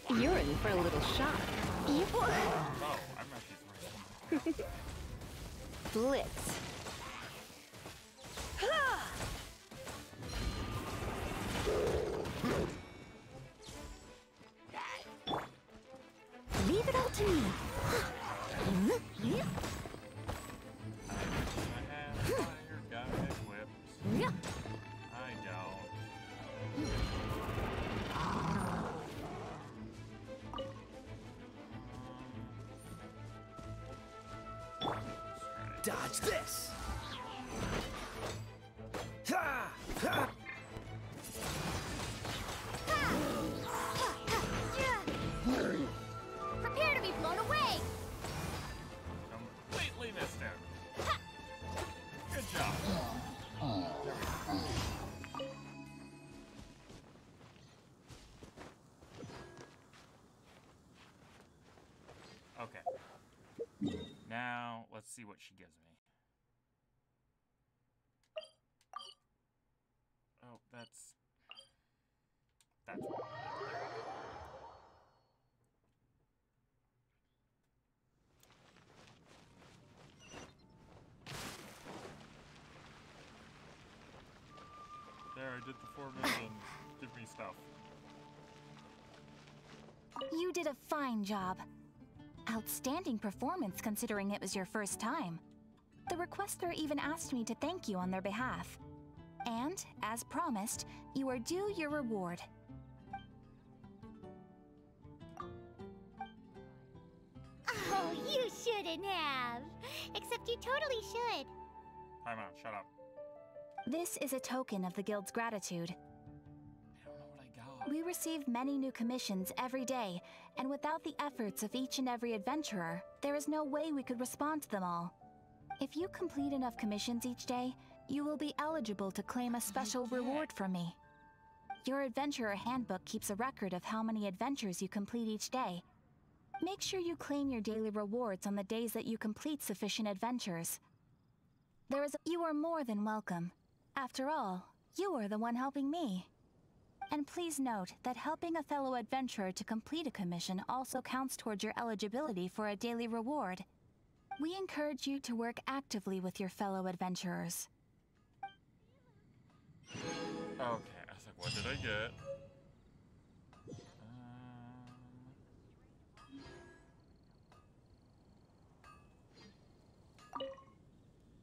You're in for a little shock. Oh, I'm actually throwing. Blitz. Leave it all to me. I have fire gun equipped. I don't. Dodge this! Ha! Ha! Prepare to be blown away! Completely missed him. Good job. Okay. Now, let's see what she gives me. Oh, that's what. There, I did the 4 missions. Give me stuff. You did a fine job. Outstanding performance considering it was your first time. The requester even asked me to thank you on their behalf. And, as promised, you are due your reward. Oh, you shouldn't have. Except you totally should. Time out, shut up. This is a token of the Guild's gratitude. I don't know what I got. We receive many new commissions every day, and without the efforts of each and every adventurer, there is no way we could respond to them all. If you complete enough commissions each day, you will be eligible to claim a special reward from me. Your adventurer handbook keeps a record of how many adventures you complete each day. Make sure you claim your daily rewards on the days that you complete sufficient adventures. You are more than welcome. After all, you are the one helping me. And please note that helping a fellow adventurer to complete a commission also counts towards your eligibility for a daily reward. We encourage you to work actively with your fellow adventurers. Okay, I was like, what did I get?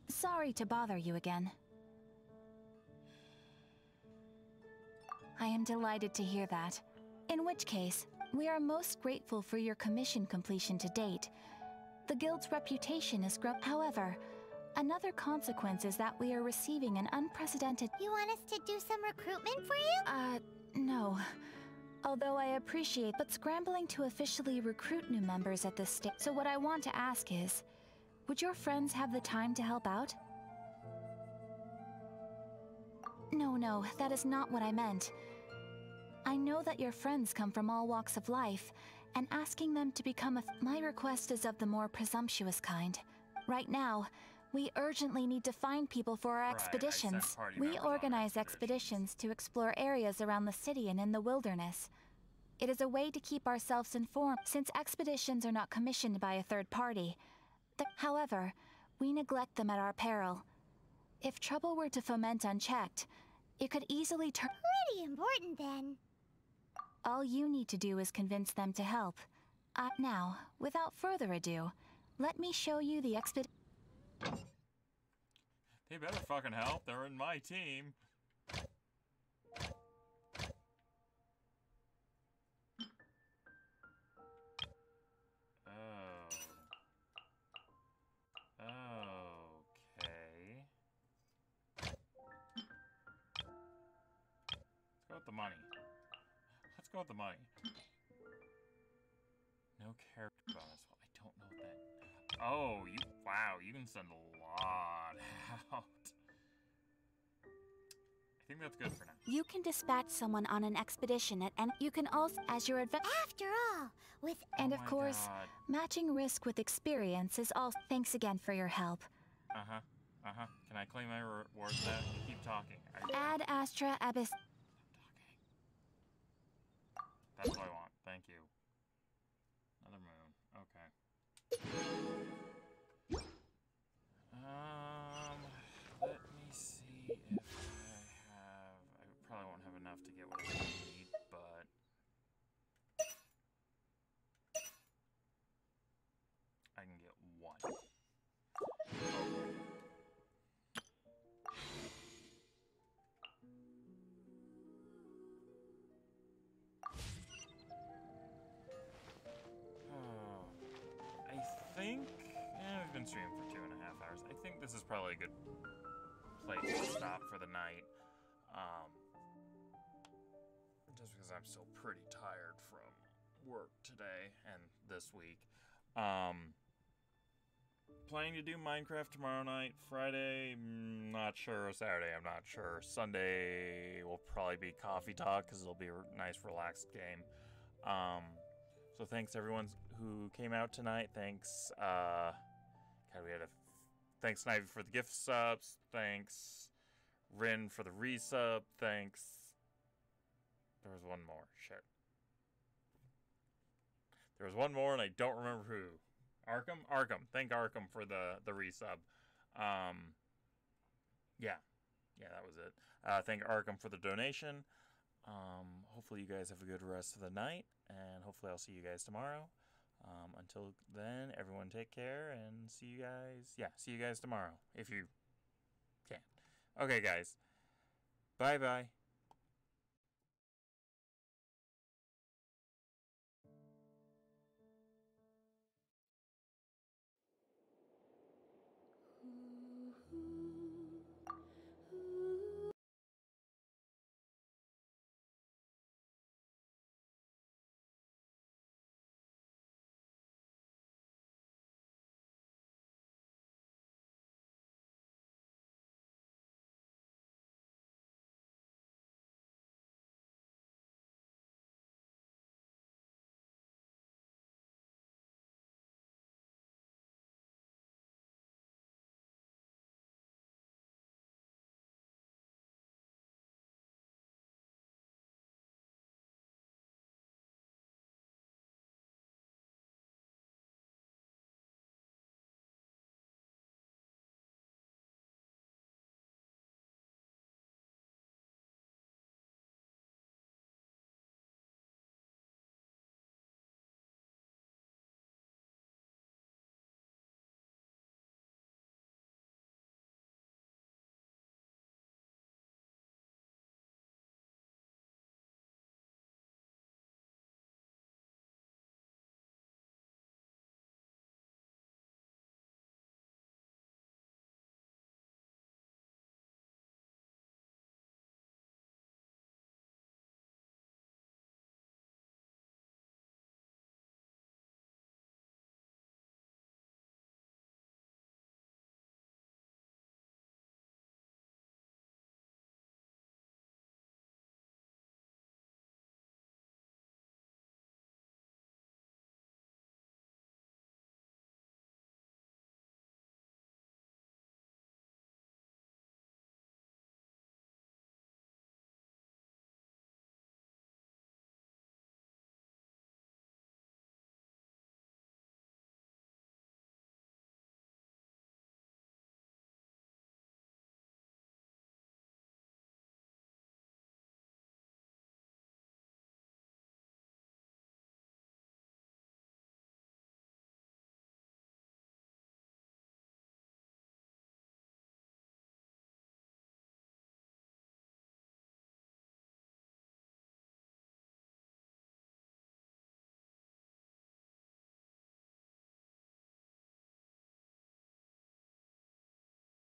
Sorry to bother you again. I am delighted to hear that. In which case, we are most grateful for your commission completion to date. The Guild's reputation is growing. However, another consequence is that we are receiving an unprecedented— You want us to do some recruitment for you? No. Although I appreciate, but scrambling to officially recruit new members at this stage. So what I want to ask is, would your friends have the time to help out? No, that is not what I meant. I know that your friends come from all walks of life, and asking them to become my request is of the more presumptuous kind. Right now, we urgently need to find people for our expeditions. We organize expeditions to explore areas around the city and in the wilderness. It is a way to keep ourselves informed, since expeditions are not commissioned by a third party. However, we neglect them at our peril. If trouble were to foment unchecked, it could easily turn— Pretty important then. All you need to do is convince them to help. Now, without further ado, let me show you the They better fucking help. They're in my team. Okay. Let's go with the money. Let's go with the money. No character bonus. Well, I don't know what that... Oh, wow, you can send a lot out. I think that's good for now. You can dispatch someone on an expedition and you can also, as your After all, with— And of course, matching risk with experience is all. Thanks again for your help. Can I claim my reward for that? Keep talking. Ad Astra Abyss. That's what I want. Thank you. Another moon. Okay. Let me see if I have... I probably won't have enough to get what I need, but... I can get one. We've been streaming for 2.5 hours. I think this is probably a good place to stop for the night. Just because I'm still pretty tired from work today and this week. Planning to do Minecraft tomorrow night. Friday, not sure. Saturday, I'm not sure. Sunday will probably be coffee talk because it'll be a nice, relaxed game. So thanks everyone who came out tonight. Thanks, thanks Nivy for the gift subs. Thanks Rin for the resub. Thanks. There was one more. Shit. There was one more and I don't remember who. Arkham? Arkham. Thank Arkham for the resub. Yeah, that was it. Thank Arkham for the donation. Hopefully you guys have a good rest of the night, and hopefully I'll see you guys tomorrow. Until then, everyone take care, and see you guys tomorrow, if you can. Okay, guys. Bye-bye.